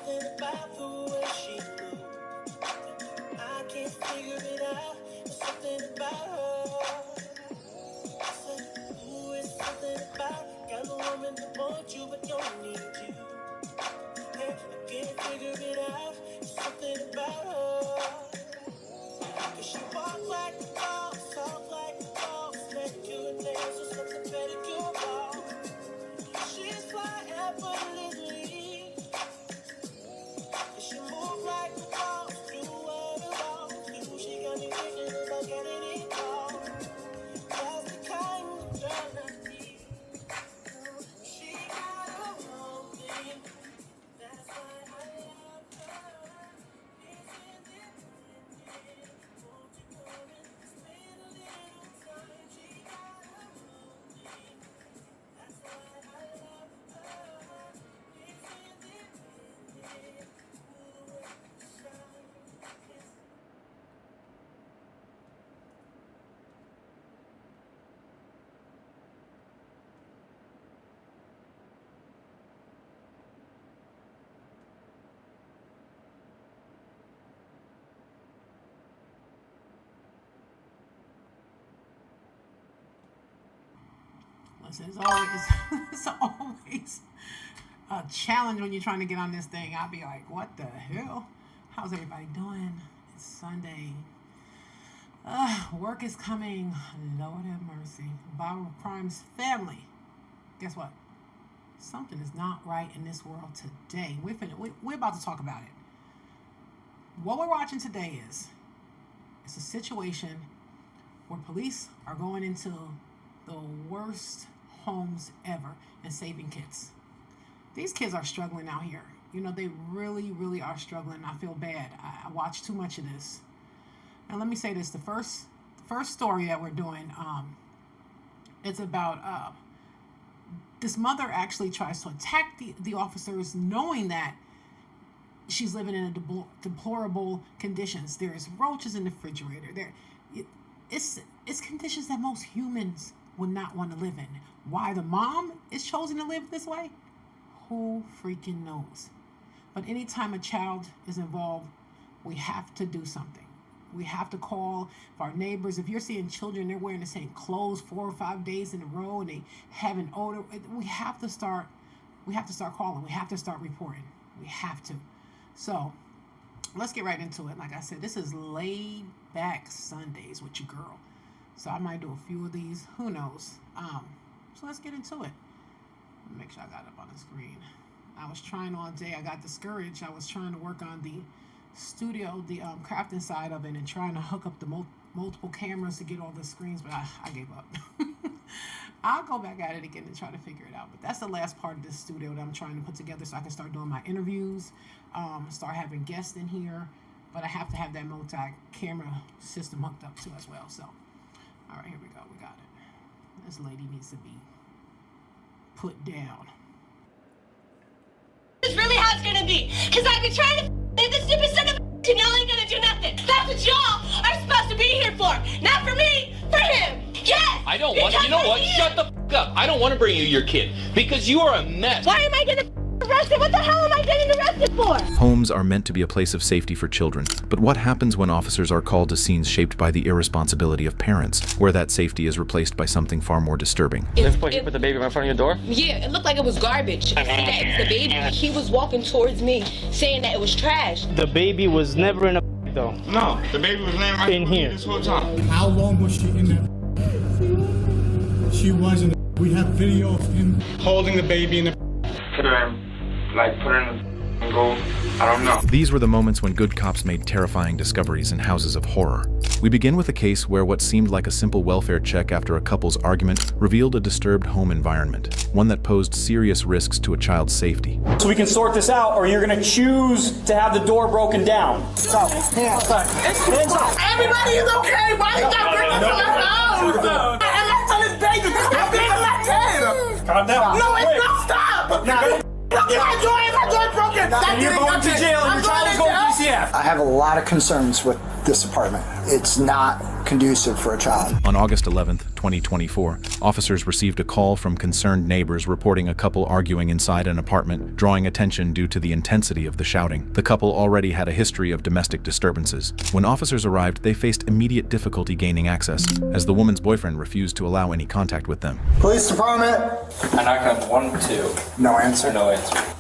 something about the way she moves. I can't figure it out. There's something about her. Ooh, it's something about got a woman that wants you but don't need you. Hey, I can't figure it out. There's something about her. Cause she walks like a boss, talk like a boss, manicure nails or something pedicure ball. She's fly effortlessly. Cause she moves like a boss, do what a boss do. She got me thinking about getting it all. That's the kind of girl I need. She got her own thing. That's why I love her. It's independent. Won't you come and spend a little time? She got her own thing. That's why I love her. It's independent. Ooh, shine. Listen, it's always a challenge when you're trying to get on this thing. I'll be like, what the hell? How's everybody doing? It's Sunday. Work is coming. Lord have mercy. Viral Crimes family. Guess what? Something is not right in this world today. We're about to talk about it. What we're watching today is it's a situation where police are going into the worst homes ever and saving kids. These kids are struggling out here. You know, they really, really are struggling. I feel bad. I watch too much of this. And let me say this: the first story that we're doing, it's about this mother actually tries to attack the officers, knowing that she's living in deplorable conditions. There's roaches in the refrigerator. It's conditions that most humans would not want to live in. Why the mom is chosen to live this way? Who freaking knows? But anytime a child is involved, we have to do something. We have to call our neighbors. If you're seeing children, they're wearing the same clothes 4 or 5 days in a row and they have an odor, we have to start calling. We have to start reporting. We have to. So let's get right into it. Like I said, this is laid back Sundays with your girl. So I might do a few of these. Who knows? So let's get into it. Make sure I got it up on the screen. I was trying all day. I got discouraged. I was trying to work on the studio, the crafting side of it, and trying to hook up the multiple cameras to get all the screens, but I gave up. I'll go back at it again and try to figure it out. But that's the last part of this studio that I'm trying to put together so I can start doing my interviews, start having guests in here. But I have to have that multi-camera system hooked up too as well. So, all right, here we go. We got it. This lady needs to be put down. This is really how it's gonna be. Because I've been trying to leave this stupid son of a and y'all ain't gonna do nothing. That's what y'all are supposed to be here for. Not for me, for him. Yes! I don't want, you know what? Shut the f up. I don't want to bring you your kid because you are a mess. Why am I getting arrested? What the hell am I getting arrested for? Homes are meant to be a place of safety for children. But what happens when officers are called to scenes shaped by the irresponsibility of parents, where that safety is replaced by something far more disturbing? This place, you put the baby right in front of your door? Yeah, it looked like it was garbage. That it's the baby. He was walking towards me saying that it was trash. The baby was never in a though. No, the baby was laying right in here this whole time. How long was she in that? She wasn't. We have video of him holding the baby in the. Put her in, like put her in the and go. I don't know. These were the moments when good cops made terrifying discoveries in houses of horror. We begin with a case where what seemed like a simple welfare check after a couple's argument revealed a disturbed home environment, one that posed serious risks to a child's safety. So we can sort this out, or you're gonna choose to have the door broken down. So, hands up. Everybody is okay. Why you got bring us to the house? And let's tell this baby. I'm being elected. Calm down. No, it's not. Stop. My door is broken. You're going to jail. Your child is going to staff. I have a lot of concerns with this apartment. It's not conducive for a child. On August 11th, 2024, officers received a call from concerned neighbors reporting a couple arguing inside an apartment, drawing attention due to the intensity of the shouting. The couple already had a history of domestic disturbances. When officers arrived, they faced immediate difficulty gaining access, as the woman's boyfriend refused to allow any contact with them. Police department. I knocked on 1, 2. No answer. No answer.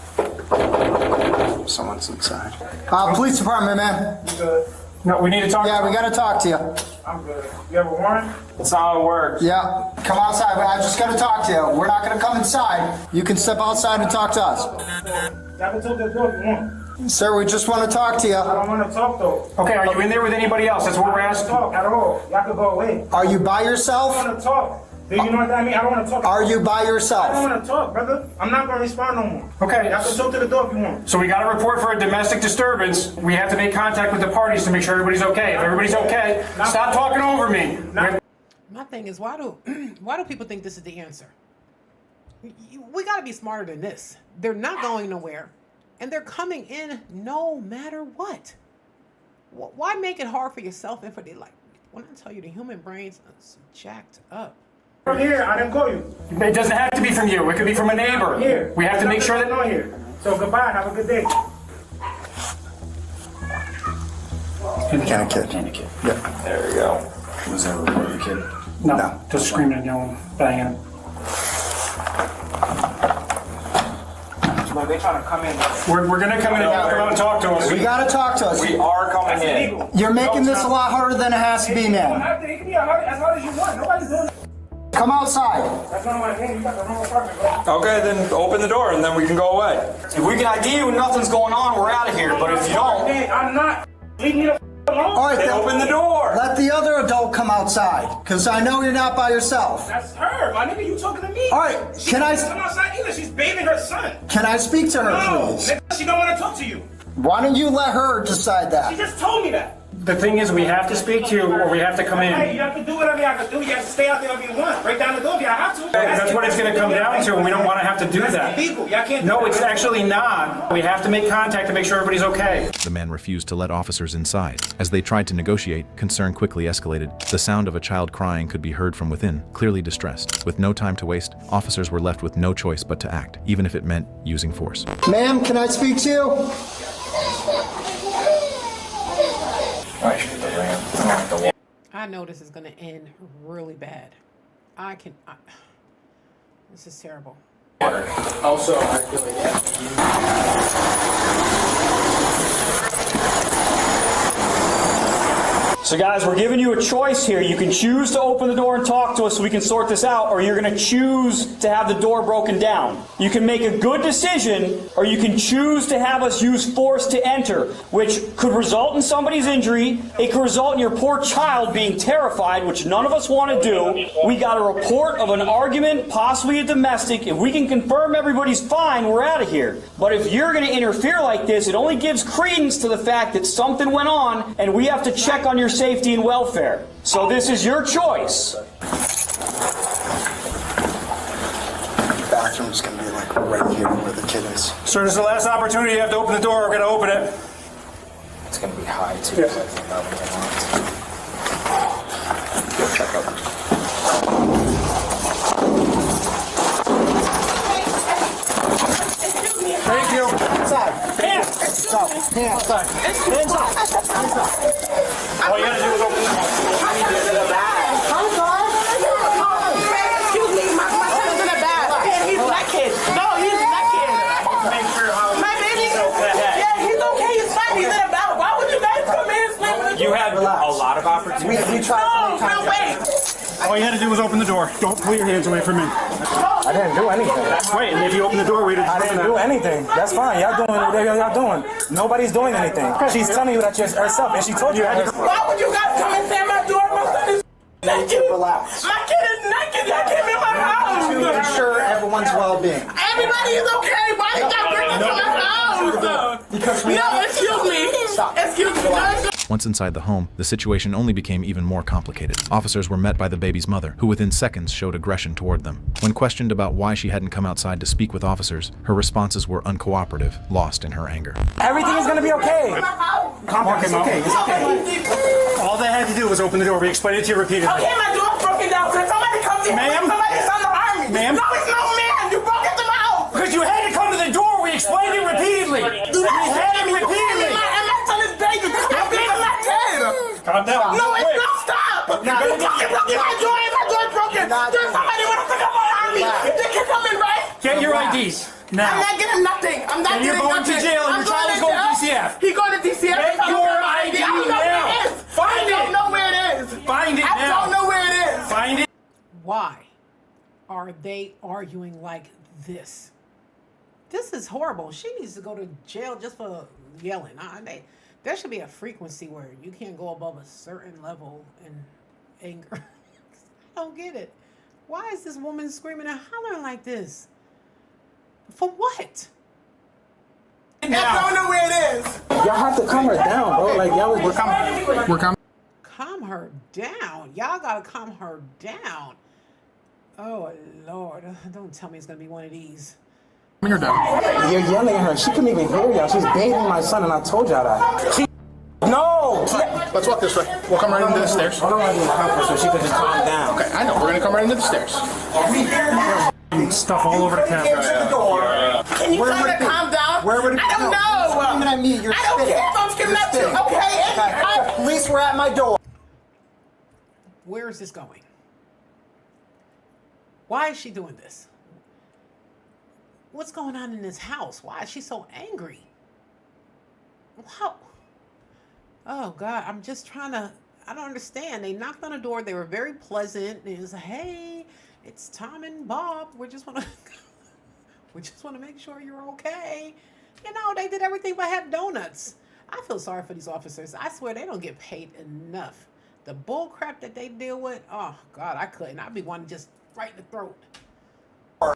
Someone's inside. Police department, man. You good? No, we need to talk. Yeah, we gotta talk to you. I'm good. You have a warrant? That's not how it works. Yeah, come outside. I just gotta talk to you. We're not gonna come inside. You can step outside and talk to us. I can talk to the door if you want. Sir, we just want to talk to you. I don't want to talk though. Okay, are you in there with anybody else? That's what we're asking. I don't want to talk at all. Y'all can go away. Are you by yourself? I don't want to talk. Do you know what that means? I don't want to talk. Are you by I don't yourself? want to talk, brother. I'm not going to respond no more. Okay. Y'all can talk to the door if you want. So we got a report for a domestic disturbance. We have to make contact with the parties to make sure everybody's okay. If everybody's okay, stop talking over me. My thing is, why do people think this is the answer? We got to be smarter than this. They're not going nowhere, and they're coming in no matter what. Why make it hard for yourself and for the, like, when I tell you the human brain's jacked up. From here, I didn't call you. It doesn't have to be from you. It could be from a neighbor. Here. We have to make sure that. Not here. So goodbye. Have a good day. Can a kid? Yeah. There we go. Was that a reported kid? No, just screaming and yelling, banging. Like they trying to come in. We're gonna come in and come out and talk to us. You gotta talk to us. We are coming in. You're making this a lot harder than it has to be, man. It can be as hard as you want. Nobody's doing it. Come outside. That's not my thing. You got the wrong apartment, bro. Okay, then open the door and then we can go away. If we can ID you and nothing's going on, we're out of here. But if you don't, Hey, I'm not. Leave me the alone. All right, Then open the door. Let the other adult come outside, because I know you're not by yourself. That's her. My nigga, you talking to me? All right, can I Come outside either. She's bathing her son. can I speak to her, No, please? nigga, she don't want to talk to you. Why don't you let her decide She that? just told me that. The thing is, we have to speak to you or we have to come Hey, in. you have to do whatever you have to do. You have to stay out there if you want. Break down the door if you have to. That's what it's gonna come down to, and we don't want to have to do That's that. illegal. Y'all can't do No, that. it's actually not. We have to make contact to make sure everybody's okay. The man refused to let officers inside. As they tried to negotiate, concern quickly escalated. The sound of a child crying could be heard from within, clearly distressed. With no time to waste, officers were left with no choice but to act, even if it meant using force. Ma'am, can I speak to you? I know this is going to end really bad. This is terrible. Also, I feel So guys, we're giving you a choice here. You can choose to open the door and talk to us so we can sort this out, or you're going to choose to have the door broken down. You can make a good decision, or you can choose to have us use force to enter, which could result in somebody's injury. It could result in your poor child being terrified, which none of us want to do. We got a report of an argument, possibly a domestic. If we can confirm everybody's fine, we're out of here. But if you're going to interfere like this, it only gives credence to the fact that something went on, and we have to check on your safety and welfare. So this is your choice. Bathroom's gonna be like right here where the kid is. Sir, this is the last opportunity. You have to open the door. We're gonna open it. it's gonna be high too. Yes. So I think that would go check out. Thank you. Inside. Hands. Stop. Hands. Sorry. Hands up. Hands up. All you gotta do is open the door. I'm sorry. Excuse me, my son's in the bath. Yeah, he's that kid. No, he's that kid. Make sure how My baby. Yeah, he's okay. He's fine. He's in the bath. Why would you guys come in and slam the door? You had a lot of opportunities. We tried to make No, contact. wait. all you had to do was open the door. Don't pull your hands away from me. I didn't do anything. Wait, and if you open the door, we I didn't do anything. That's fine. Y'all doing whatever y'all doing. Nobody's doing anything. She's telling you that herself, and she told you that herself. Why would you guys come and slam my door? My son is naked. Relax. My kid is naked. Y'all came in my house. To ensure everyone's well-being. Everybody is okay. Why did y'all bring us to my house? Because we No, excuse me. Stop. Excuse me. Once inside the home, the situation only became even more complicated. Officers were met by the baby's mother, who within seconds showed aggression toward them. When questioned about why she hadn't come outside to speak with officers, her responses were uncooperative, lost in her anger. Everything is gonna be okay. Calm down, it's okay, it's okay. All they had to do was open the door. We explained it to you repeatedly. Okay, my door's broken down. Can somebody come to me? Ma'am? Somebody's trying to harm me. Ma'am? No, it's no man. You broke into my house. Because you had to come to the door. We explained it repeatedly. Do not We had it me. repeatedly. I'm not telling this baby. I'm being my kid. Calm down. No, it's not. Stop. You fucking broke in my door and my door's broken. There's somebody want to come on me. They can come in, right? Get your IDs. Now. I'm not getting nothing. I'm not And you're getting going nothing. to jail and your child is going to DCF. He going to DCF. Get your ID I don't know now. where it is. Find it. I don't know where it is. Find it I now. don't know where it is. Find it. Why are they arguing like this? This is horrible. She needs to go to jail just for yelling. There should be a frequency where you can't go above a certain level in anger. I don't get it. Why is this woman screaming and hollering like this? For what? I don't know where it is. Y'all have to calm her down, bro. Like, y'all, we're coming. We're coming. Calm her down. Y'all gotta calm her down. Oh, Lord. Don't tell me it's gonna be one of these. You're down. You're yelling at her. She couldn't even hear y'all. She's bathing my son, and I told y'all that. No! Let's walk this way. We'll come right into the stairs. I don't want to be in comfort, so she can just calm down. Okay, I know. We're gonna come right into the stairs. Stuff all over the camera. Can you tell her to calm down? Where would it I don't know. You're screaming at me. You're I don't spitting. care if I'm screaming at you. You're spitting. Okay. The police were at my door. Where is this going? Why is she doing this? What's going on in this house? Why is she so angry? Wow. Oh, God. I'm just trying to... I don't understand. They knocked on the door. They were very pleasant. It was, hey, it's Tom and Bob. We just want to make sure you're okay. You know, they did everything but have donuts. I feel sorry for these officers. I swear they don't get paid enough. The bull crap that they deal with, oh, God, I couldn't. I'd be wanting just right in the throat.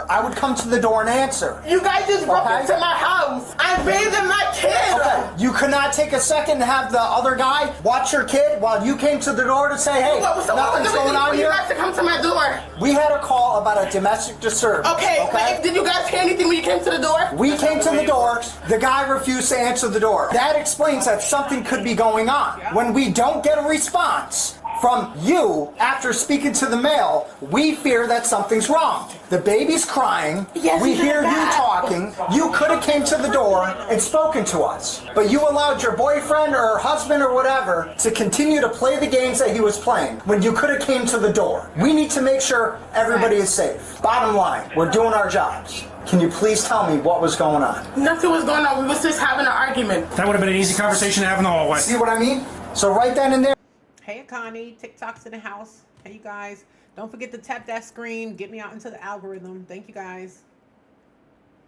I would come to the door and answer. You guys just broke into my house. I'm bathing my kid. Okay, you could not take a second to have the other guy watch your kid while you came to the door to say, hey, nothing's going on You here? guys to come to my door. We had a call about a domestic disturbance. Okay, but did you guys hear anything when you came to the door? We came to the door. The guy refused to answer the door. That explains that something could be going on. When we don't get a response from you after speaking to the male, we fear that something's wrong. The baby's crying. Yes, we you hear did you that. talking. You could have came to the door and spoken to us. But you allowed your boyfriend or husband or whatever to continue to play the games that he was playing when you could have came to the door. We need to make sure everybody is safe. Bottom line, we're doing our jobs. Can you please tell me what was going on? Nothing was going on. We was just having an argument. That would have been an easy conversation to have in the hallway. See what I mean? So right then and there. Hey, Connie, TikTok's in the house. Hey, you guys. Don't forget to tap that screen. Get me out into the algorithm. Thank you, guys.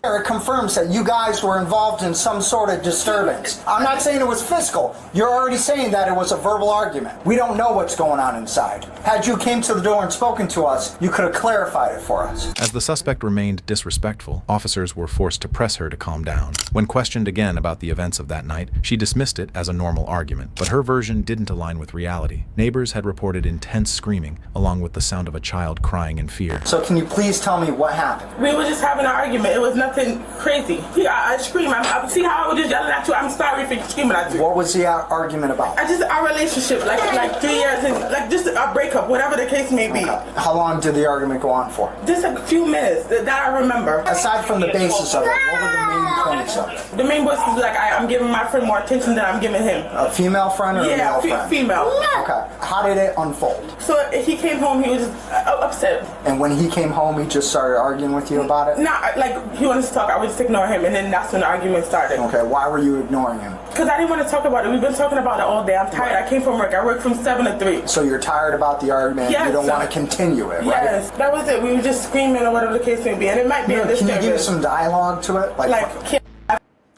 It confirms that you guys were involved in some sort of disturbance. I'm not saying it was physical. You're already saying that it was a verbal argument. We don't know what's going on inside. Had you came to the door and spoken to us, you could have clarified it for us. As the suspect remained disrespectful, officers were forced to press her to calm down. When questioned again about the events of that night, she dismissed it as a normal argument, but her version didn't align with reality. Neighbors had reported intense screaming, along with the sound of a child crying in fear. So can you please tell me what happened? We were just having an argument. It was nothing crazy. I scream. I see how I was just yelling at you. I'm sorry for screaming at you. What was the argument about? Our relationship, like 3 years, and like just a breakup, whatever the case may be. Okay. How long did the argument go on for? Just a few minutes that I remember. Aside from the basis of it, what were the main points of it? The main was like I'm giving my friend more attention than I'm giving him. A female friend or a male friend? Female. Okay. How did it unfold? So he came home, he was just upset. And when he came home, he just started arguing with you about it? Nah, like he wanted to talk, I would just ignore him, and then that's when the argument started. Okay, why were you ignoring him? Because I didn't want to talk about it. We've been talking about it all day. I'm tired. I came from work. I work from 7 to 3. So you're tired about the argument, yes, you don't want to continue it, right? Yes, that was it. We were just screaming or whatever the case may be, and it might be a disturbance. Can you give some dialogue to it?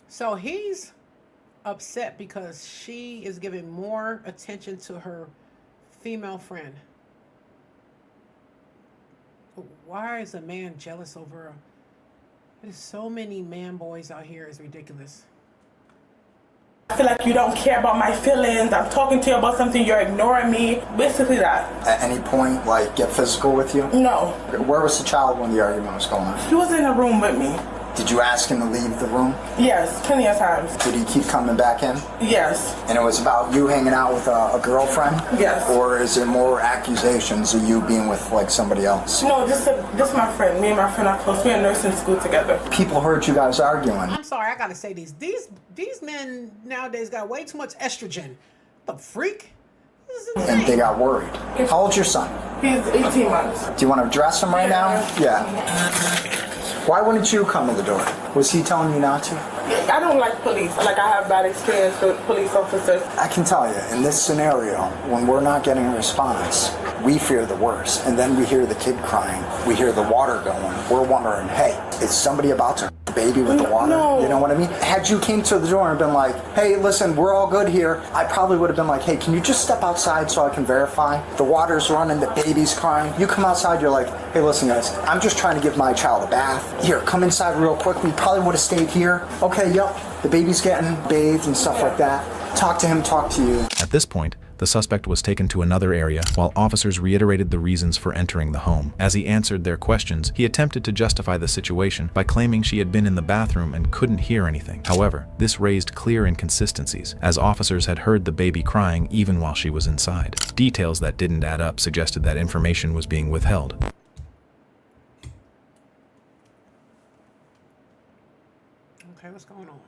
So he's upset because she is giving more attention to her female friend. Why is a man jealous over there's so many man boys out here, it's ridiculous. feel like you don't care about my feelings. I'm talking to you about something, you're ignoring me. Basically that. At any point, like, get physical with you? No. Where was the child when the argument was going on? He was in a room with me. Did you ask him to leave the room? Yes, plenty of times. Did he keep coming back in? Yes. And it was about you hanging out with a girlfriend? Yes. Or is it more accusations of you being with, like, somebody else? No, just my friend. Me and my friend are close. We're in nursing school together. People heard you guys arguing. I'm sorry, I gotta say these men nowadays got way too much estrogen. The freak? And they got worried. How old's your son? He's 18 months. Do you want to address him right now? Yeah. Why wouldn't you come to the door? Was he telling you not to? I don't like police. Like, I have bad experience with police officers. I can tell you, in this scenario, when we're not getting a response, we fear the worst. And then we hear the kid crying. We hear the water going. We're wondering, hey, is somebody about to the baby with the water? No. You know what I mean? Had you came to the door and been like, hey, listen, we're all good here, I probably would have been like, hey, can you just step outside so I can verify? The water's running, the baby's crying. You come outside, you're like, hey, listen, guys, I'm just trying to give my child a bath. Here, come inside real quick. We probably would have stayed here. Okay, yep. The baby's getting bathed and stuff like that. Talk to him, talk to you. At this point, the suspect was taken to another area while officers reiterated the reasons for entering the home. As he answered their questions, he attempted to justify the situation by claiming she had been in the bathroom and couldn't hear anything. However, this raised clear inconsistencies, as officers had heard the baby crying even while she was inside. Details that didn't add up suggested that information was being withheld. Okay, what's going on?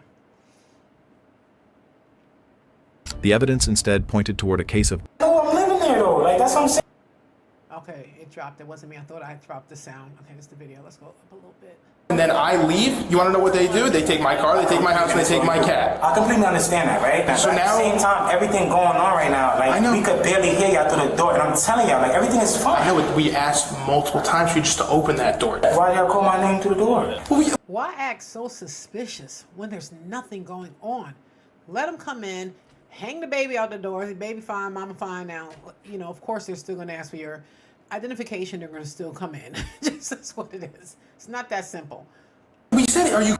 The evidence instead pointed toward a case of No, I'm living there though. Like, that's what I'm saying. Okay, it dropped. It wasn't me. I thought I dropped the sound. Okay, it's the video. Let's go up a little bit. And then I leave. You want to know what they do? They take my car, they take my house, and they take my cat. I completely understand that, right? So but now, at the same time, everything going on right now, like, I know. we could barely hear y'all through the door, and I'm telling y'all, like, everything is fine. I know we asked multiple times for you just to open that door. Why y'all call my name through the door? Why act so suspicious when there's nothing going on? Let them come in, hang the baby out the door. The baby fine, mama fine now. You know, of course, they're still going to ask for your identification. They're going to still come in. Just that's what it is. It's not that simple. We said, are you?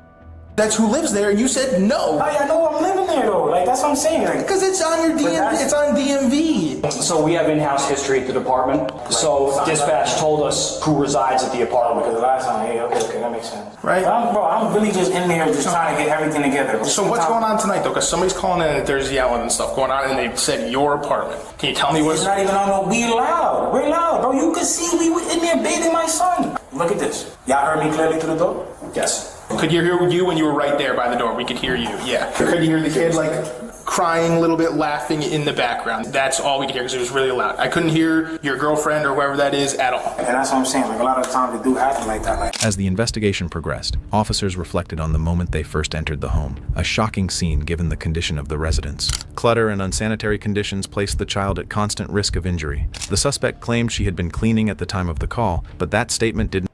That's who lives there, and you said no. I know I'm living there though. Like, that's what I'm saying. Because it's on your DMV. It's on DMV. So we have in-house history at the department. So dispatch told us who resides at the apartment. Because the last time, hey, okay, that makes sense. Right. I'm really just in there just trying to get everything together. So what's going on tonight, though? Because somebody's calling in that there's yelling and stuff going on, and they said your apartment. Can you tell me what's... It's not even on no... We loud. We're loud, bro. You could see we were in there bathing my son. Look at this. Y'all heard me clearly through the door? Yes. Could you hear you when you were right there by the door? We could hear you, yeah. Could you hear the kid, like, crying a little bit, laughing in the background? That's all we could hear because it was really loud. I couldn't hear your girlfriend or whoever that is at all. And that's what I'm saying. Like, a lot of times it do happen like that. Like. As the investigation progressed, officers reflected on the moment they first entered the home, a shocking scene given the condition of the residence. Clutter and unsanitary conditions placed the child at constant risk of injury. The suspect claimed she had been cleaning at the time of the call, but that statement didn't.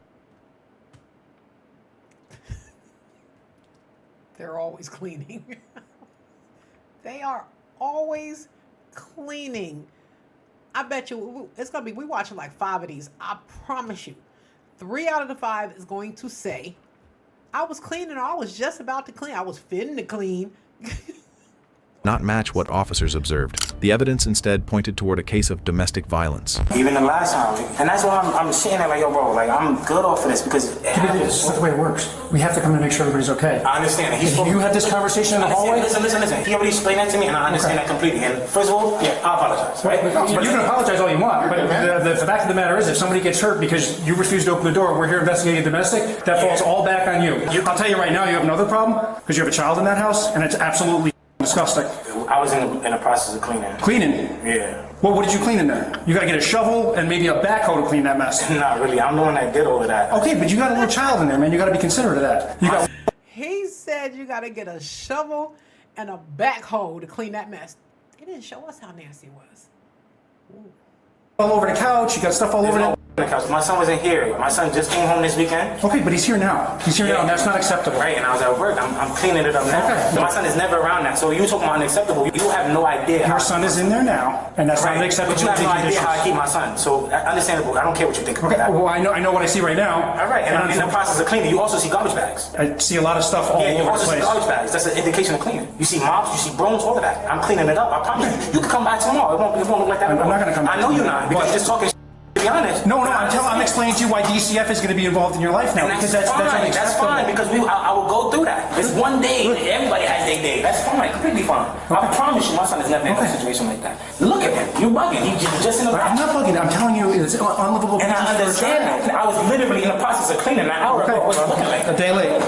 They're always cleaning. They are always cleaning. I bet you it's going to be, we watching like 5 of these. I promise you, 3 out of the 5 is going to say, I was cleaning, or I was just about to clean. I was fitting to clean. Not match what officers observed. The evidence instead pointed toward a case of domestic violence. Even the last time, and that's why I'm sitting there like, yo, bro, like, I'm good off of this because It's not the way it works. We have to come in and make sure everybody's okay. I understand that. You had this conversation in the hallway? Listen. He already explained that to me, and I understand that completely. And first of all, yeah, I apologize. Right? But you can apologize all you want. But the fact of the matter is, if somebody gets hurt because you refuse to open the door, we're here investigating domestic, that falls all back on you. I'll tell you right now, you have another problem because you have a child in that house, and it's absolutely disgusting. I was in the process of cleaning. Cleaning? Yeah. Well, what did you clean in there? You got to get a shovel and maybe a backhoe to clean that mess. Not really. I'm the one that did all of that. Okay, but you got a little child in there, man. You got to be considerate of that. You got. He said you got to get a shovel and a backhoe to clean that mess. They didn't show us how nasty it was. Ooh. all over the couch. You got stuff all over the couch. My son wasn't here. My son just came home this weekend. Okay, but he's here now. He's here now, and that's not acceptable. Right, and I was at work. I'm cleaning it up now. Okay. So my son is never around that. So you talking about unacceptable. You have no idea. Your son is in there now, and that's not acceptable. But you have no idea how I keep my son. So understandable. I don't care what you think about that. Well, I know what I see right now. All right, and I'm in the process of cleaning. You also see garbage bags. I see a lot of stuff all over the place. Yeah, you also see garbage bags. That's an indication of cleaning. You see mops, you see brooms, all of that. I'm cleaning it up. I promise you. You can come back tomorrow. It won't look like that. I'm not going to come back. I know you're not, because you're just talking. To be honest. No, I'm explaining to you why DCF is going to be involved in your life now. Because that's fine, because I will go through that. It's one day. Everybody has their day. That's fine, completely fine. I promise you, my son is never in a situation like that. Look at him. You're bugging. He's just in the. I'm not bugging. I'm telling you, it's unlivable. And I understand that. I was literally in the process of cleaning an hour ago. What's looking like? A day late.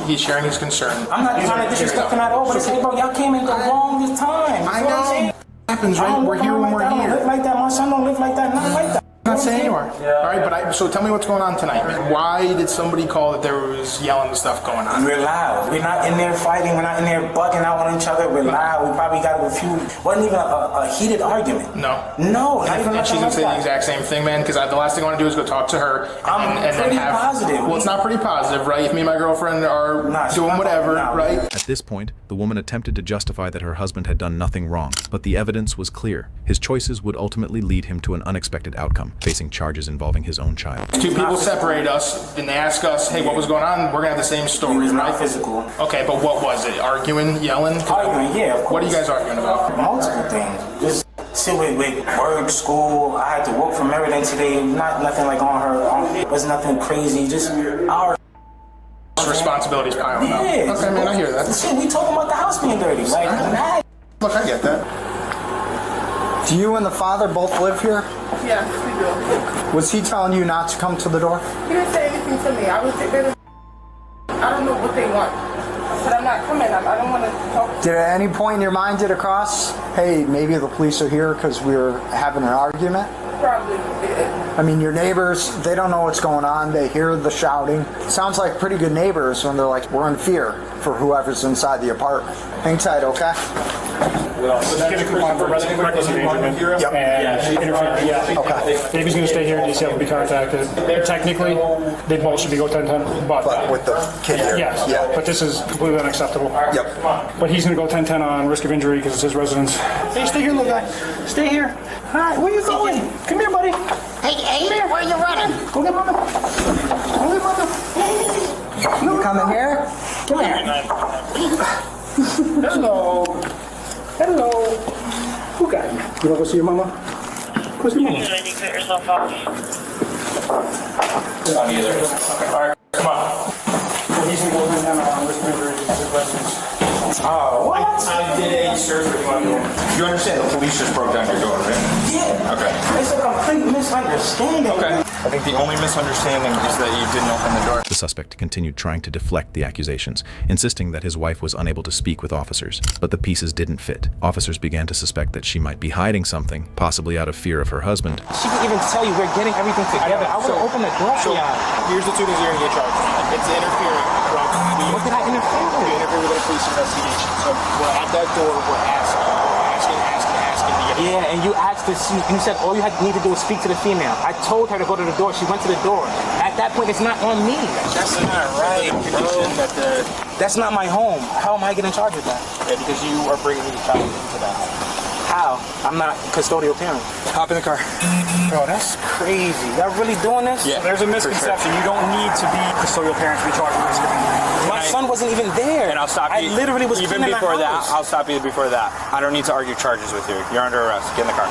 He's sharing his concern. I'm not trying to disrespect him at all, but it's like, bro, y'all came in the wrong time. I know. Happens, right? We're here when we're here. I don't live like that. My son don't live like that. Nothing like that. I'm not saying you are. Yeah. All right, but so tell me what's going on tonight. Why did somebody call that there was yelling and stuff going on? We're loud. We're not in there fighting. We're not in there bugging out on each other. We're loud. We probably got a few. Wasn't even a heated argument. No. No, not even. And she's gonna say the exact same thing, man. Because the last thing I want to do is go talk to her. I'm pretty positive. Well, it's not pretty positive, right? If me and my girlfriend are doing whatever, right? At this point, the woman attempted to justify that her husband had done nothing wrong, but the evidence was clear. His choices would ultimately lead him to an unexpected outcome, facing charges involving his own child. Two people separate us, and they ask us, hey, what was going on? We're going to have the same story, right? Not physical. Okay, but what was it? Arguing, yelling? Arguing, yeah, of course. What are you guys arguing about? Multiple things. Just sit with work, school. I had to work from everything today. Nothing like on her. It was nothing crazy. Just our responsibilities piling up. Yeah. Okay, man, I hear that. Shit, we talking about the house being dirty. Like, mad. Look, I get that. Do you and the father both live here? Yes, we do. Was he telling you not to come to the door? He didn't say anything to me. I don't know what they want. But I'm not coming. I don't want to talk. Did at any point in your mind get across, hey, maybe the police are here because we're having an argument? Probably did. I mean, your neighbors, they don't know what's going on. They hear the shouting. Sounds like pretty good neighbors when they're like, we're in fear for whoever's inside the apartment. Hang tight, okay? Give a coupon for reckless endangerment and interference. Yeah. Okay. Baby's going to stay here. DCF will be contacted. Technically, they both should be go 10-10. But with the kid here. Yes. Yeah. But this is completely unacceptable. Yep. But he's going to go 10-10 on risk of injury because it's his residence. Hey, stay here, little guy. Stay here. All right, where you going? Come here, buddy. Hey, where are you running? Go get mother. Go get mother. You coming here? Come here. Hello. Hello. Who got you? You want to go see your mama? Go see your mama. You get yourself off. All right, come on. He's going to go in on risk of injury to his residence. Oh, what? I did a search for you. You understand the police just broke down your door, right? Yeah. Okay. It's a complete misunderstanding. Okay. I think the only misunderstanding is that you didn't open the door. The suspect continued trying to deflect the accusations, insisting that his wife was unable to speak with officers. But the pieces didn't fit. Officers began to suspect that she might be hiding something, possibly out of fear of her husband. She can even tell you we're getting everything together. I would have opened the door for y'all. Here's the two things you're going to get charged. It's interfering. What did I interfere with? You interfere with a police investigation. So we're at that door, we're asking to get Yeah, and you asked to see, you said all you had need to do was speak to the female. I told her to go to the door. She went to the door. At that point, it's not on me. That's not right, bro. That's not my home. How am I getting charged with that? Yeah, because you are bringing your child into that house. How? I'm not custodial parent. Hop in the car. Bro, that's crazy. Y'all really doing this? Yeah. There's a misconception. You don't need to be custodial parent to be charged with risk of injury. My son wasn't even there. And I'll stop you. I literally was even cleaning before the that. house. I'll stop you before that. I don't need to argue charges with you. You're under arrest. Get in the car.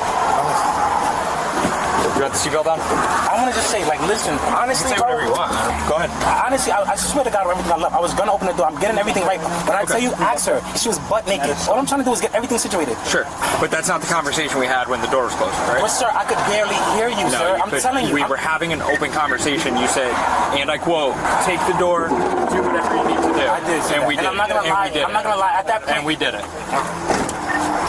You got the seatbelt on? I want to just say, like, listen, honestly, you can say whatever you want. Go ahead. Honestly, I swear to God, everything I love. I was gonna open the door. I'm getting everything right. When I tell you, ask her. She was butt naked. All I'm trying to do is get everything situated. Sure, but that's not the conversation we had when the door was closed, right? But sir, I could barely hear you, No, sir. you I'm couldn't. telling you. We were having an open conversation. You said, and I quote, "Take the door, do whatever you need to do." I did. And we did. I'm not gonna lie. I'm not gonna lie. At that point, and we did it.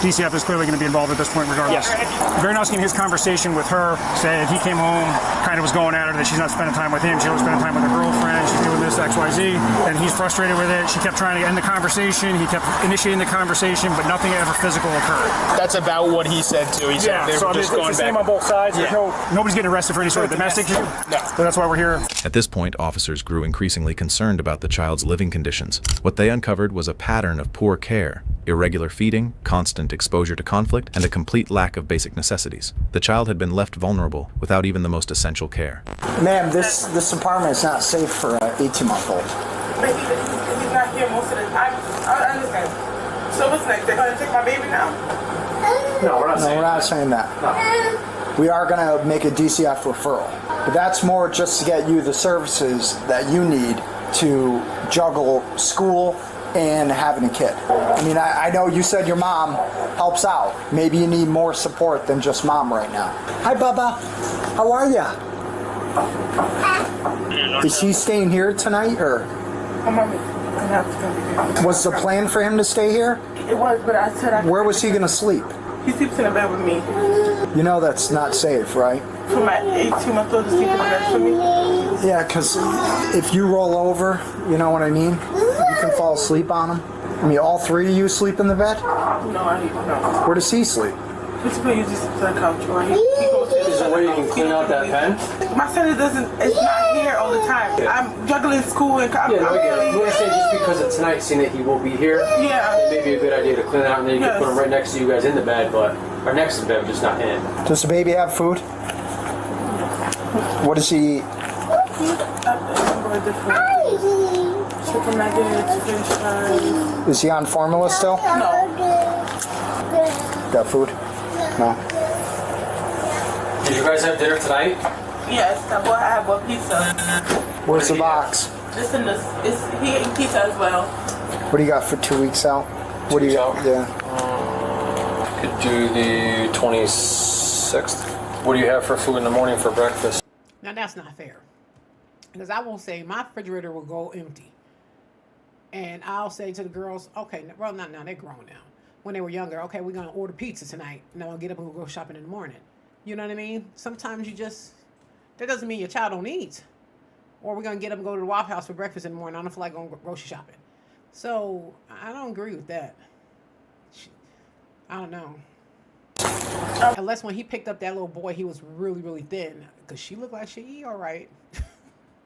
DCF is clearly going to be involved at this point regardless. Yes. Baranowski in his conversation with her said he came home, kind of was going at her, that she's not spending time with him, she was spending time with her girlfriend, she's doing this, XYZ, and he's frustrated with it. She kept trying to end the conversation, he kept initiating the conversation, but nothing ever physical occurred. That's about what he said too. He said they were just going it's the same back. on both sides. Yeah. Nobody's getting arrested for any sort of domestic issue. No. So that's why we're here. At this point, officers grew increasingly concerned about the child's living conditions. What they uncovered was a pattern of poor care, irregular feeding, constant exposure to conflict, and a complete lack of basic necessities. The child had been left vulnerable without even the most essential care. Ma'am, this apartment is not safe for an 18-month-old. But he's not here most of the time. I understand. So what's next? They're going to take my baby now? No, we're not saying that. No. We are going to make a DCF referral. But that's more just to get you the services that you need to juggle school and having a kid. I mean, I know you said your mom helps out. Maybe you need more support than just mom right now. Hi, Bubba. How are ya? Is he staying here tonight, or? Was the plan for him to stay here? It was, but I said Where was he going to sleep? He sleeps in a bed with me. You know that's not safe, right? For my 18-month-old to sleep in a bed for me? Yeah, because if you roll over, you know what I mean? You can fall asleep on him. I mean, all three of you sleep in the bed? No. Where does he sleep? He's usually sleeps on the couch, or he goes to Is there a way you can clean out that pen? My son is not here all the time. I'm juggling school and You want to say just because it's night, seeing that he will be here? Yeah. It may be a good idea to clean it out, and then you can put him right next to you guys in the bed, or next to the bed, but just not in. Does the baby have food? What does he eat? Chicken nuggets, french fries. Is he on formula still? No. Got food? No. Did you guys have dinner tonight? Yes, I have a pizza. Where's the box? It's in he ate pizza as well. What do you got for 2 weeks out? What do you got? Yeah. Could do the 26th. What do you have for food in the morning for breakfast? Now that's not fair. Because I will say my refrigerator will go empty. And I'll say to the girls, okay, well, not now, they're grown now. When they were younger, okay, we're going to order pizza tonight. And then I'll get up and we'll go shopping in the morning. You know what I mean? Sometimes that doesn't mean your child don't eat. Or we're going to get up and go to the Waffle House for breakfast in the morning. I don't feel like going grocery shopping. So I don't agree with that. I don't know. Unless when he picked up that little boy, he was really, really thin. Because she looked like she eat all right.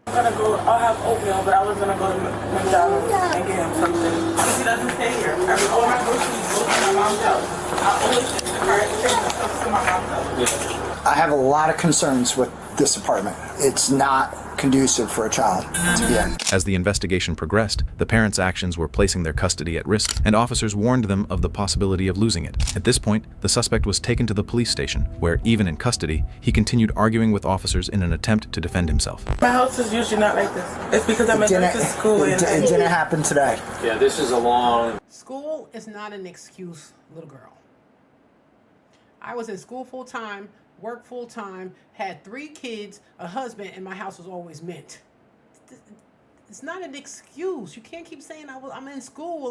I'll have oatmeal, but I was going to go to McDonald's and get him something. Because he doesn't stay here. All my groceries go to my mom's house. I always take the car and take the stuff to my mom's house. I have a lot of concerns with this apartment. It's not conducive for a child to be in. As the investigation progressed, the parents' actions were placing their custody at risk, and officers warned them of the possibility of losing it. At this point, the suspect was taken to the police station, where, even in custody, he continued arguing with officers in an attempt to defend himself. My house is usually not like this. It's because I'm at nurse's school. It didn't happen today. Yeah, this is a long... School is not an excuse, little girl. I was in school full-time, worked full-time, had 3 kids, a husband, and my house was always mint. It's not an excuse. You can't keep saying I'm in school.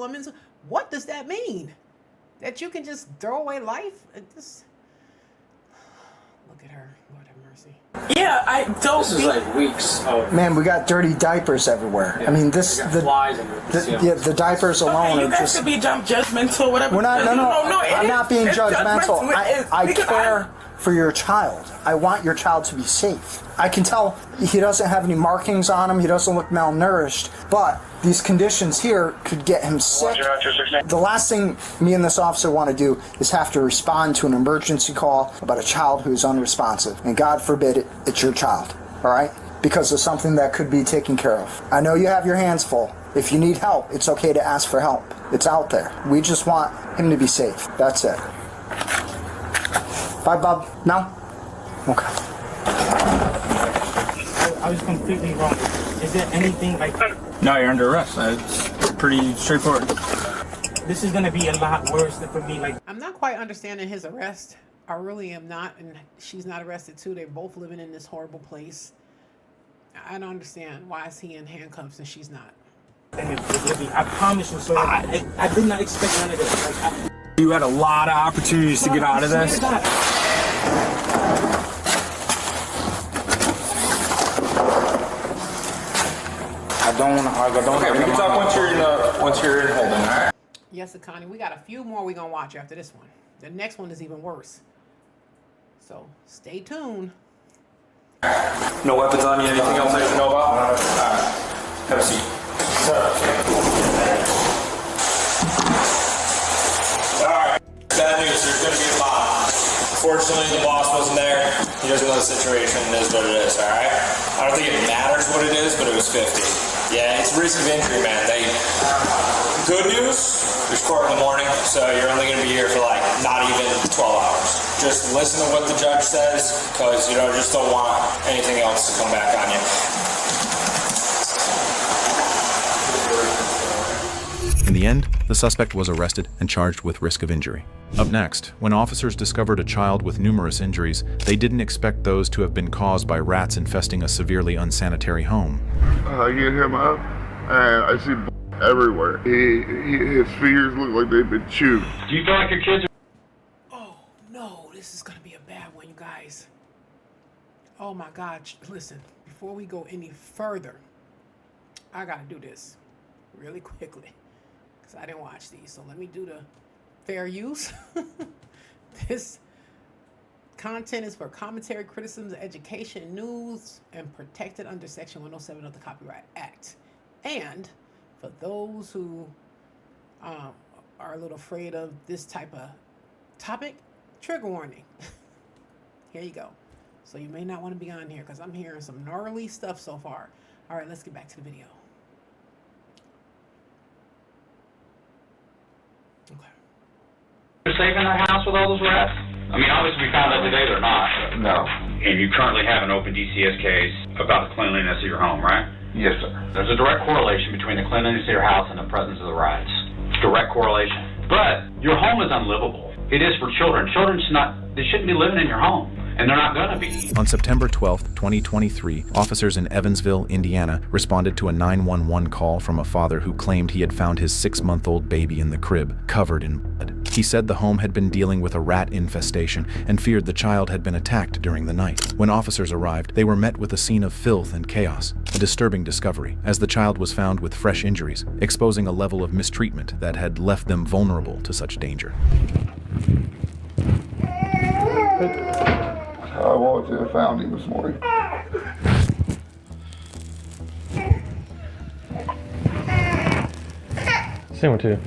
What does that mean? That you can just throw away life? Look at her. Lord have mercy. Yeah, I don't. This is like weeks of... Man, we got dirty diapers everywhere. Yeah. I mean, the diapers alone you are guys just... could be judgmental, whatever. We're not, no, I'm not being judgmental. I Because care for your child. I want your child to be safe. I can tell he doesn't have any markings on him. He doesn't look malnourished. But these conditions here could get him sick. The last thing me and this officer want to do is have to respond to an emergency call about a child who is unresponsive. And God forbid it's your child, all right? Because of something that could be taken care of. I know you have your hands full. If you need help, it's okay to ask for help. It's out there. We just want him to be safe. That's it. Bye, Bob. No? Okay. I was completely wrong. Is there anything like... No, you're under arrest. It's pretty straightforward. This is going to be a lot worse for me. Like, I'm not quite understanding his arrest. I really am not. And she's not arrested too. They're both living in this horrible place. I don't understand. Why is he in handcuffs and she's not? I promise you, sir. I did not expect none of this. Like, You had a lot of opportunities to get out of this. I don't want to argue. Okay, we can talk once you're in holding, all right? Yes, Connie, we got a few more we're going to watch after this one. The next one is even worse. So stay tuned. No weapons on you? Anything else I should know about? Have a seat. Alright, bad news. There's going to be a lot. Fortunately, the boss wasn't there. He doesn't know the situation. It is what it is, alright? I don't think it matters what it is, but it was 50. Yeah, it's risk of injury, man. Good news, there's court in the morning, so you're only going to be here for like not even 12 hours. Just listen to what the judge says, because you just don't want anything else to come back on you. In the end, the suspect was arrested and charged with risk of injury. Up next, when officers discovered a child with numerous injuries, they didn't expect those to have been caused by rats infesting a severely unsanitary home. I get him up, and I see everywhere. His fingers look like they've been chewed. Do you feel like your kids are... Oh, no, this is going to be a bad one, you guys. Oh, my God. Listen, before we go any further, I got to do this really quickly because I didn't watch these. So let me do the fair use. This content is for commentary, criticisms, education, news, and protected under Section 107 of the Copyright Act. And for those who are a little afraid of this type of topic, trigger warning. Here you go. So you may not want to be on here because I'm hearing some gnarly stuff so far. All right, let's get back to the video. Okay. You're safe in that house with all those rats? I mean, obviously we found out today they're not. No. And you currently have an open DCS case about the cleanliness of your home, right? Yes, sir. There's a direct correlation between the cleanliness of your house and the presence of the rats. Direct correlation. But your home is unlivable. It is for children. Children they shouldn't be living in your home. And they're not going to be. On September 12, 2023, officers in Evansville, Indiana, responded to a 911 call from a father who claimed he had found his 6-month-old baby in the crib, covered in blood. He said the home had been dealing with a rat infestation and feared the child had been attacked during the night. When officers arrived, they were met with a scene of filth and chaos, a disturbing discovery, as the child was found with fresh injuries, exposing a level of mistreatment that had left them vulnerable to such danger. I walked in and found him this morning. Same one too.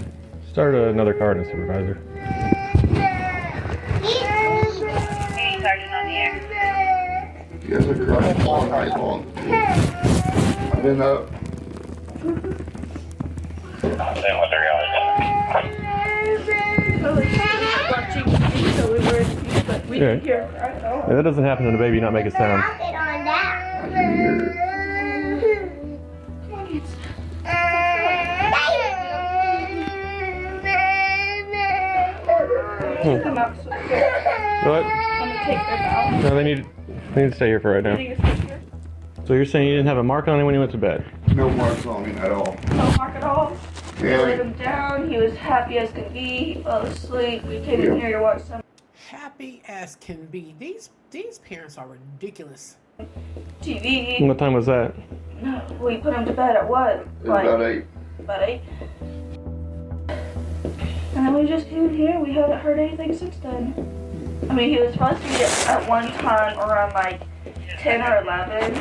Start another card and supervisor. Hey, Sergeant on the air. You guys are crying all night long. I've been up. Yeah, that doesn't happen when a baby not make a sound. What? No, they need to stay here for right now. So you're saying you didn't have a mark on him when he went to bed? No marks on him at all. No mark at all. We laid him down. He was happy as could be. He fell asleep. We came in here to watch some Happy as can be. These parents are ridiculous. TV. What time was that? We put him to bed at what? Like, about 8. About 8. And then we just came in here. We haven't heard anything since then. I mean, he was supposed to be at one time around like 10 or 11.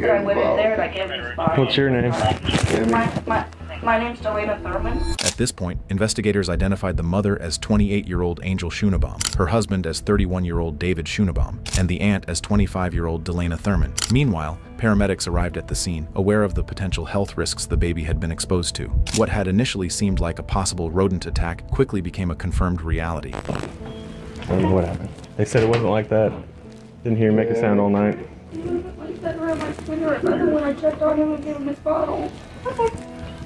But I went in there and I gave him his body. What's your name? My name's Delana Thurman. At this point, investigators identified the mother as 28-year-old Angel Schoenebaum, her husband as 31-year-old David Schoenebaum, and the aunt as 25-year-old Delana Thurman. Meanwhile, paramedics arrived at the scene, aware of the potential health risks the baby had been exposed to. What had initially seemed like a possible rodent attack quickly became a confirmed reality. I don't know what happened. They said it wasn't like that. Didn't hear him make a sound all night. He wasn't like that around my spirit. Other when I checked on him and gave him his bottle.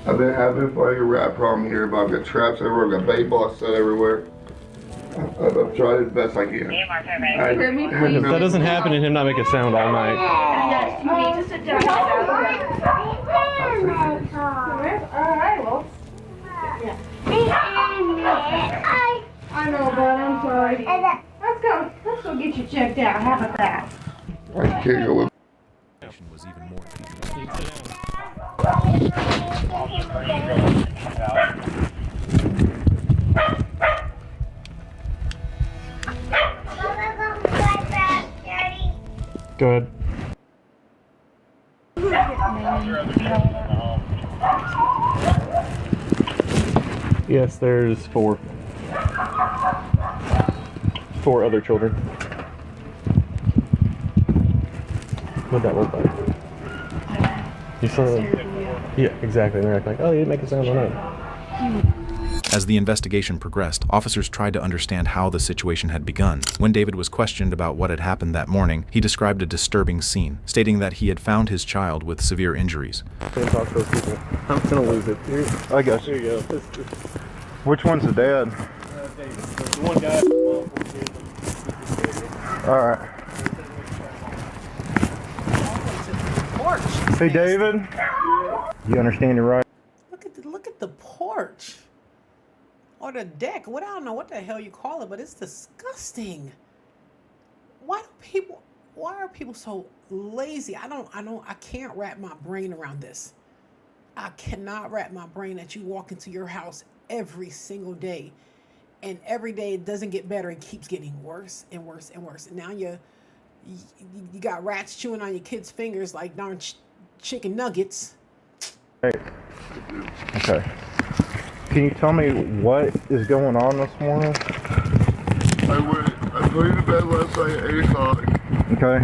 I've been having like a rat problem here, but I've got traps everywhere, I've got bait balls set everywhere. I've tried as best I can. If that doesn't happen and him not make a sound all night. Yes, you need to sit down. Alright, well. checked out. How about that? I can't go with. Was even more. Go ahead. Yes, there's 4 other children. What'd that look like? You saw them? Yeah, exactly. And they're like, oh, you didn't make a sound on that. As the investigation progressed, officers tried to understand how the situation had begun. When David was questioned about what had happened that morning, he described a disturbing scene, stating that he had found his child with severe injuries. Can't talk to those people. I'm gonna lose it. I guess. Here you go. Which one's the dad? The one guy. All right. Hey, David. You understand your right? Look at the porch. Or the deck. I don't know what the hell you call it, but it's disgusting. Why are people so lazy? I can't wrap my brain around this. I cannot wrap my brain that you walk into your house every single day, and every day it doesn't get better. It keeps getting worse and worse and worse. And now you got rats chewing on your kids' fingers like darn chicken nuggets. Hey. Okay. Can you tell me what is going on this morning? I put in bed last night at 8 o'clock. Okay.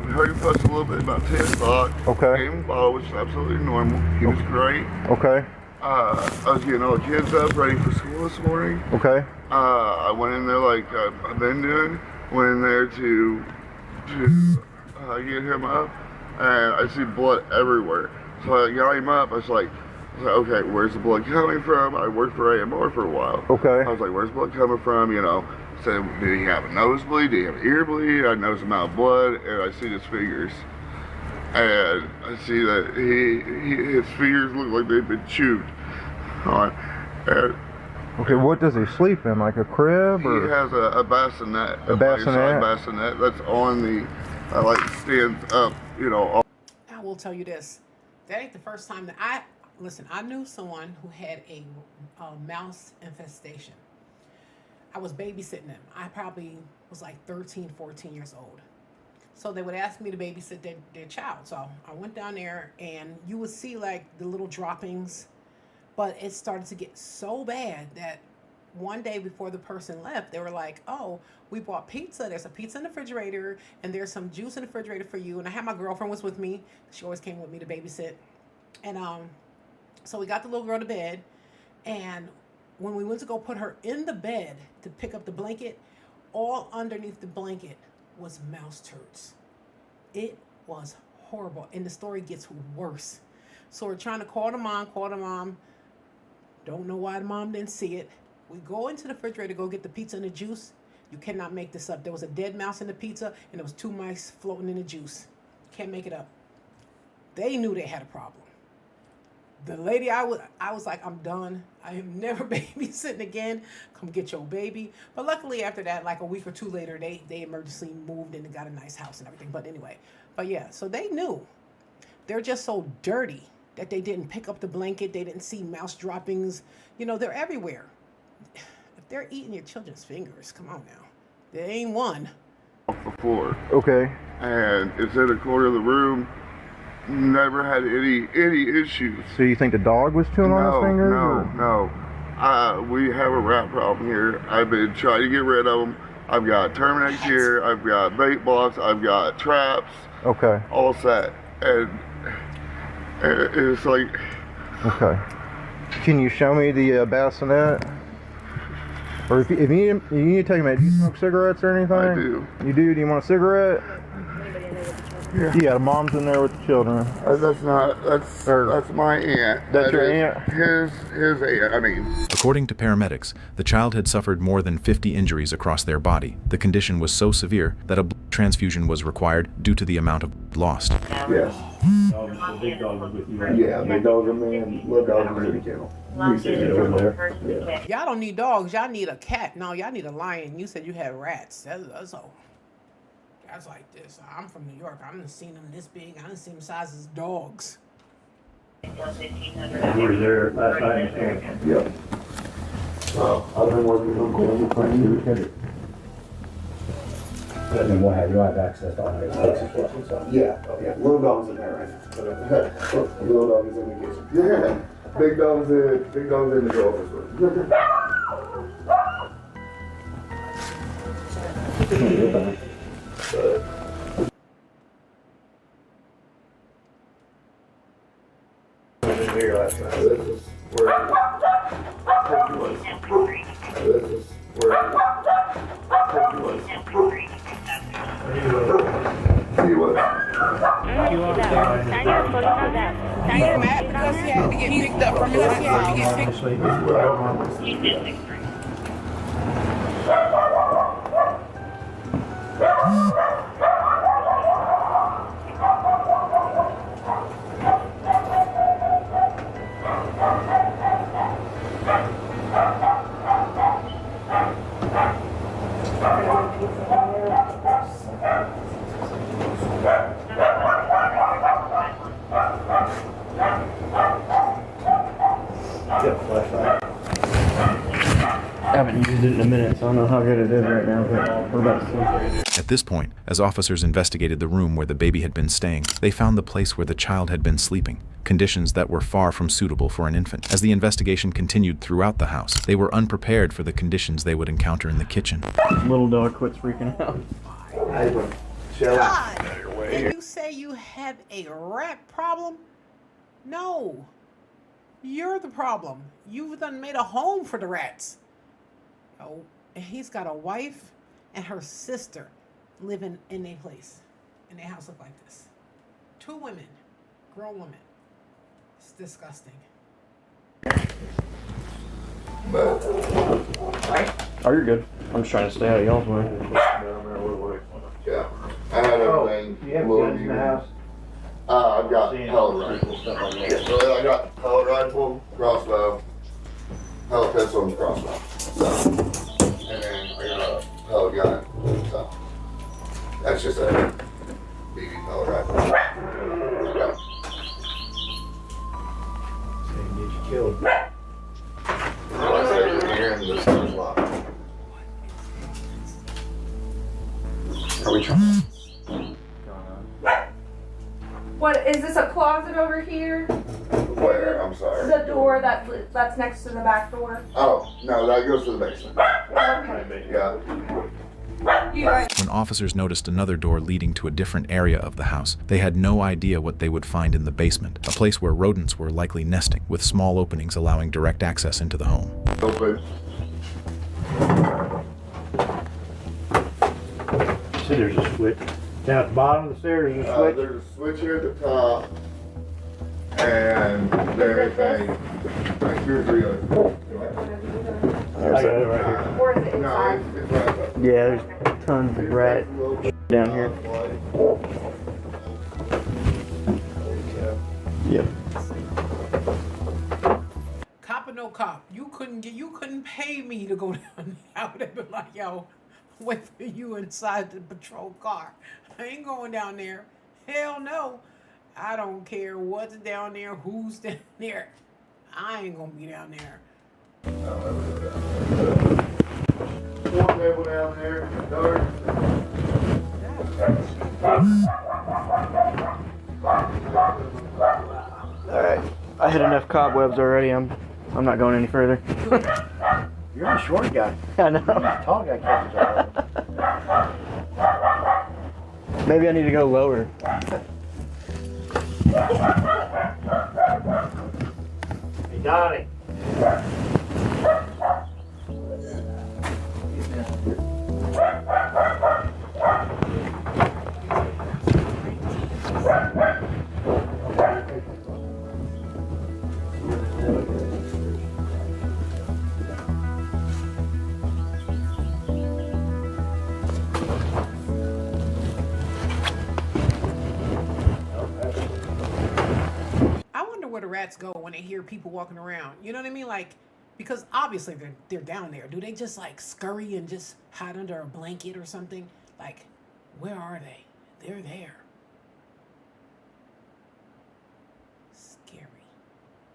We heard him fuss a little bit about 10 o'clock. Okay. Gave him a bottle, which is absolutely normal. He was great. Okay. I was getting all the kids up, ready for school this morning. Okay. I went in there like I've been doing. Went in there to get him up, and I see blood everywhere. So I got him up. I was like, okay, where's the blood coming from? I worked for AMR for a while. Okay. I was like, where's the blood coming from? You know, said, did he have a nosebleed? Did he have an ear bleed? I noticed the amount of blood, and I see his fingers. And I see that his fingers look like they've been chewed on. And okay, what does he sleep in? Like a crib? Or? He has a bassinet. A bassinet? Bassinet that's on the, like stands up, you know. I will tell you this. That ain't the first time that I knew someone who had a mouse infestation. I was babysitting them. I probably was like 13, 14 years old. So they would ask me to babysit their child. So I went down there, and you would see like the little droppings, but it started to get so bad that one day before the person left, they were like, oh, we bought pizza. There's a pizza in the refrigerator, and there's some juice in the refrigerator for you. And I had my girlfriend was with me. She always came with me to babysit. And so we got the little girl to bed, and when we went to go put her in the bed to pick up the blanket, all underneath the blanket was mouse turds. It was horrible, and the story gets worse. So we're trying to call the mom. Don't know why the mom didn't see it. We go into the refrigerator to go get the pizza and the juice. You cannot make this up. There was a dead mouse in the pizza, and there was 2 mice floating in the juice. Can't make it up. They knew they had a problem. The lady, I was like, I'm done. I am never babysitting again. Come get your baby. But luckily after that, like a week or 2 later, they emergency moved and got a nice house and everything. But anyway, so they knew. They're just so dirty that they didn't pick up the blanket. They didn't see mouse droppings. You know, they're everywhere. If they're eating your children's fingers, come on now. There ain't one. Off the floor. Okay. And it's in a corner of the room. Never had any issues. So you think the dog was chewing on his fingers? No. We have a rat problem here. I've been trying to get rid of them. I've got Terminex here. I've got bait blocks. I've got traps. Okay. All set. And it's like... Okay. Can you show me the bassinet? Or if you need to take me, do you smoke cigarettes or anything? I do. You do? Do you want a cigarette? Yeah, the mom's in there with the children. That's my aunt. That's your aunt? His aunt, I mean. According to paramedics, the child had suffered more than 50 injuries across their body. The condition was so severe that a blood transfusion was required due to the amount of blood lost. Yes. The big dog was with you, right? Yeah, big dogs are man, little dogs are in the kennel. Y'all don't need dogs. Y'all need a cat. No, y'all need a lion. You said you had rats. That's all. That's like this. I'm from New York. I done seen them this big. I done seen them sizes of dogs. You were there last night? Yep. I've been working on and you'll have access to all the spaces as well. So. Yeah, little dog's in there, right? Little dog is in the kitchen. Yeah. Big dog's in the office. Here last night. This is where Turkey was. This is where Turkey was. He was. He's mad because he had to get picked up from his house. He had to get picked I haven't used it in a minute, so I don't know how good it is right now, but we're about to see. At this point, as officers investigated the room where the baby had been staying, they found the place where the child had been sleeping, conditions that were far from suitable for an infant. As the investigation continued throughout the house, they were unprepared for the conditions they would encounter in the kitchen. Little dog quits freaking out. God, and you say you had a rat problem? No. You're the problem. You've done made a home for the rats. Oh, and he's got a wife and her sister living in a place. And their house look like this. 2 women. Grown women. It's disgusting. Oh, you're good. I'm just trying to stay out of y'all's way. Yeah. I had everything. You have guns in the house? I've got pellet rifle. So I got pellet rifle, crossbow, pellet pistol, and crossbow. So, and then I got a pellet gun. So that's just a BB pellet rifle. Yeah. Get you killed. I say here and this is locked. Are we trying? What, is this a closet over here? Where? I'm sorry. The door that's next to the back door? Oh, no, that goes to the basement. Okay. Yeah. When officers noticed another door leading to a different area of the house, they had no idea what they would find in the basement, a place where rodents were likely nesting, with small openings allowing direct access into the home. Open. See, there's a switch. Down at the bottom of the stairs, there's a switch. There's a switch here at the top, and there's a, like 2 or 3 others. I got it right here. Or is it inside? No, it's right up. Yeah, there's tons of rat down here. Yep. Cop or no cop, you couldn't pay me to go down there. I would have been like, yo, wait for you inside the patrol car. I ain't going down there. Hell no. I don't care what's down there, who's down there. I ain't gonna be down there. Pool table down there, dark. Alright. I hit enough cobwebs already. I'm not going any further. You're a short guy. I know. Tall guy catches all. Maybe I need to go lower. Hey, Donnie. Where the rats go when they hear people walking around, you know what I mean? Like, because obviously they're down there. Do they just like scurry and just hide under a blanket or something? Like, Where are they? They're there. Scary.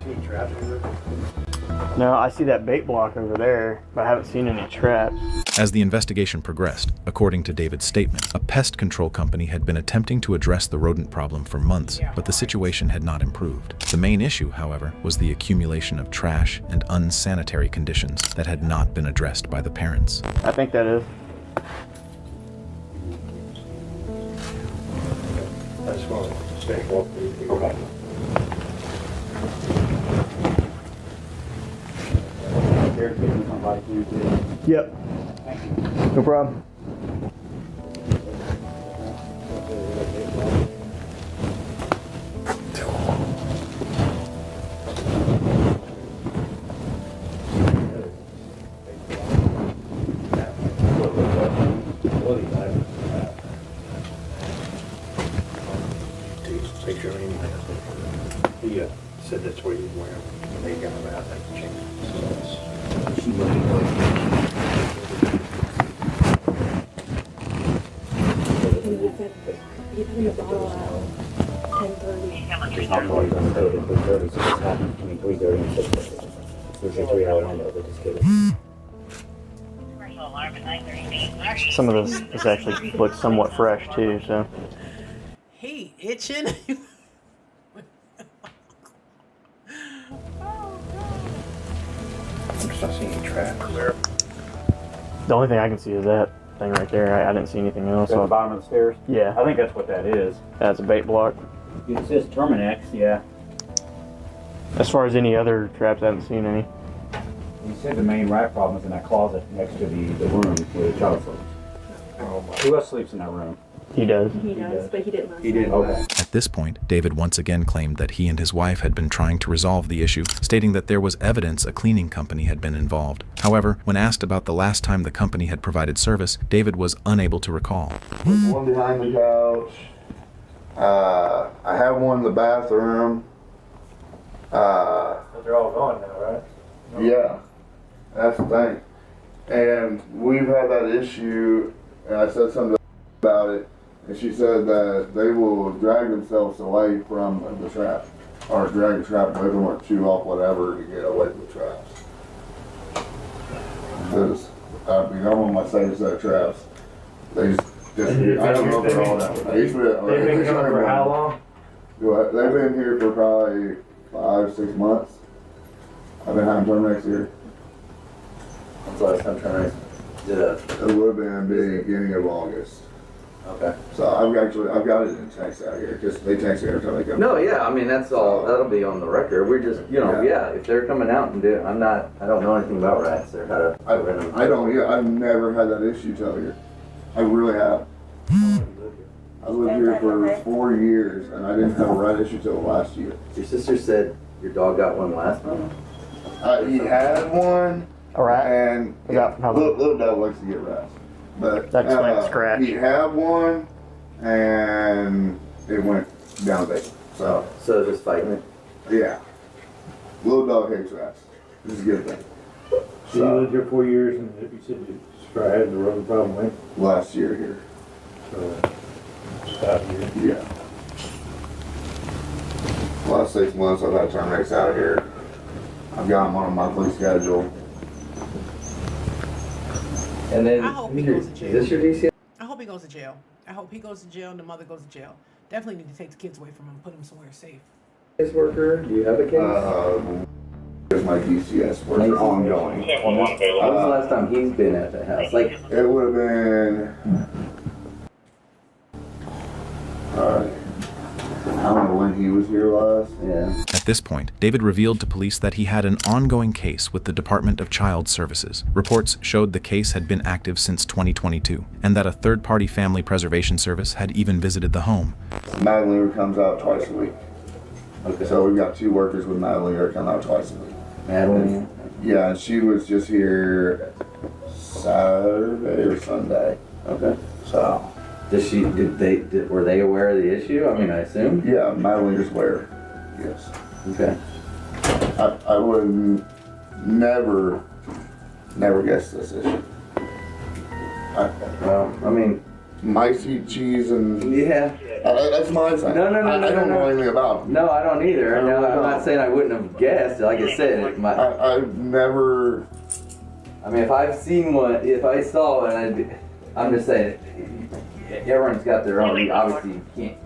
Any traps over there? No, I see that bait block over there, but I haven't seen any traps. As the investigation progressed, according to David's statement, a pest control company had been attempting to address the rodent problem for months, but the situation had not improved. The main issue, however, was the accumulation of trash and unsanitary conditions that had not been addressed by the parents. I think that is. I just want to stay close. Okay. Yep. No problem. Make sure he said that's where you'd wear them. They got them out, they changed it. She looked He put the bottle out 10:30. There's not going on the road at 3:30, so this happened between 3:30 and 6:30. There's a 3-hour window, but just kidding. Some of this actually looks somewhat fresh too, so. He itching. I'm just not seeing any traps there. The only thing I can see is that thing right there. I didn't see anything else. At the bottom of the stairs? Yeah. I think that's what that is. That's a bait block. It says Terminex, yeah. As far as any other traps, I haven't seen any. You said the main rat problem is in that closet next to the room where the child sleeps. Who else sleeps in that room? He does. He does, but he didn't last He didn't. Okay. At this point, David once again claimed that he and his wife had been trying to resolve the issue, stating that there was evidence a cleaning company had been involved. However, when asked about the last time the company had provided service, David was unable to recall. There's one behind the couch. I have one in the bathroom. But they're all gone now, right? Yeah, that's the thing. And we've had that issue, and I said something about it, and she said that they will drag themselves away from the trap, or drag the trap away from it, chew off whatever to get away from the traps. Because, I mean, I'm on my second set of traps. They just I don't know if they're all that way. They've been coming for how long? They've been here for probably 5-6 months. I've been having Terminex here. When's the last time Terminex did that? It would have been the beginning of August. Okay. So I've got it in text out here. Just they text me every time they come. No, yeah, I mean that's all. That'll be on the record. We're just, yeah. If they're coming out and do, I don't know anything about rats or how to. I don't. Yeah, I've never had that issue till here. I really have. I lived here for 4 years, and I didn't have a rat issue till last year. Your sister said your dog got one last month. He had one. A rat? And little dog likes to get rats. But that explains scratch. He had one, and it went down big. So just fighting it. Yeah. Little dog hates rats. This is a good thing. So you lived here 4 years, and you said you had the rodent problem when? Last year here. So 5 years. Yeah. Last 6 months I've had Terminex out here. I've got him on a monthly schedule. And then, I hope he goes to jail. Is this your DCI? I hope he goes to jail. I hope he goes to jail and the mother goes to jail. Definitely need to take the kids away from him and put them somewhere safe. Case worker? Do you have a case? Here's my DCS worker ongoing. When was the last time he's been at the house? Like, it would have been. I don't know when he was here last. Yeah. At this point, David revealed to police that he had an ongoing case with the Department of Child Services. Reports showed the case had been active since 2022, and that a third-party family preservation service had even visited the home. Madeline comes out twice a week. Okay. So we've got 2 workers with Madeline come out twice a week. Madeline? Yeah, and she was just here Saturday or Sunday. Okay. So. Were they aware of the issue? I mean, I assume? Yeah, Madeline is aware. Yes. Okay. I would never guess this issue. Well, I mean, mice eat cheese and... Yeah. That's my thing. No. I don't know anything about them. No, I don't either. No, I'm not saying I wouldn't have guessed. Like I said, I've never... I mean, if I've seen one, if I saw one, I'm just saying, everyone's got their own. You obviously can't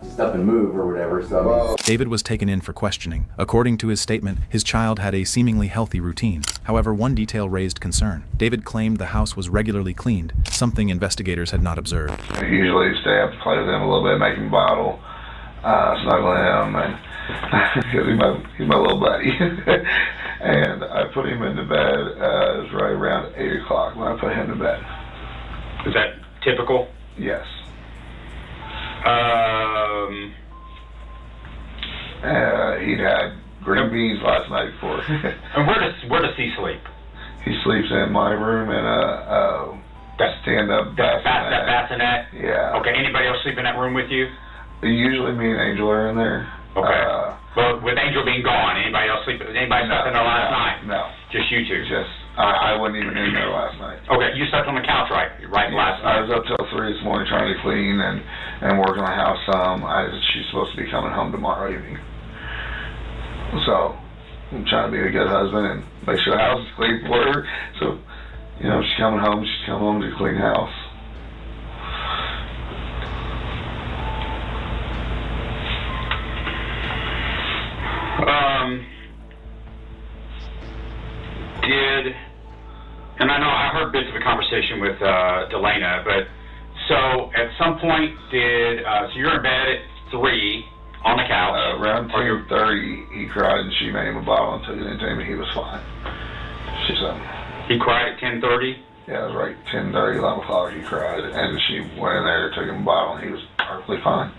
just up and move or whatever, so... David was taken in for questioning. According to his statement, his child had a seemingly healthy routine. However, one detail raised concern. David claimed the house was regularly cleaned, something investigators had not observed. I usually stay up, play with him a little bit, make him bottle, snuggle him, and because he's my little buddy. And I put him into bed, it was right around 8 o'clock when I put him to bed. Is that typical? Yes. He'd had green beans last night for. And where does he sleep? He sleeps in my room in a stand-up bassinet. That bassinet? Yeah. Okay, anybody else sleep in that room with you? Usually me and Angel are in there. Okay. Well, with Angel being gone, anybody else sleep in there last night? No. Just you two? Just, I wasn't even in there last night. Okay, you slept on the couch right last night? I was up till 3 this morning trying to clean and work on the house some. She's supposed to be coming home tomorrow evening. So, I'm trying to be a good husband and make sure the house is clean for her. So, you know, she's coming home to a clean house. And I know I heard bits of a conversation with Delana, but so at some point so you're in bed at 3 on the couch. Around 10:30, he cried and she made him a bottle and took it into him and he was fine. She said. He cried at 10:30? Yeah, it was right 10:30, 11 o'clock he cried and she went in there, took him a bottle and he was perfectly fine.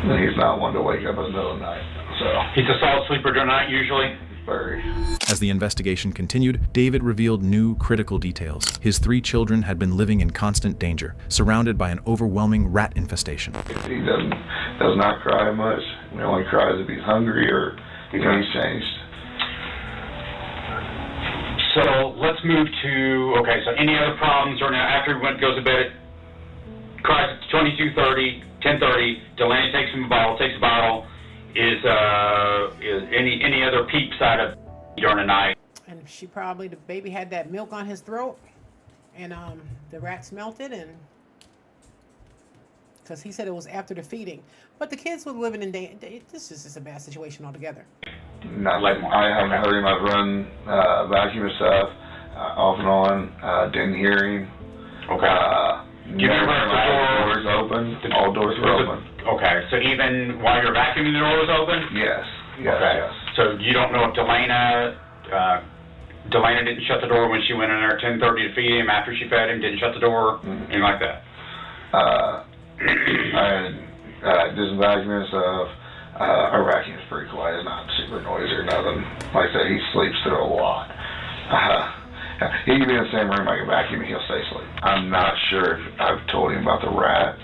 And he's not one to wake up in the middle of the night. So he's a solid sleeper during the night usually? Very. As the investigation continued, David revealed new critical details. His 3 children had been living in constant danger, surrounded by an overwhelming rat infestation. He does not cry much. He only cries if he's hungry or he's changed. So let's move to, so any other problems or now after he goes to bed, cries at 22:30, 10:30, Delaney takes a bottle, is any other peeps out of during the night? And the baby had that milk on his throat, and the rat smelt it, and because he said it was after the feeding. But the kids were living in danger. This is just a bad situation altogether. Nothing. I haven't heard him. I've run vacuum and stuff off and on. Didn't hear him. Okay. Do you remember if the doors open? All doors were open. Okay, so even while you're vacuuming, the door was open? Yes. Yes. So you don't know if Delana didn't shut the door when she went in there at 10:30 to feed him, after she fed him, didn't shut the door, anything like that? I did some vacuuming and stuff. Our vacuum is pretty quiet, not super noisy or nothing. Like I said, he sleeps through a lot. He can be in the same room, I can vacuum and he'll stay asleep. I'm not sure if I've told him about the rats.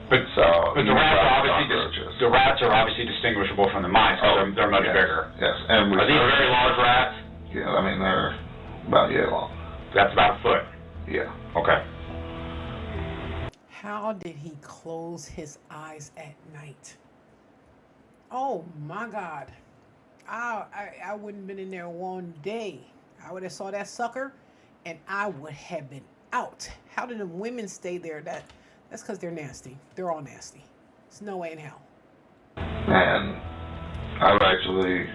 But the rats are obviously distinguishable from the mice, because they're much bigger. Yes. And are these very large rats? Yeah, I mean, they're about yay long. That's about a foot? Yeah. Okay. How did he close his eyes at night? Oh my God. I wouldn't have been in there one day. I would have saw that sucker and I would have been out. How did the women stay there? That's because they're nasty. They're all nasty. There's no way in hell. And I've actually,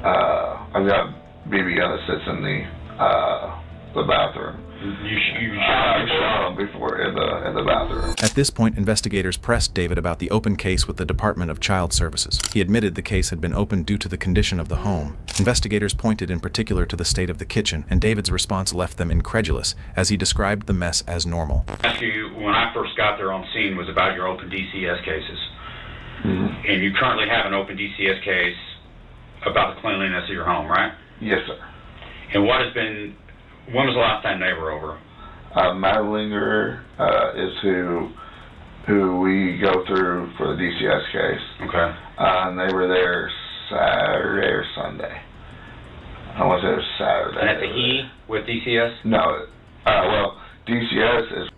I've got BB gun that sits in the bathroom. You shot him before in the bathroom. At this point, investigators pressed David about the open case with the Department of Child Services. He admitted the case had been opened due to the condition of the home. Investigators pointed in particular to the state of the kitchen, and David's response left them incredulous, as he described the mess as normal. I asked you, when I first got there on scene, was about your open DCS cases. Mm-hmm. And you currently have an open DCS case about the cleanliness of your home, right? Yes, sir. And when was the last time they were over? Madelinger is who we go through for the DCS case. Okay. And they were there Saturday or Sunday. I want to say it was Saturday. And that's a he with DCS? No. Well, DCS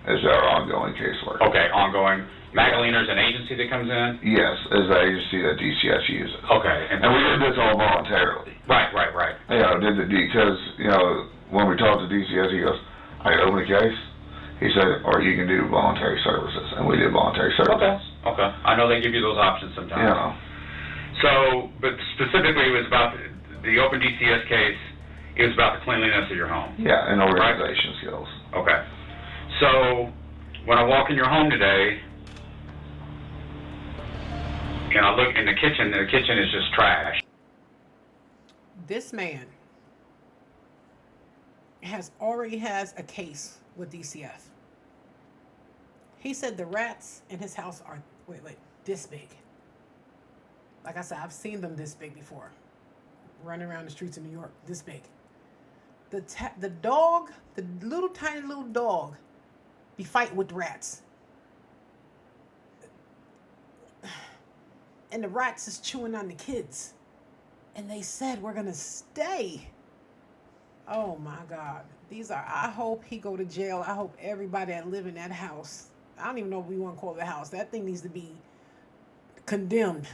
is our ongoing casework. Okay, ongoing. Magdalena's an agency that comes in? Yes, is the agency that DCS uses. Okay. And we did this all voluntarily. Right. You know, because, you know, when we talked to DCS, he goes, I open a case. He said, or you can do voluntary services. And we did voluntary services. Okay. I know they give you those options sometimes. You know. So, but specifically it was about the open DCS case, it was about the cleanliness of your home. Yeah, and organization skills. Okay. So, when I walk in your home today, and I look in the kitchen is just trash. This man already has a case with DCF. He said the rats in his house are, this big. Like I said, I've seen them this big before. Running around the streets of New York, this big. The dog, the little tiny little dog, be fighting with the rats. And the rats is chewing on the kids. And they said, we're going to stay. Oh my God. I hope he go to jail. I hope everybody that live in that house, I don't even know what we want to call the house. That thing needs to be condemned.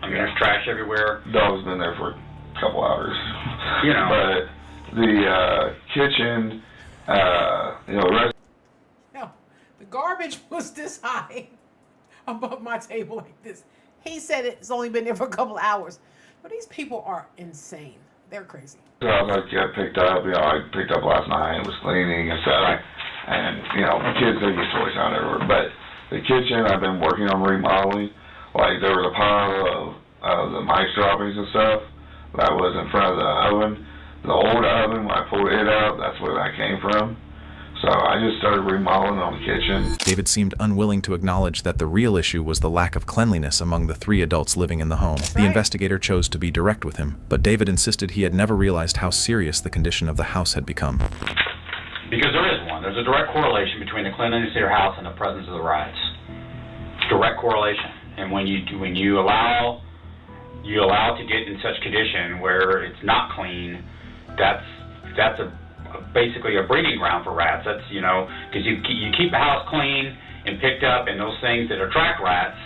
I mean, there's trash everywhere. Dog's been there for a couple hours. You know. But the kitchen, you know, No, the garbage was this high above my table like this. He said it's only been there for a couple hours. But these people are insane. They're crazy. I got picked up, you know, I picked up last night and was cleaning and stuff. Right. And, you know, kids, they get toys out everywhere. But the kitchen, I've been working on remodeling. Like, there was a pile of the mice droppings and stuff that was in front of the oven. The old oven, when I pulled it out, that's where that came from. So I just started remodeling on the kitchen. David seemed unwilling to acknowledge that the real issue was the lack of cleanliness among the 3 adults living in the home. The investigator chose to be direct with him, but David insisted he had never realized how serious the condition of the house had become. Because there is one. There's a direct correlation between the cleanliness of your house and the presence of the rats. Direct correlation. And when you allow it to get in such condition where it's not clean, that's basically a breeding ground for rats. That's, you know, because you keep the house clean and picked up, and those things that attract rats,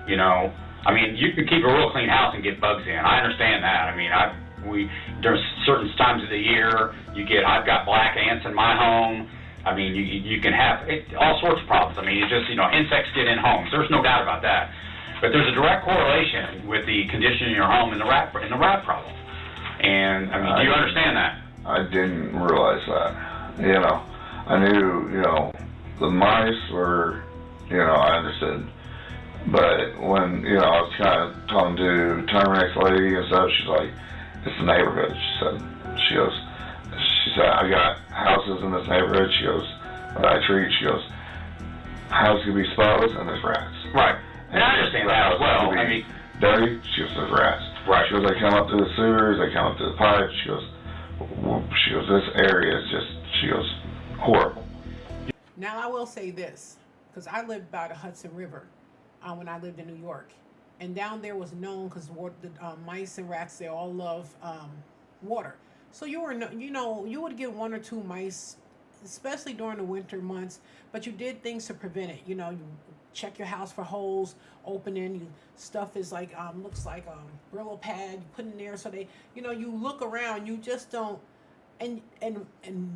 you know, I mean, you can keep a real clean house and get bugs in. I understand that. I mean, there's certain times of the year I've got black ants in my home. I mean, you can have all sorts of problems. I mean, it's just, you know, insects get in homes. There's no doubt about that. But there's a direct correlation with the condition in your home and the rat problem. And I mean, do you understand that? I didn't realize that. You know, I knew, you know, the mice were, you know, I understood. But when, you know, I was kind of talking to Terminex lady and stuff, she's like, it's the neighborhood, she said, I got houses in this neighborhood, she goes, that I treat, she goes, house could be spotless and there's rats. Right. And I understand that as well. I mean, dirty, she goes, there's rats. Right. She goes, they come up to the sewers, they come up to the pipes, she goes, this area is just, she goes, horrible. Now I will say this, because I lived by the Hudson River when I lived in New York. And down there was known because the mice and rats, they all love water. So you would get 1 or 2 mice, especially during the winter months, but you did things to prevent it. You know, you check your house for holes, opening, stuff is like, looks like a Brillo pad, you put in there so they, you know, you look around, you just don't, and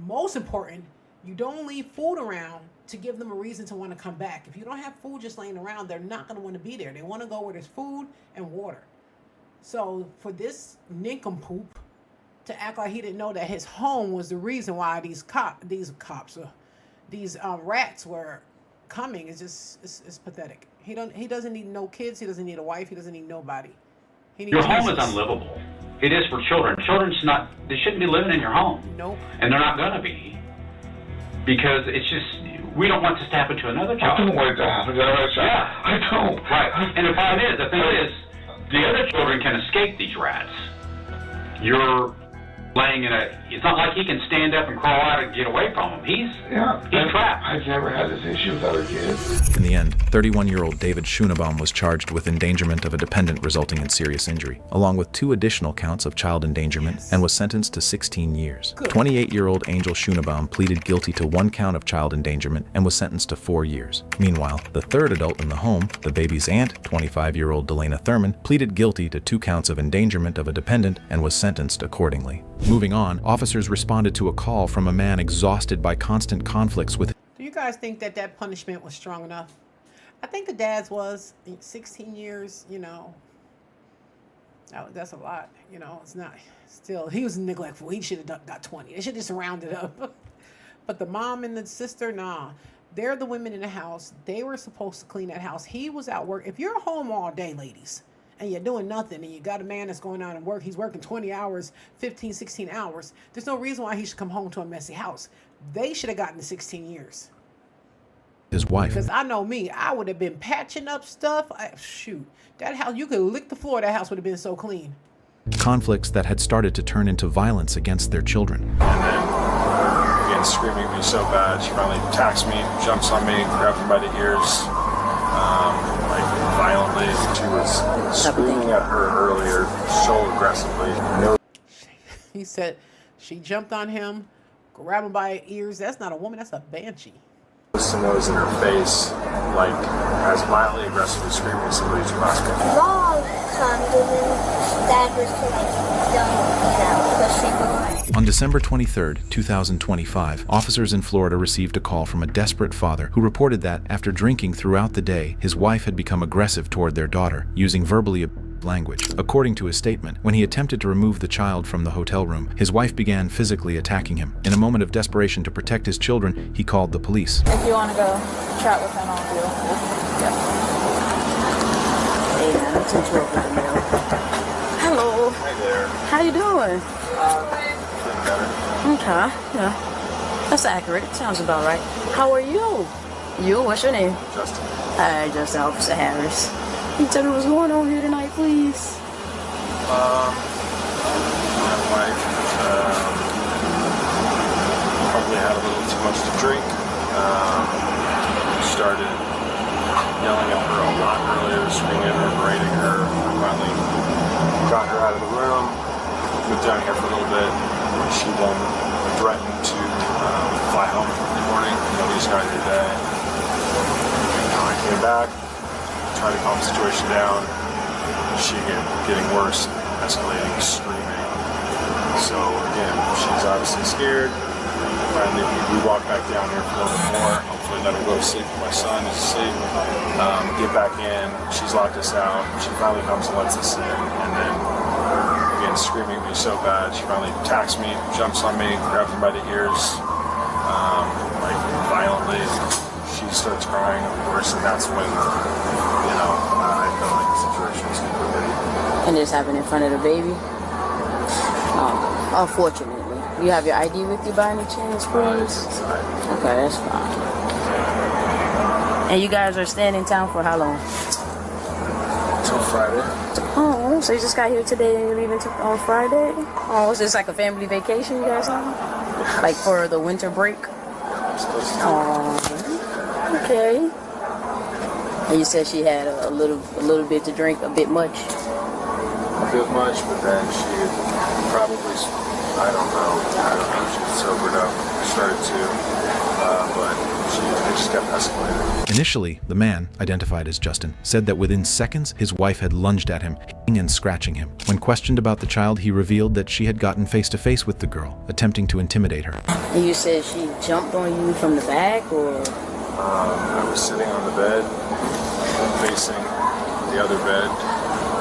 most important, you don't leave food around to give them a reason to want to come back. If you don't have food just laying around, they're not going to want to be there. They want to go where there's food and water. So for this nincompoop to act like he didn't know that his home was the reason why these rats were coming, it's pathetic. He doesn't need no kids. He doesn't need a wife. He doesn't need nobody. Your home is unlivable. It is for children. They shouldn't be living in your home. Nope. And they're not going to be. Because it's just, we don't want this to happen to another child. I don't want it to happen to another child. Yeah. I don't. Right. And the thing is, the other children can escape these rats. Your laying in a, it's not like he can stand up and crawl out and get away from him. He's trapped. I've never had this issue with other kids. In the end, 31-year-old David Schoenebaum was charged with endangerment of a dependent resulting in serious injury, along with 2 additional counts of child endangerment, and was sentenced to 16 years. 28-year-old Angel Schoenebaum pleaded guilty to 1 count of child endangerment and was sentenced to 4 years. Meanwhile, the third adult in the home, the baby's aunt, 25-year-old Delana Thurman, pleaded guilty to 2 counts of endangerment of a dependent and was sentenced accordingly. Moving on, officers responded to a call from a man exhausted by constant conflicts with. Do you guys think that that punishment was strong enough? I think the dad's was 16 years, you know. That's a lot, you know. It's not, still, he was neglectful. He should have got 20. They should have just rounded up. But the mom and the sister, nah. They're the women in the house. They were supposed to clean that house. He was out work. If you're home all day, ladies, and you're doing nothing, and you got a man that's going out and work, he's working 20 hours, 15, 16 hours, there's no reason why he should come home to a messy house. They should have gotten the 16 years. His wife. Because I know me, I would have been patching up stuff. Shoot, that house, you could lick the floor, that house would have been so clean. Conflicts that had started to turn into violence against their children. And then began screaming at me so bad, she finally attacks me, jumps on me, grabs me by the ears, like violently. She was screaming at her earlier so aggressively. He said she jumped on him, grabbed him by the ears. That's not a woman, that's a banshee. Some nose in her face, like as violently aggressively screaming at somebody to hospital. Long time, and then Dad was like, don't, push me. On December 23, 2025, officers in Florida received a call from a desperate father who reported that, after drinking throughout the day, his wife had become aggressive toward their daughter, using verbally abusive language. According to his statement, when he attempted to remove the child from the hotel room, his wife began physically attacking him. In a moment of desperation to protect his children, he called the police. If you want to go chat with him, I'll do. Yep. Hey, man, I'm since you over the mail. Hello. Hey there. How you doing? Feeling better. Okay, yeah. That's accurate. Sounds about right. How are you? You? What's your name? Justin. Hi, Justin. Officer Harris. Can you tell me what's going on here tonight, please? My wife probably had a little too much to drink. Started yelling at her a lot earlier, screaming at her, berating her. Finally got her out of the room, moved down here for a little bit. She then threatened to fly home in the morning. We just got here today. I came back, tried to calm the situation down. She getting worse, escalating, screaming. So again, she's obviously scared. Finally, we walk back down here for a little bit more. Hopefully let her go to sleep. My son is asleep. Get back in. She's locked us out. She finally comes and lets us in. And then, again, screaming at me so bad. She finally attacks me, jumps on me, grabs me by the ears, like violently. She starts crying, of course, and that's when, I felt like the situation was completely. And this happened in front of the baby? Oh, unfortunately. You have your ID with you by any chance, please? Okay, that's fine. And you guys are staying in town for how long? Till Friday. Oh, so you just got here today and you're leaving on Friday? Oh, is this like a family vacation you guys have? Like for the winter break? Oh, okay. And you said she had a little bit to drink, a bit much? A bit much, but then she probably, I don't know, she sobered up, started to, but it just kept escalating. Initially, the man, identified as Justin, said that within seconds his wife had lunged at him, hitting and scratching him. When questioned about the child, he revealed that she had gotten face-to-face with the girl, attempting to intimidate her. And you said she jumped on you from the back, or? I was sitting on the bed, facing the other bed,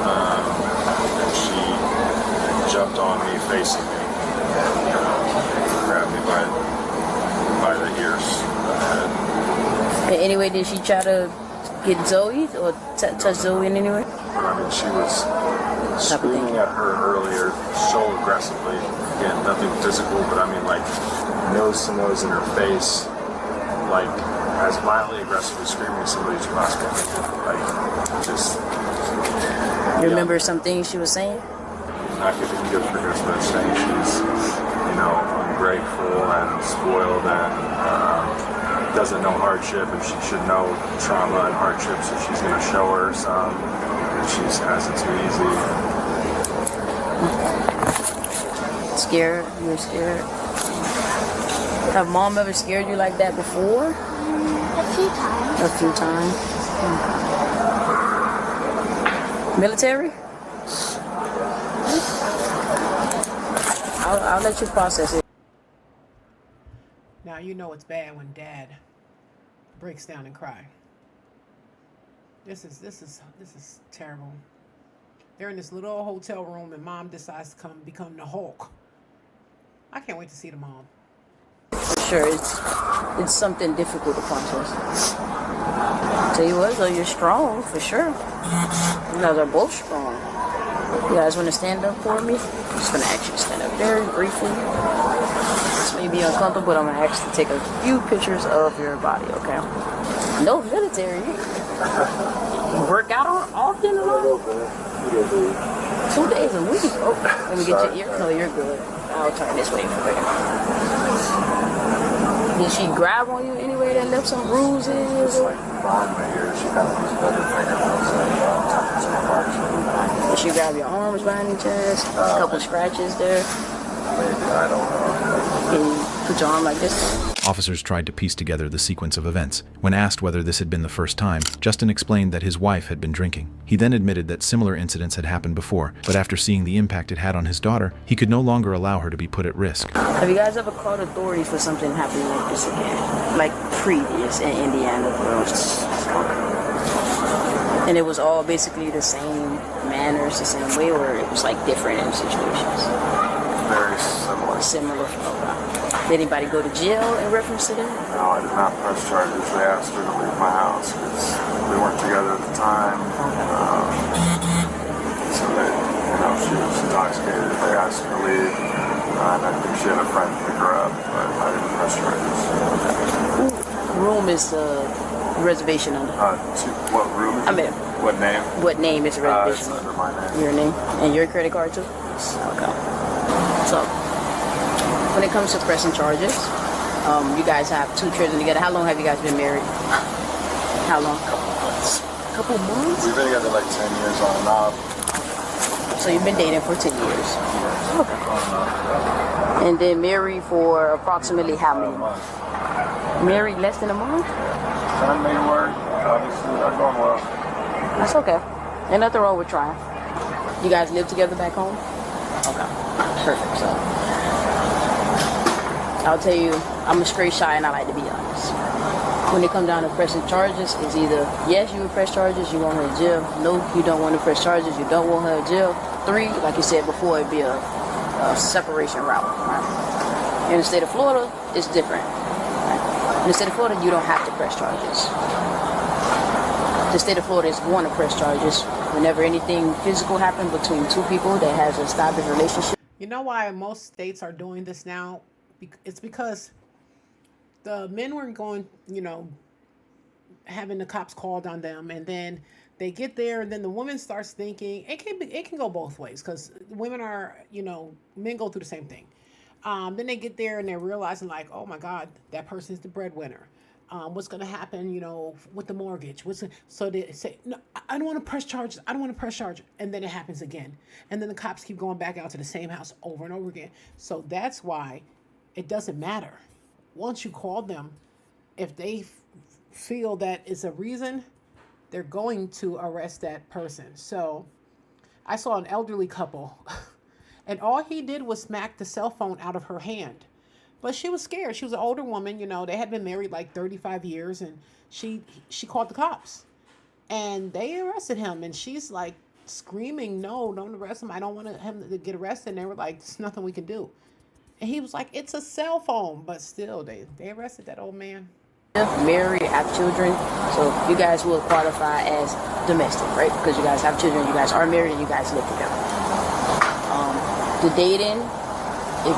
and she jumped on me, facing me, and grabbed me by the ears. And anyway, did she try to get Zoe or touch Zoe in any way? I mean, she was screaming at her earlier so aggressively. Again, nothing physical, but I mean, like nose to nose in her face, like as violently aggressively screaming at somebody to hospital. Like, just. You remember some things she was saying? not getting gifts for Christmas, saying she's, ungrateful and spoiled and doesn't know hardship, and she should know trauma and hardship, so she's going to show her some, and she has it too easy. Scared? You were scared? Have mom ever scared you like that before? A few times. A few times. Military? I'll let you process it. Now you know it's bad when dad breaks down and cry. This is terrible. They're in this little hotel room and mom decides to become the Hulk. I can't wait to see the mom. For sure, it's something difficult to process. Tell you what, though, you're strong for sure. You guys are both strong. You guys want to stand up for me? I'm just gonna ask you to stand up very briefly. This may be uncomfortable, but I'm gonna ask you to take a few pictures of your body, okay? No military. You work out often? 2 days a week. Oh, let me get your ear. No, you're good. I'll turn this way for you. Did she grab on you anyway that left some bruises? Just like behind my ear, she kind of used better fingernails and some marks. Did she grab your arms behind your chest? A couple scratches there? Maybe, I don't know. Can you put your arm like this? Officers tried to piece together the sequence of events. When asked whether this had been the first time, Justin explained that his wife had been drinking. He then admitted that similar incidents had happened before, but after seeing the impact it had on his daughter, he could no longer allow her to be put at risk. Have you guys ever called authorities for something happening like this again? Like previous in Indiana, for instance? And it was all basically the same manners, the same way, or it was like different in situations? Very similar. Similar. Did anybody go to jail in reference to that? No, I did not press charges. They asked her to leave my house because we weren't together at the time. So they, she was intoxicated. They asked her to leave. And I think she had a friend pick her up, but I didn't press charges. Room is the reservation under? What room? What name? What name is the reservation? It's under my name. Your name? And your credit card too? Okay. So, when it comes to pressing charges, you guys have 2 children together. How long have you guys been married? How long? Couple months? We've been together like 10 years on and off. So you've been dating for 10 years? Okay. And then married for approximately how many? Married less than a month? Trying to make it work. Obviously, not going well. That's okay. Ain't nothing wrong with trying. You guys live together back home? Okay. Perfect. So I'll tell you, I'm a straight shot and I like to be honest. When it comes down to pressing charges, it's either yes, you would press charges, you want her in jail. No, you don't want to press charges, you don't want her in jail. 3, like you said before, it'd be a separation route. Right? In the state of Florida, it's different. Right? In the state of Florida, you don't have to press charges. The state of Florida is going to press charges whenever anything physical happens between 2 people that has an established relationship. You know why most states are doing this now? It's because the men were going, having the cops called on them, and then they get there, and then the woman starts thinking it can go both ways because women are, men go through the same thing. Then they get there and they're realizing like, oh my God, that person is the breadwinner. What's going to happen, with the mortgage? So they say, no, I don't want to press charges. I don't want to press charges. And then it happens again. And then the cops keep going back out to the same house over and over again. So that's why it doesn't matter. Once you call them, if they feel that is a reason, they're going to arrest that person. So I saw an elderly couple and all he did was smack the cell phone out of her hand. But she was scared. She was an older woman, they had been married like 35 years, and she called the cops. And they arrested him, and she's like screaming, no, don't arrest him. I don't want him to get arrested. And they were like, there's nothing we can do. And he was like, it's a cell phone. But still, they arrested that old man. Married, have children, so you guys will qualify as domestic, right? Because you guys have children, you guys are married, and you guys live together. The dating, if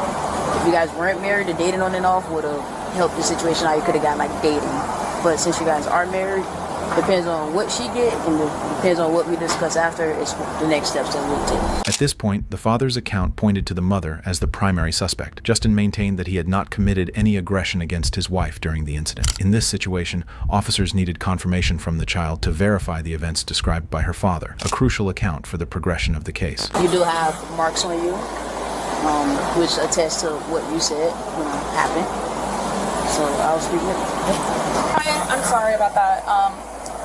you guys weren't married, the dating on and off would have helped the situation out. You could have got like dating. But since you guys are married, Depends on what she get, and depends on what we discuss after. It's the next steps that we'll take. At this point, the father's account pointed to the mother as the primary suspect. Justin maintained that he had not committed any aggression against his wife during the incident. In this situation, officers needed confirmation from the child to verify the events described by her father, a crucial account for the progression of the case. You do have marks on you, which attest to what you said happened. So I'll speak with you. Hi, I'm sorry about that.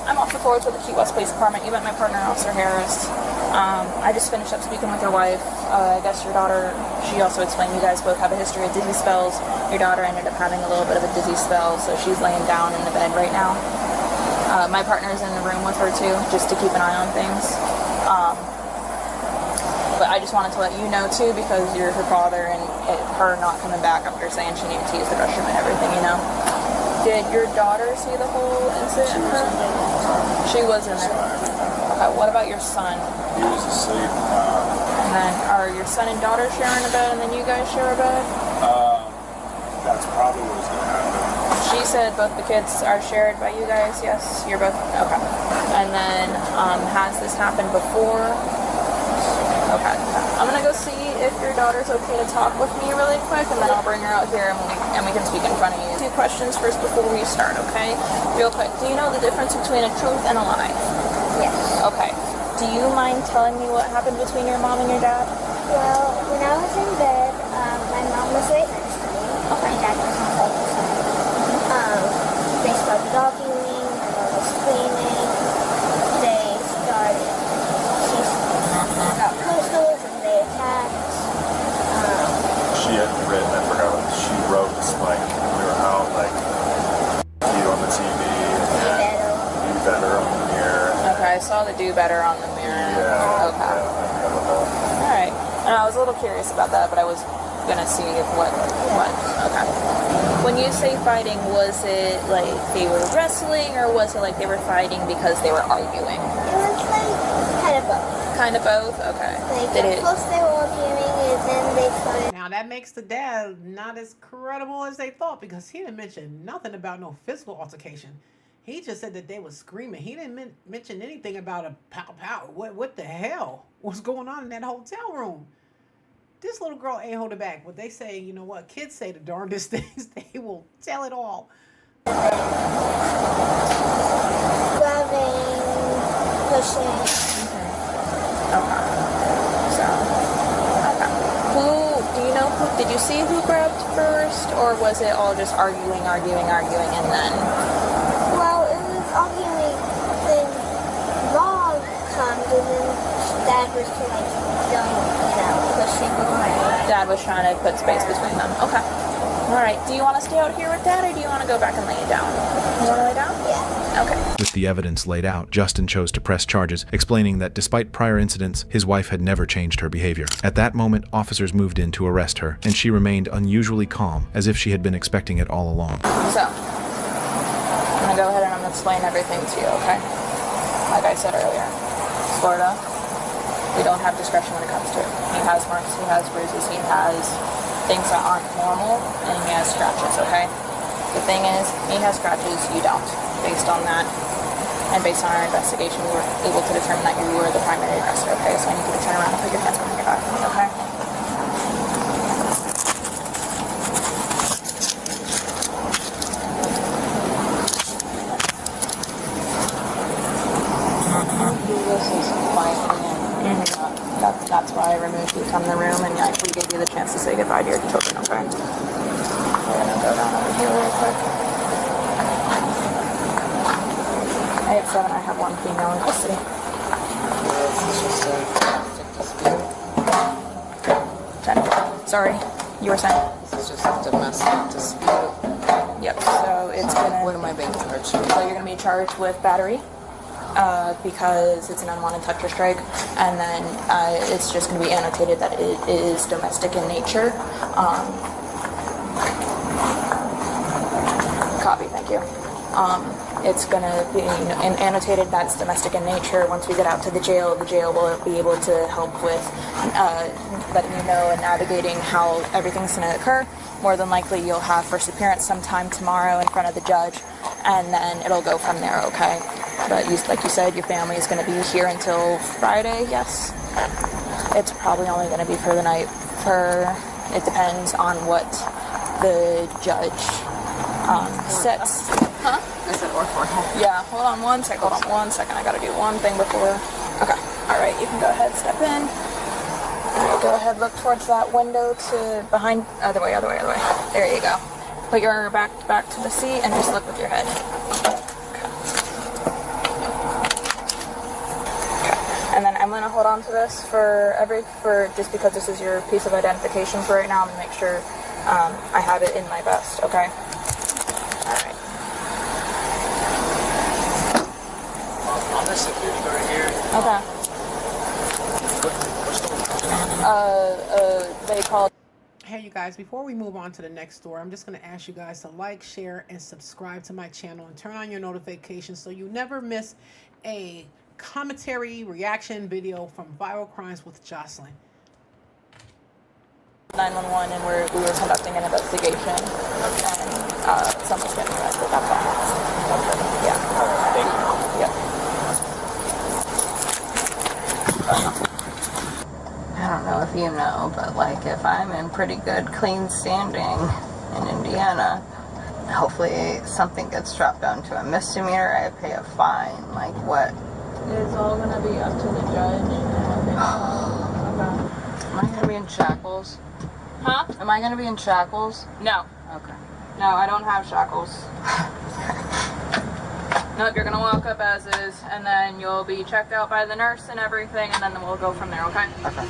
I'm off the forwards with the Key West Police Department. You met my partner, Officer Harris. I just finished up speaking with your wife. I guess your daughter, she also explained you guys both have a history of dizzy spells. Your daughter ended up having a little bit of a dizzy spell, so she's laying down in the bed right now. My partner's in the room with her too, just to keep an eye on things. But I just wanted to let you know too, because you're her father, and her not coming back after saying she needed to use the restroom and everything, Did your daughter see the whole incident? She was in there. Okay, what about your son? He was asleep. And then are your son and daughter sharing a bed, and then you guys share a bed? That's probably what's going to happen. She said both the kids are shared by you guys. Yes, you're both. Okay. And then has this happened before? Okay. I'm gonna go see if your daughter's okay to talk with me really quick, and then I'll bring her out here and we can speak in front of you. 2 questions first before we start, okay? Real quick. Do you know the difference between a truth and a lie? Yes. Okay. Do you mind telling me what happened between your mom and your dad? Well, when I was in bed, my mom was right next to me. My dad was on the other side. They started arguing, my mom was screaming. They started, she got pistols and they attacked. She had written, I forgot what she wrote, like, we were out, like, you on the TV, and you better on the mirror. Okay, I saw the do better on the mirror. Yeah. Okay. Alright. And I was a little curious about that, but I was gonna see what. Okay. When you say fighting, was it like they were wrestling, or was it like they were fighting because they were arguing? It was like kind of both. Kind of both? Okay. Like first they were arguing, and then they started. Now that makes the dad not as credible as they thought, because he didn't mention nothing about no physical altercation. He just said that they were screaming. He didn't mention anything about a pow pow. What the hell was going on in that hotel room? This little girl ain't holding back. But they say, you know what? Kids say the darndest things. They will tell it all. Grabbing, pushing. Okay. So, okay. Do you know did you see who grabbed first, or was it all just arguing, and then? Well, it was arguing, then Mom comes, and then Dad was like, pushing away. Dad was trying to put space between them. Okay. Alright, do you want to stay out here with Dad, or do you want to go back and lay down? You want to lay down? Yeah. Okay. With the evidence laid out, Justin chose to press charges, explaining that despite prior incidents, his wife had never changed her behavior. At that moment, officers moved in to arrest her, and she remained unusually calm, as if she had been expecting it all along. So, I'm going to go ahead and I'm going to explain everything to you, okay? Like I said earlier, Florida, we don't have discretion when it comes to it. He has marks, he has bruises, he has things that aren't normal, and he has scratches, okay? The thing is, he has scratches, you don't. Based on that, and based on our investigation, we were able to determine that you were the primary aggressor, okay? So I need you to turn around and put your hands behind your back, okay? That's why I removed you from the room, and I actually gave you the chance to say goodbye to your children, okay? We're gonna go down over here real quick. I have 7, I have 1 female in custody. Sorry, you were saying? This is just a domestic dispute. Yep, so it's gonna... What am I being charged with? So you're gonna be charged with battery, because it's an unwanted touch or strike, and then it's just going to be annotated that it is domestic in nature. Copy, thank you. It's going to be annotated that's domestic in nature. Once we get out to the jail will be able to help with letting you know and navigating how everything's going to occur. More than likely you'll have first appearance sometime tomorrow in front of the judge, and then it'll go from there, okay? But like you said, your family is going to be here until Friday, yes? It's probably only going to be for the night. It depends on what the judge sets. Huh? I said or for. Yeah, hold on one second. I gotta do one thing before. Okay, alright, you can go ahead, step in. Alright, go ahead, look towards that window to behind, other way. There you go. Put your back to the seat and just look with your head. Okay. And then I'm gonna hold on to this for just because this is your piece of identification for right now. I'm gonna make sure I have it in my vest, okay? Alright. On this security guard here. Okay. They called. Hey you guys, before we move on to the next story, I'm just going to ask you guys to like, share, and subscribe to my channel and turn on your notifications so you never miss a commentary reaction video from Viral Crimes with Jocelyn. 911 and we were conducting an investigation and someone's getting arrested. That's all. Yeah. Thank you. Yeah. I don't know if you know, but like if I'm in pretty good clean standing in Indiana, hopefully something gets dropped down to a misdemeanor, I pay a fine. Like what? It's all gonna be up to the judge. Am I gonna be in shackles? Huh? Am I gonna be in shackles? No. Okay. No, I don't have shackles. Nope, you're gonna walk up as is, and then you'll be checked out by the nurse and everything, and then we'll go from there, okay? Okay.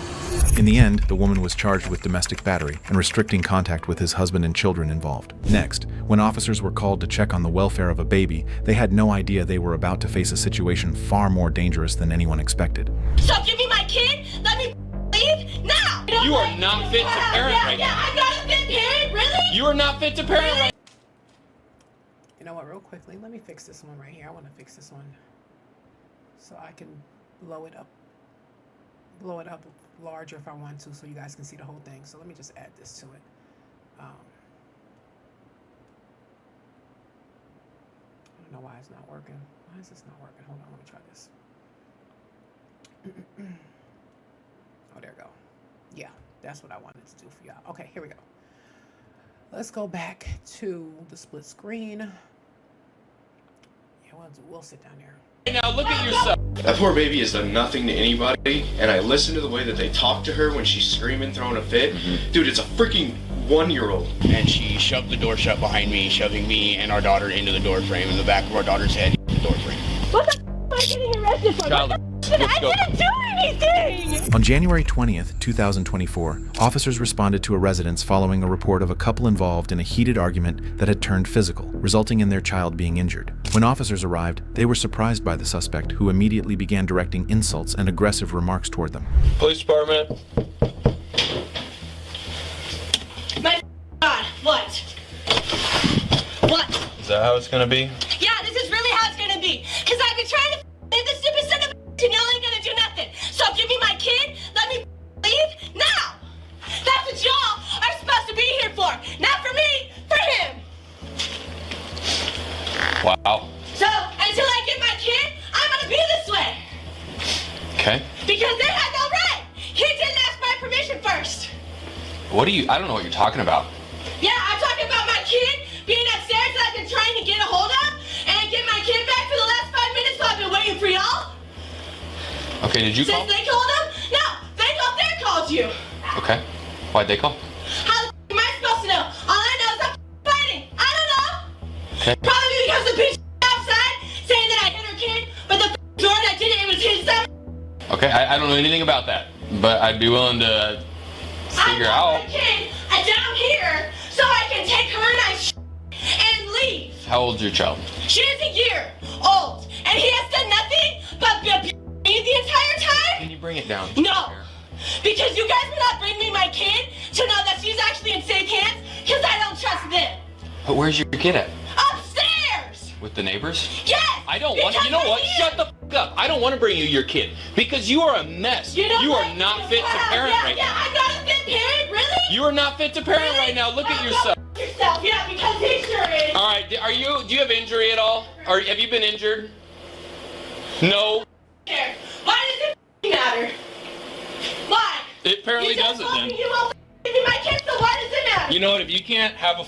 In the end, the woman was charged with domestic battery and restricting contact with his husband and children involved. Next, when officers were called to check on the welfare of a baby, they had no idea they were about to face a situation far more dangerous than anyone expected. So give me my kid, let me leave now! You are not fit to parent right now. I'm not a fit parent, really? You are not fit to parent right now. You know what, real quickly, let me fix this one right here. I want to fix this one so I can blow it up larger if I want to so you guys can see the whole thing. So let me just add this to it. I don't know why it's not working. Why is this not working? Hold on, let me try this. Oh, there we go. Yeah, that's what I wanted to do for y'all. Okay, here we go. Let's go back to the split screen. We'll sit down there. Now look at yourself. That poor baby has done nothing to anybody, and I listen to the way that they talk to her when she's screaming, throwing a fit. Dude, it's a freaking 1-year-old. And she shoved the door shut behind me, shoving me and our daughter into the door frame, in the back of our daughter's head, the door frame. What the am I getting arrested for? I didn't do anything! On January 20th, 2024, officers responded to a residence following a report of a couple involved in a heated argument that had turned physical, resulting in their child being injured. When officers arrived, they were surprised by the suspect, who immediately began directing insults and aggressive remarks toward them. Police department. My God, what? What? Is that how it's gonna be? Yeah, this is really how it's gonna be. Cause I've been trying to leave the stupid son of a and y'all ain't gonna do nothing. So give me my kid, let me leave now. That's what y'all are supposed to be here for. Not for me, for him. Wow. So until I get my kid, I'm gonna be this way. Okay. Because they had no right. He didn't ask my permission first. What do you, I don't know what you're talking about. Yeah, I'm talking about my kid being upstairs that I've been trying to get a hold of and get my kid back for the last 5 minutes while I've been waiting for y'all. Okay, did you call? Since they called him? No, they thought they called you. Okay. Why'd they call? How the am I supposed to know? All I know is I'm fighting. I don't know. Okay. Probably because the bitch outside saying that I hit her kid, but the door that did it was his son. Okay, I don't know anything about that, but I'd be willing to figure out. My kid down here so I can take her nice and leave. How old's your child? She is a year old, and he has done nothing but abuse me the entire time. Can you bring it down? No, because you guys will not bring me my kid to know that she's actually in safe hands, because I don't trust them. But where's your kid at? Upstairs. With the neighbors? Yes. I don't want to. You know what? Shut the f up. I don't want to bring you your kid because you are a mess. You know you what? are not fit to parent right now. I'm not a fit parent, really? You are not fit to parent right now. Look at yourself. Yourself, yeah, because he sure is. All right. Do you have injury at all? Or have you been injured? No. Why does it matter? Why? It apparently doesn't then. You won't give me my kids, so why does it matter? You know what? If you can't have a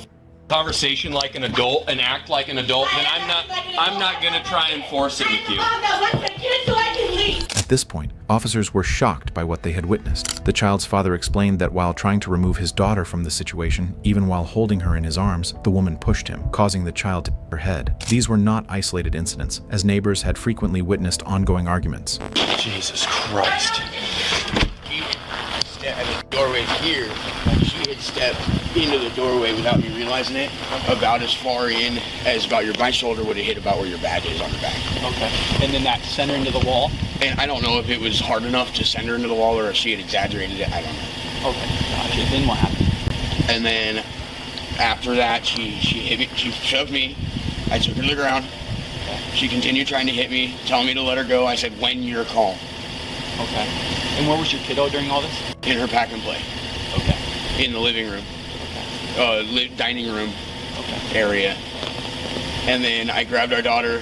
conversation like an adult and act like an adult, then I'm not gonna try and force it with you. Mom that wants my kids so I can leave. At this point, officers were shocked by what they had witnessed. The child's father explained that while trying to remove his daughter from the situation, even while holding her in his arms, the woman pushed him, causing the child to hit her head. These were not isolated incidents, as neighbors had frequently witnessed ongoing arguments. Jesus Christ. At the doorway here, she had stepped into the doorway without me realizing it, about as far in as my shoulder would have hit about where your badge is on your back. Okay. And then that sent her into the wall? And I don't know if it was hard enough to send her into the wall or if she had exaggerated it. I don't know. Okay, gotcha. Then what happened? And then after that, she hit me. She shoved me. I took her to the ground. She continued trying to hit me, telling me to let her go. I said, when you're calm. Okay. And where was your kiddo during all this? In her pack and play. Okay. In the living room. Okay. Dining room area. And then I grabbed our daughter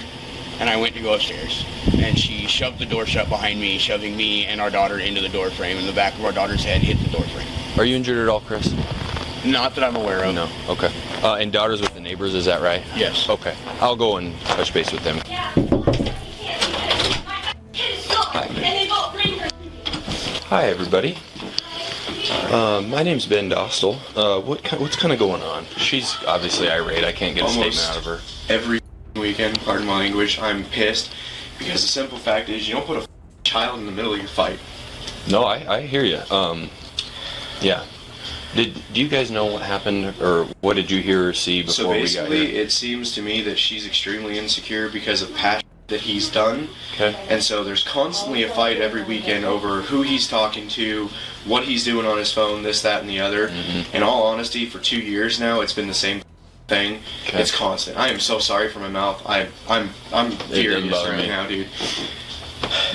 and I went to go upstairs. And she shoved the door shut behind me, shoving me and our daughter into the door frame, and the back of our daughter's head hit the door frame. Are you injured at all, Chris? Not that I'm aware of. No. Okay. And daughter's with the neighbors, is that right? Yes. Okay. I'll go and touch base with them. Hi, everybody. My name's Ben Dostal. What's kind of going on? She's obviously irate. I can't get a statement out of her. Every weekend, pardon my language, I'm pissed because the simple fact is you don't put a child in the middle of your fight. No, I hear you. Yeah. Do you guys know what happened, or what did you hear or see before we got here? So basically, it seems to me that she's extremely insecure because of past that he's done. Okay. And so there's constantly a fight every weekend over who he's talking to, what he's doing on his phone, this, that, and the other. Mm-hmm. In all honesty, for 2 years now, it's been the same thing. Okay. It's constant. I am so sorry for my mouth. I'm furious right now, dude.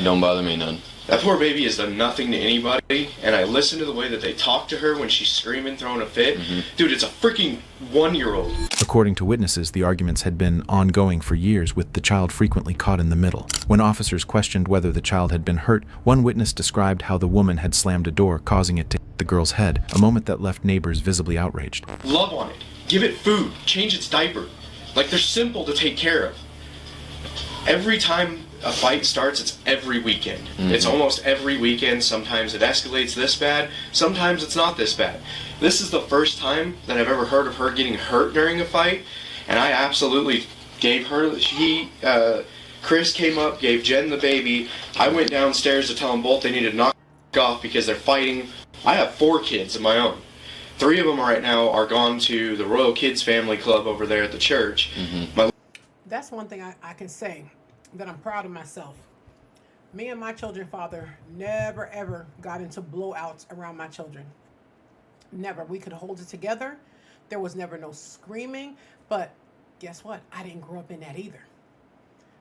Don't bother me none. That poor baby has done nothing to anybody, and I listen to the way that they talk to her when she's screaming, throwing a fit. Mm-hmm. Dude, it's a freaking 1-year-old. According to witnesses, the arguments had been ongoing for years, with the child frequently caught in the middle. When officers questioned whether the child had been hurt, one witness described how the woman had slammed a door, causing it to hit the girl's head, a moment that left neighbors visibly outraged. Love on it. Give it food. Change its diaper. Like, they're simple to take care of. Every time a fight starts, it's every weekend. Mm-hmm. It's almost every weekend. Sometimes it escalates this bad. Sometimes it's not this bad. This is the first time that I've ever heard of her getting hurt during a fight, and I absolutely gave her, Chris came up, gave Jen the baby. I went downstairs to tell them both they need to knock off because they're fighting. I have 4 kids of my own. 3 of them right now are gone to the Royal Kids Family Club over there at the church. Mm-hmm. That's one thing I can say, that I'm proud of myself. Me and my children's father never ever got into blowouts around my children. Never. We could hold it together. There was never no screaming. But guess what? I didn't grow up in that either.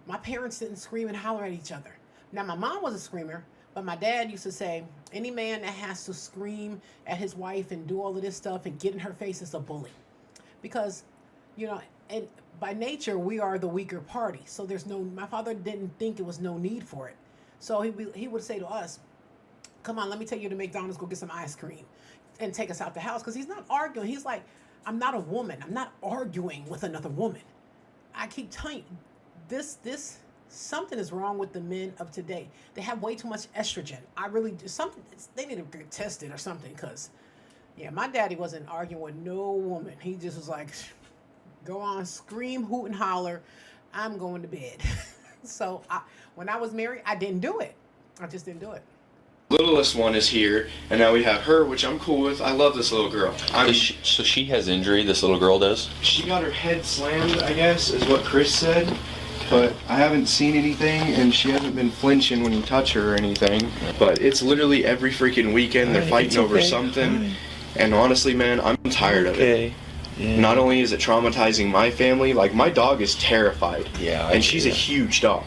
My parents didn't scream and holler at each other. Now, my mom was a screamer, but my dad used to say, any man that has to scream at his wife and do all of this stuff and get in her face is a bully. Because, you know, and by nature, we are the weaker party. So my father didn't think it was no need for it. So he would say to us, come on, let me take you to McDonald's, go get some ice cream and take us out the house. Because he's not arguing. He's like, I'm not a woman. I'm not arguing with another woman. I keep telling you, something is wrong with the men of today. They have way too much estrogen. They need to get tested or something. Because, yeah, my daddy wasn't arguing with no woman. He just was like, go on, scream, hoot, and holler. I'm going to bed. So when I was married, I didn't do it. I just didn't do it. Littlest one is here, and now we have her, which I'm cool with. I love this little girl. So she has injury, this little girl does? She got her head slammed, I guess, is what Chris said. But I haven't seen anything, and she hasn't been flinching when you touch her or anything. But it's literally every freaking weekend they're fighting over something. And honestly, man, I'm tired of it. Yeah. Not only is it traumatizing my family, like my dog is terrified. Yeah. And she's a huge dog.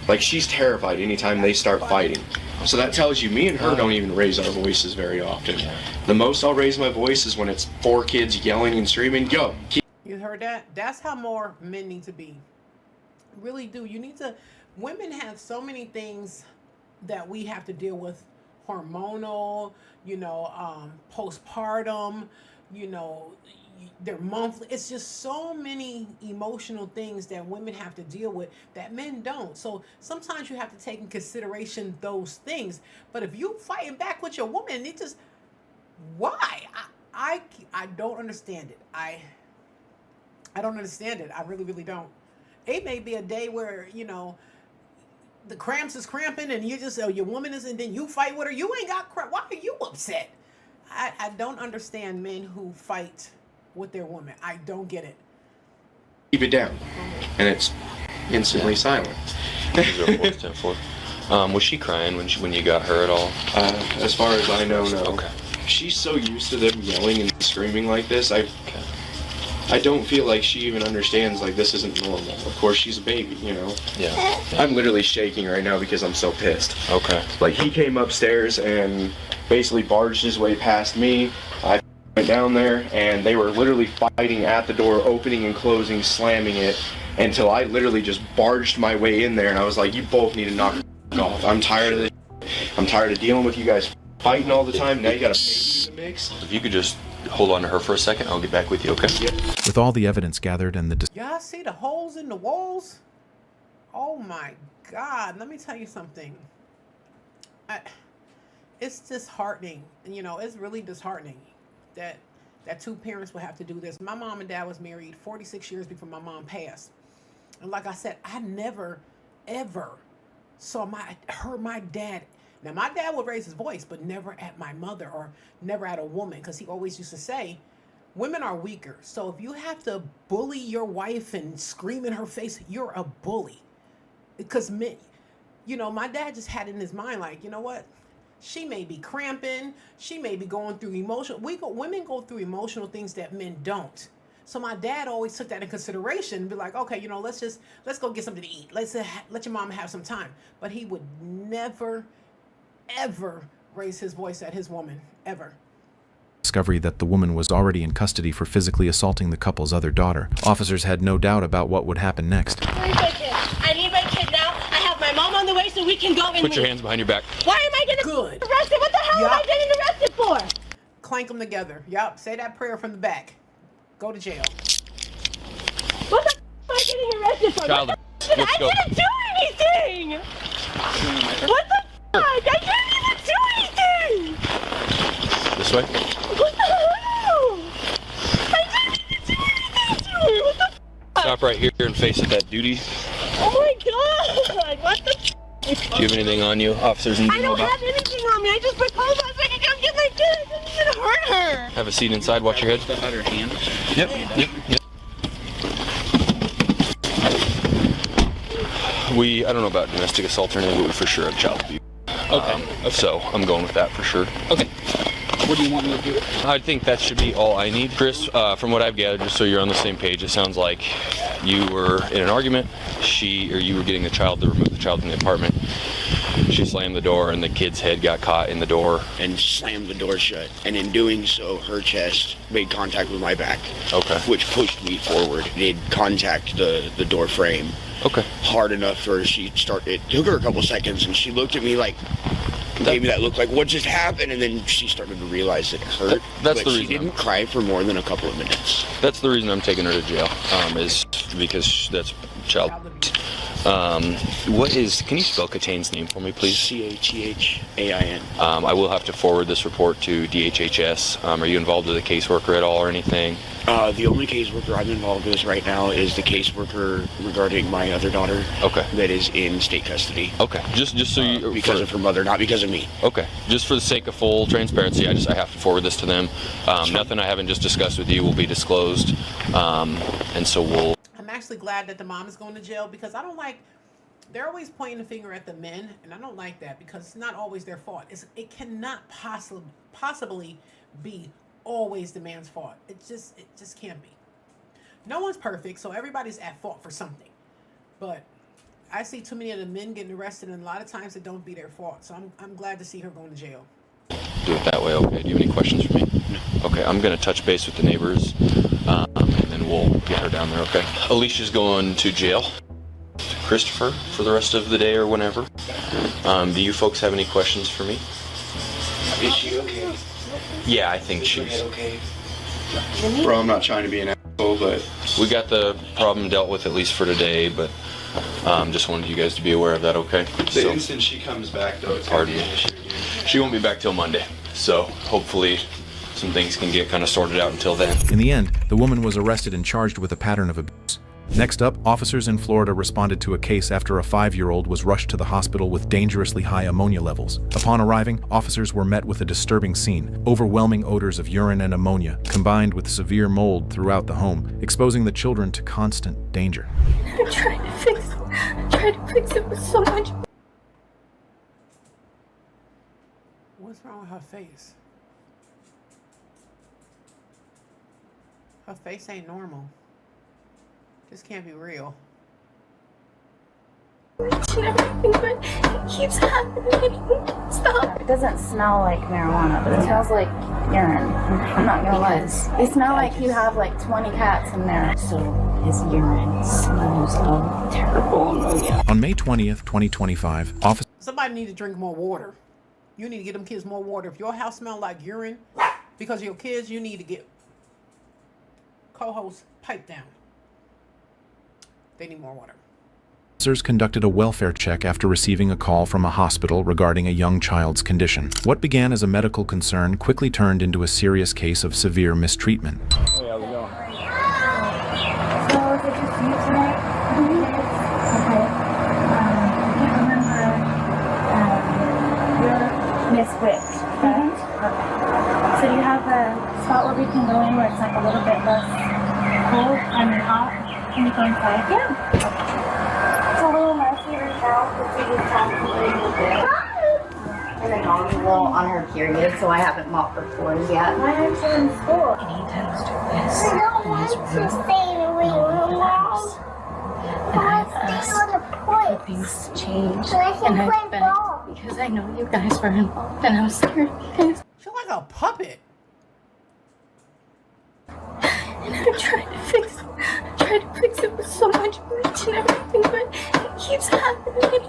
Like she's terrified anytime they start fighting. So that tells you me and her don't even raise our voices very often. The most I'll raise my voice is when it's 4 kids yelling and screaming, go. You heard that? That's how more men need to be. Really do. You need to women have so many things that we have to deal with, hormonal, postpartum, their monthly. It's just so many emotional things that women have to deal with that men don't. So sometimes you have to take in consideration those things. But if you fighting back with your woman, it just, why? I don't understand it. I don't understand it. I really, really don't. It may be a day where, the cramps is cramping and you just, your woman is, and then you fight with her. You ain't got cramp. Why are you upset? I don't understand men who fight with their woman. I don't get it. Keep it down. And it's instantly silent. 0410-4. Was she crying when you got her at all? As far as I know, no. Okay. She's so used to them yelling and screaming like this, I don't feel like she even understands, like, this isn't normal. Of course, she's a baby, Yeah. I'm literally shaking right now because I'm so pissed. Okay. Like, he came upstairs and basically barged his way past me. I went down there, and they were literally fighting at the door, opening and closing, slamming it, until I literally just barged my way in there, and I was like, you both need to knock it off. I'm tired of this. I'm tired of dealing with you guys fighting all the time. Now you got a baby in the mix. If you could just hold on to her for a second, I'll get back with you, okay? Yep. With all the evidence gathered and the Y'all see the holes in the walls? Oh my God. Let me tell you something. It's disheartening. It's really disheartening that two parents would have to do this. My mom and dad was married 46 years before my mom passed. And like I said, I never, ever saw my dad. Now, my dad would raise his voice, but never at my mother or never at a woman, because he always used to say, women are weaker. So if you have to bully your wife and scream in her face, you're a bully. Because men, my dad just had in his mind, like, you know what? She may be cramping. She may be going through women go through emotional things that men don't. So my dad always took that in consideration and be like, okay, let's go get something to eat. Let your mama have some time. But he would never, ever raise his voice at his woman, ever. discovery that the woman was already in custody for physically assaulting the couple's other daughter. Officers had no doubt about what would happen next. Where's my kid? I need my kid now. I have my mom on the way so we can go and Put your hands behind your back. Why am I getting arrested? What the hell am I getting arrested for? Clank them together. Yup. Say that prayer from the back. Go to jail. What the am I getting arrested for? Child, I didn't do anything! What the I didn't even do anything! This way? What the hell? I didn't even do anything to her! What the Stop right here and face at that duty. Oh my God! What the Do you have anything on you, officers? I don't have anything on me. I just proposed so I can come get my kid. I didn't even hurt her. Have a seat inside. Watch your head. Out her hand. Yep. I don't know about domestic assault or anything, but we for sure have child abuse. Okay. So I'm going with that for sure. Okay. What do you want me to do? I think that should be all I need. Chris, from what I've gathered, just so you're on the same page, it sounds like you were in an argument. You were getting the child to remove the child from the apartment. She slammed the door and the kid's head got caught in the door. And slammed the door shut. And in doing so, her chest made contact with my back. Okay. Which pushed me forward. It did contact the door frame. Okay. Hard enough for her. It took her a couple seconds and she looked at me like, gave me that look like, what just happened? And then she started to realize it hurt. That's but the she reason didn't cry for more than a couple of minutes. That's the reason I'm taking her to jail, is because that's child abuse. Can you spell Catain's name for me, please? Chechain. I will have to forward this report to DHHS. Are you involved with a caseworker at all or anything? The only caseworker I'm involved with right now is the caseworker regarding my other daughter. Okay. That is in state custody. Okay. Just so you because of her mother, not because of me. Okay. Just for the sake of full transparency, I have to forward this to them. Nothing I haven't just discussed with you will be disclosed, and so we'll. I'm actually glad that the mom is going to jail because they're always pointing the finger at the men, and I don't like that because it's not always their fault. It cannot possibly be always the man's fault. It just can't be. No one's perfect, so everybody's at fault for something. But I see too many of the men getting arrested, and a lot of times it don't be their fault. So I'm glad to see her going to jail. Do it that way, okay? Do you have any questions for me? No. Okay, I'm going to touch base with the neighbors, and then we'll get her down there, okay? Alicia's going to jail. Christopher for the rest of the day or whenever. Do you folks have any questions for me? Is she okay? Yeah, I think she's okay. Bro, I'm not trying to be an asshole, but we got the problem dealt with at least for today, but just wanted you guys to be aware of that, okay? the instant she comes back, though, it's Pardon gonna be me. an issue, dude. She won't be back till Monday, so hopefully some things can get kind of sorted out until then. In the end, the woman was arrested and charged with a pattern of abuse. Next up, officers in Florida responded to a case after a 5-year-old was rushed to the hospital with dangerously high ammonia levels. Upon arriving, officers were met with a disturbing scene: overwhelming odors of urine and ammonia, combined with severe mold throughout the home, exposing the children to constant danger. I'm trying to fix it. I'm trying to fix it with so much. What's wrong with her face? Her face ain't normal. This can't be real. And everything, but it keeps happening. Stop. It doesn't smell like marijuana, but it smells like urine. I'm not gonna lie. It smells like you have like 20 cats in there. So his urine smells of terrible ammonia. On May 20th, 2025, officers Somebody need to drink more water. You need to get them kids more water. If your house smells like urine because of your kids, you need to get co-host pipe down. They need more water. conducted a welfare check after receiving a call from a hospital regarding a young child's condition. What began as a medical concern quickly turned into a serious case of severe mistreatment. Hey, how's it going? So is it just you tonight? Okay. I can't remember. You're Miss Witt, correct? Okay. So do you have a spot where we can go in where it's like a little bit less cold and hot? Can you go inside? Yeah. Okay. It's a little messy right now because we just have to really move it. And then mom's a little on her period, so I haven't mopped the floors yet. Why aren't you in school? And he tends to this. I don't want to stay in the room, Mom. And I've asked for things to change. And I've begged because I know you guys were involved and I was scared of you guys. She's like a puppet. And I'm trying to fix it. I'm trying to fix it with so much bleach and everything, but it keeps happening.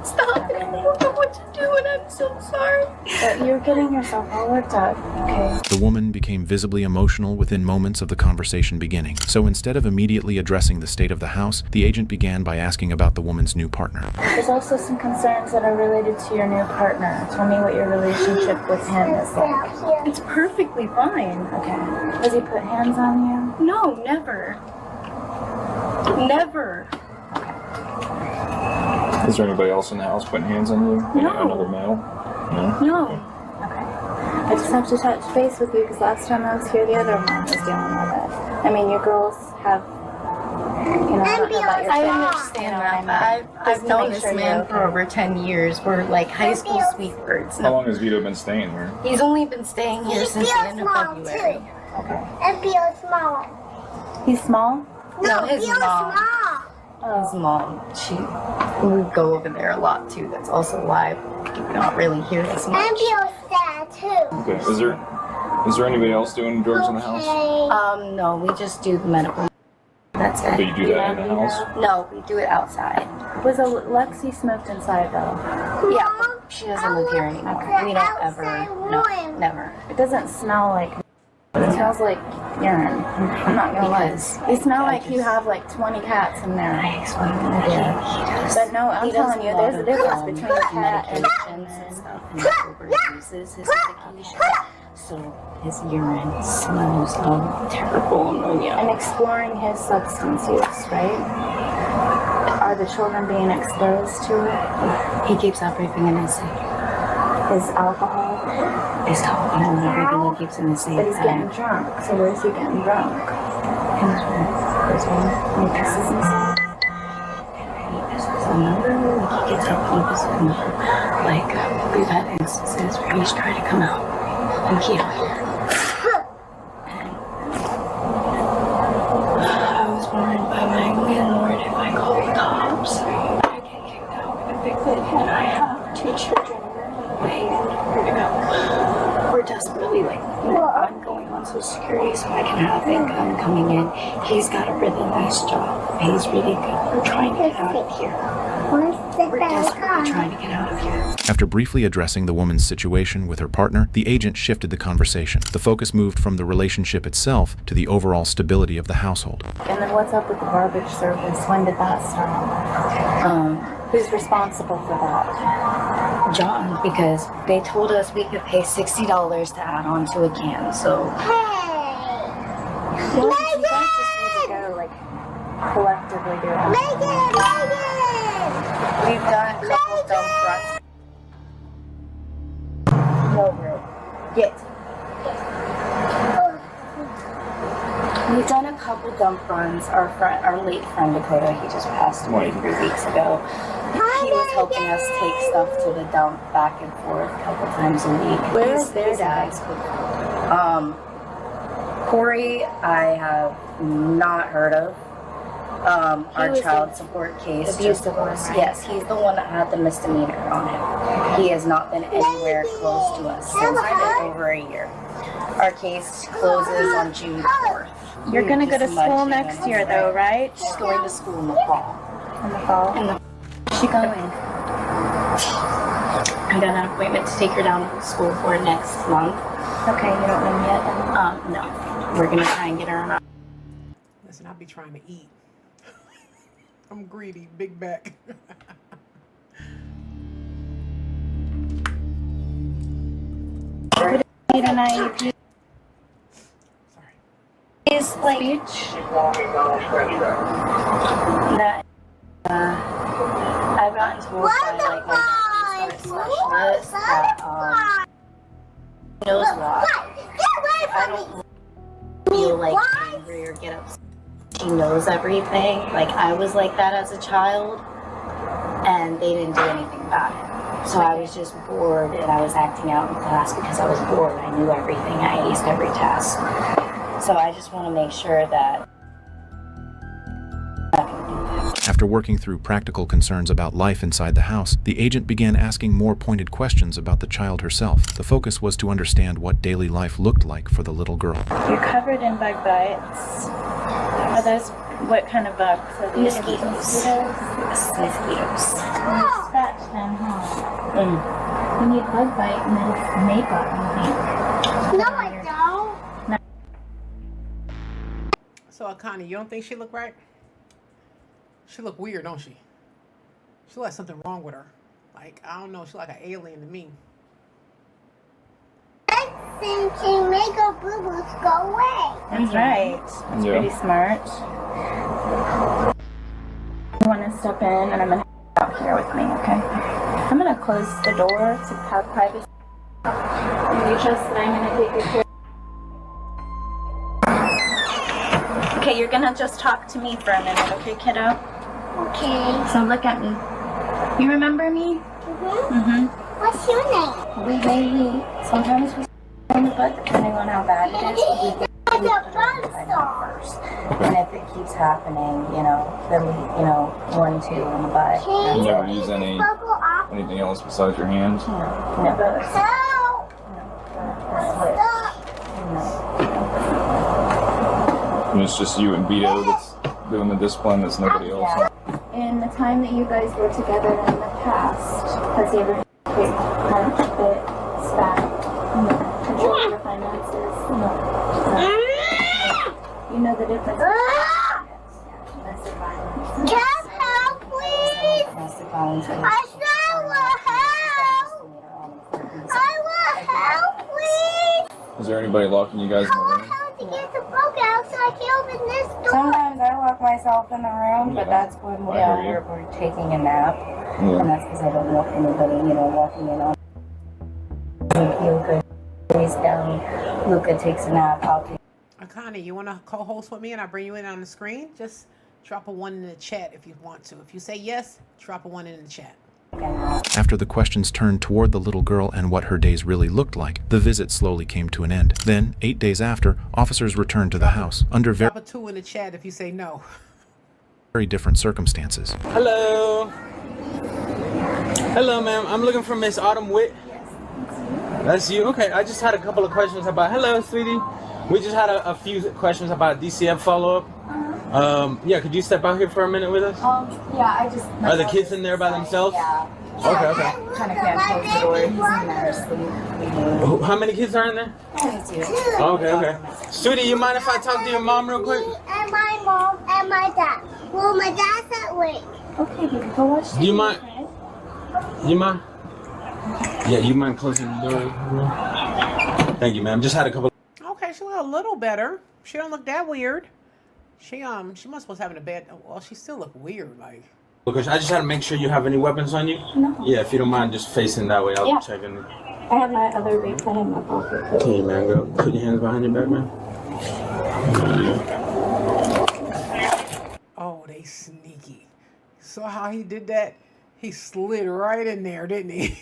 Stop it. I don't know what to do and I'm so sorry. But you're getting yourself all worked up, okay? The woman became visibly emotional within moments of the conversation beginning. So instead of immediately addressing the state of the house, the agent began by asking about the woman's new partner. There's also some concerns that are related to your new partner. Tell me what your relationship with him is like. It's perfectly fine. Okay. Does he put hands on you? No, never. Never. Is there anybody else in the house putting hands on you? No. Another male? No? No. I just have to touch base with you because last time I was here, the other mom was dealing with it. I mean, you girls have, you know, I don't know about your I kids, understand you know that, what I mean? but Just I've to known make this sure man you're for okay. over 10 years. We're like high school sweethearts. How long has Vito been staying here? He's only been staying here since the end of February. And Bill's small. He's small? No, his Bill's mom. small. His mom, we go over there a lot too. That's also why we're not really here as much. And Bill's dad too. Okay. Is there anybody else doing drugs in the house? No, we just do the medical. That's it. But you do that in the house? No, we do it outside. Was Lexi smoked inside though? Yeah, but she doesn't live here anymore. We don't ever, no, never. It doesn't smell like. It smells like urine. I'm not gonna lie. You smell like you have like 20 cats in there. I explained that he does. But no, I'm He does telling you, a lot there's a of, difference between a cat and medications and stuff, and he overdoses his medication. So his urine smells of terrible ammonia. and exploring his substance use, right? Are the children being exposed to it? He keeps everything in his safe. His alcohol? His alcohol and everything he keeps in his safe. But he's getting drunk. So where's he getting drunk? In his room. His room. And he pisses himself. This is another, like he gets up and pisses himself. Like, we've had instances where he's tried to come out and can't. I was warned by my landlord if I call the cops, I get kicked out and evicted, and I have 2 children waiting for to go. We're desperately like on going on Social Security so I can have income coming in. He's got a really nice job, pays really good. We're trying to get out of here. We're desperately trying to get out of here. After briefly addressing the woman's situation with her partner, the agent shifted the conversation. The focus moved from the relationship itself to the overall stability of the household. And then what's up with the garbage service? When did that start? Who's responsible for that? John, because they told us we could pay $60 to add on to a can, so... You guys just need to go, like, collectively do that. We've done a couple dump runs. No room. Get. We've done a couple dump runs. Our late friend Dakota, he just passed away 3 weeks ago. He was helping us take stuff to the dump back and forth a couple times a week. Where is their dad? Corey, I have not heard of. Our was child support case. abusive one, right? Yes, he's the one that had the misdemeanor on him. He has not been anywhere close to us since over a year. Our case closes on June 4th. You're gonna go to school next year, though, right? She's going to school in the fall. In the fall? Where's she going? I got an appointment to take her down to school for next month. Okay, you don't know yet? No. We're gonna try and get her on. Listen, I'll be trying to eat. I'm greedy, big back. Need an IEP. Is like that I've gotten told by like my specialist that knows a lot. I don't feel like angry or get upset. She knows everything. Like I was like that as a child, and they didn't do anything about it. So I was just bored, and I was acting out in class because I was bored. I knew everything. I aced every test. So I just want to make sure that After working through practical concerns about life inside the house, the agent began asking more pointed questions about the child herself. The focus was to understand what daily life looked like for the little girl. You're covered in bug bites. Are those, what kind of bugs? Are these Mosquitoes. Mosquitoes. You scratch them, huh? You need bug bite makeup, I think. No, I don't. So, Akani, you don't think she look right? She look weird, don't she? She look like something wrong with her. Like, I don't know, she like an alien to me. I think she make her boo-boos go away. That's right. That's pretty smart. You want to step in, and I'm going to out here with me, okay? I'm going to close the door to have privacy. And you trust that I'm going to take good care. Okay, you're gonna just talk to me for a minute, okay, kiddo? Okay. So look at me. You remember me? What's your name? We sometimes we in the butt depending on how bad it is. We first. And if it keeps happening, then we, 1, 2 on the butt. You never use anything else besides your hands? And it's just you and Vito that's doing the discipline, that's nobody else. In the time that you guys were together in the past, has he ever punched, bit, spat, controlled your finances? No. You know the difference between domestic violence. Just help, please. Domestic violence. I still will help. I will help, please. Is there anybody locking you guys in the room? To get the book out so I can open this door. Sometimes I lock myself in the room, but that's when we're taking a nap. And that's because I don't want anybody, walking in on me. Feel good. Lays down. Luca takes a nap. I'll take. Akani, you want to co-host with me and I bring you in on the screen? Just drop a 1 in the chat if you want to. If you say yes, drop a 1 in the chat. After the questions turned toward the little girl and what her days really looked like, the visit slowly came to an end. Then, 8 days after, officers returned to the house under Drop a 2 in the chat if you say no. very different circumstances. Hello. Hello, ma'am. I'm looking for Miss Autumn Witt. That's you? Okay, I just had a couple of questions about... Hello, sweetie. We just had a few questions about DCF follow-up. Yeah, could you step out here for a minute with us? Yeah, I just... Are the kids in there by themselves? Yeah. Okay. Kind of can't close the door. He's in there asleep. How many kids are in there? Only 2. Okay. Sweetie, you mind if I talk to your mom real quick? And my mom and my dad. Well, my dad's at work. Okay, baby, go watch Do you mind? You mind? Yeah, you mind closing the door? Thank you, ma'am. Just had a couple. Okay, she look a little better. She don't look that weird. She must was having a bad. Well, she still look weird, like. Because I just had to make sure you have any weapons on you. No. Yeah, if you don't mind, just facing that way. I'll Yeah. check in. I have my other vape pen in my pocket. Okay, man. Go. Put your hands behind your back, man. Oh, they sneaky. Saw how he did that? He slid right in there, didn't he?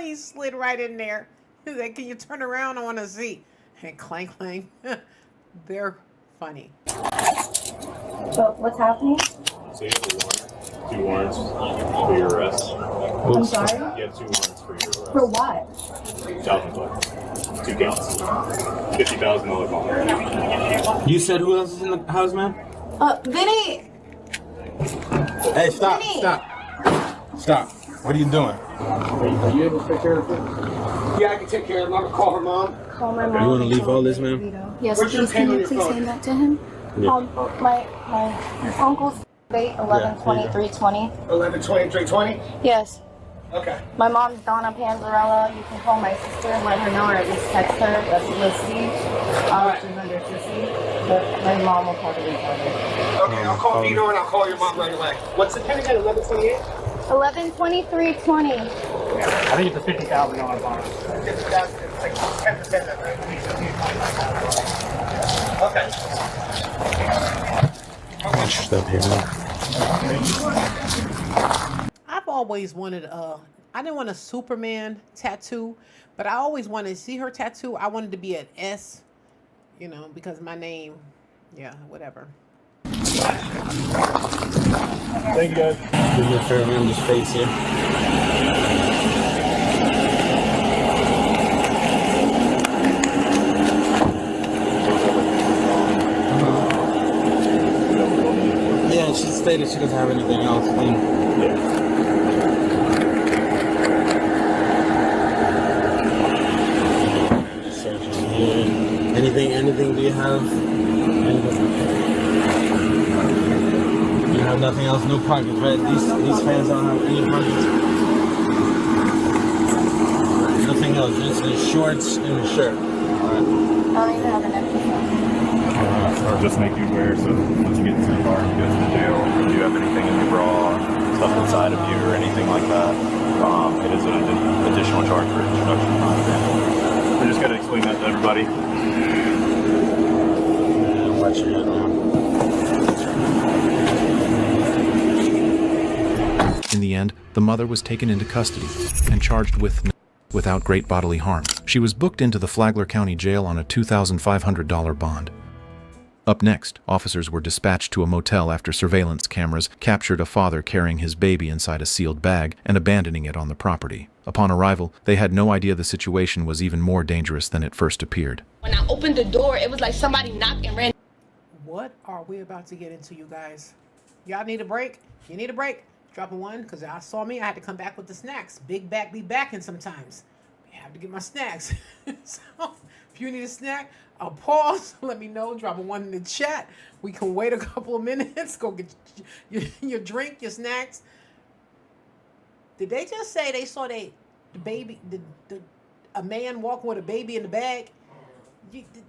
He slid right in there. He's like, can you turn around? I want to see. And clank, clank. They're funny. So, what's happening? So you have a warrant, 2 warrants for your arrest. I'm sorry? You have 2 warrants for your arrest. For what? Child neglect. 2 counts. $50,000 bond. You said who else is in the house, man? Vinny! Hey, stop! Vinny! Stop! What are you doing? Are you able to take care of it? Yeah, I can take care of it. I'm gonna call her mom. Call my mom. You want to leave all this, man? Yes, What's your please, can pin on you your please phone? hand that to him? Yeah. My uncle's date 11/23/20. 11/23/20. Yes. Okay. My mom's Donna Panzarella. You can call my sister and let her know, or at least text her. That's Lissy. She's under Sissy. But my mom will probably reach out. Okay, I'll call Vito and I'll call your mom right away. What's the pin again? 11/28. 11/23/20. I think it's a $50,000 bond. It's like 10% of that. Okay. Step here, man. I've always wanted I didn't want a Superman tattoo, but I always wanted to see her tattoo. I wanted to be an S, you know, because my name, yeah, whatever. Thank you, guys. Do me a favor, man. Just face here. Yeah, she stated she doesn't have anything else. Searching here. Anything? Do you have? You have nothing else? No pockets, right? These fans don't have any pockets. Nothing else. Just the shorts and the shirt. I don't even have an empty phone. Or just make you aware, so once you get into the car and you go to the jail, if you have anything in your bra, stuff inside of you, or anything like that, it is an additional charge for introduction to non-offender. We just got to explain that to everybody. Watch your head now. In the end, the mother was taken into custody and charged without great bodily harm. She was booked into the Flagler County Jail on a $2,500 bond. Up next, officers were dispatched to a motel after surveillance cameras captured a father carrying his baby inside a sealed bag and abandoning it on the property. Upon arrival, they had no idea the situation was even more dangerous than it first appeared. When I opened the door, it was like somebody knocked and ran. What are we about to get into, you guys? Y'all need a break? You need a break? Drop a 1, because y'all saw me. I had to come back with the snacks. Big back be backing sometimes. I have to get my snacks. So if you need a snack, I'll pause. Let me know. Drop a 1 in the chat. We can wait a couple of minutes. Go get your drink, your snacks. Did they just say they saw the baby, a man walking with a baby in the bag?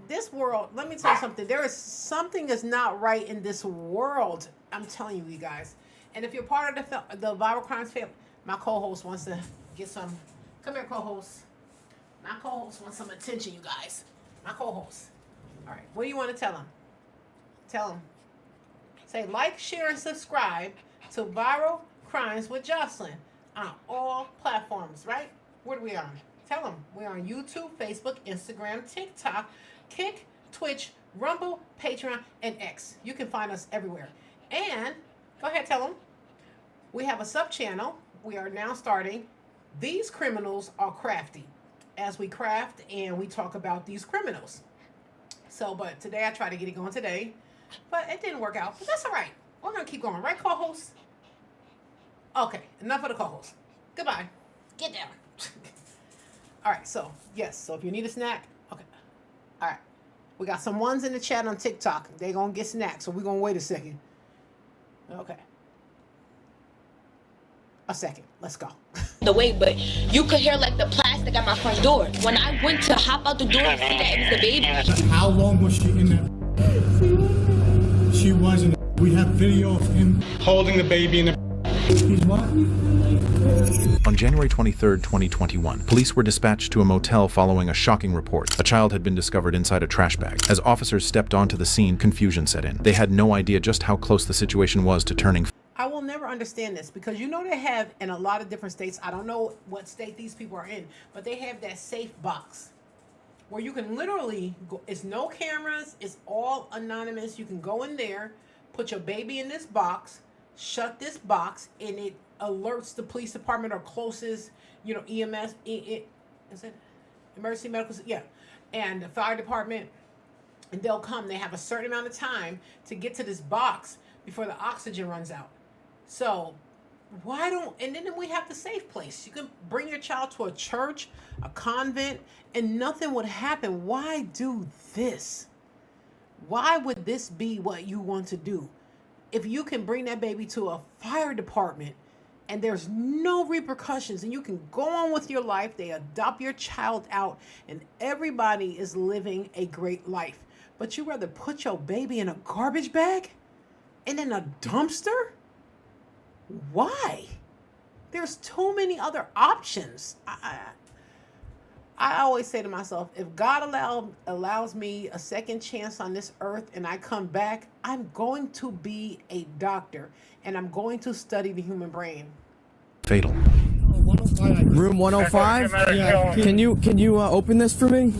This world, let me tell you something. There is something that's not right in this world. I'm telling you guys. And if you're part of the Viral Crimes family, my co-host wants to get some. Come here, co-host. My co-host wants some attention, you guys. My co-host. All right. What do you want to tell him? Tell him. Say like, share, and subscribe to Viral Crimes with Jocelyn on all platforms, right? What are we on? Tell them. We're on YouTube, Facebook, Instagram, TikTok, Kick, Twitch, Rumble, Patreon, and X. You can find us everywhere. And go ahead, tell them. We have a sub channel. We are now starting These criminals are crafty. As we craft and we talk about these criminals. So, but today I tried to get it going today, but it didn't work out. But that's all right. We're going to keep going. Right, co-host? Okay, enough of the co-host. Goodbye. Get down. All right, so, yes. So if you need a snack, okay. All right. We got some ones in the chat on TikTok. They're going to get snacks, so we're going to wait a second. Okay. A second. Let's go. The way, but you could hear like the plastic at my front door. When I went to hop out the door to see that it was the baby. How long was she in that? She wasn't. We have video of him holding the baby in the. He's what? On January 23, 2021, police were dispatched to a motel following a shocking report. A child had been discovered inside a trash bag. As officers stepped onto the scene, confusion set in. They had no idea just how close the situation was to turning. I will never understand this because you know they have in a lot of different states. I don't know what state these people are in, but they have that safe box where you can literally go. It's no cameras. It's all anonymous. You can go in there, put your baby in this box, shut this box, and it alerts the police department or closest, EMS. Is it emergency medical? Yeah, and the fire department, and they'll come. They have a certain amount of time to get to this box before the oxygen runs out. So why don't, and then we have the safe place. You can bring your child to a church, a convent, and nothing would happen. Why do this? Why would this be what you want to do? If you can bring that baby to a fire department and there's no repercussions and you can go on with your life, they adopt your child out and everybody is living a great life. But you rather put your baby in a garbage bag and in a dumpster? Why? There's too many other options. I always say to myself, if God allows me a second chance on this earth and I come back, I'm going to be a doctor and I'm going to study the human brain. Fatal. Room 105? Yeah. Can you open this for me?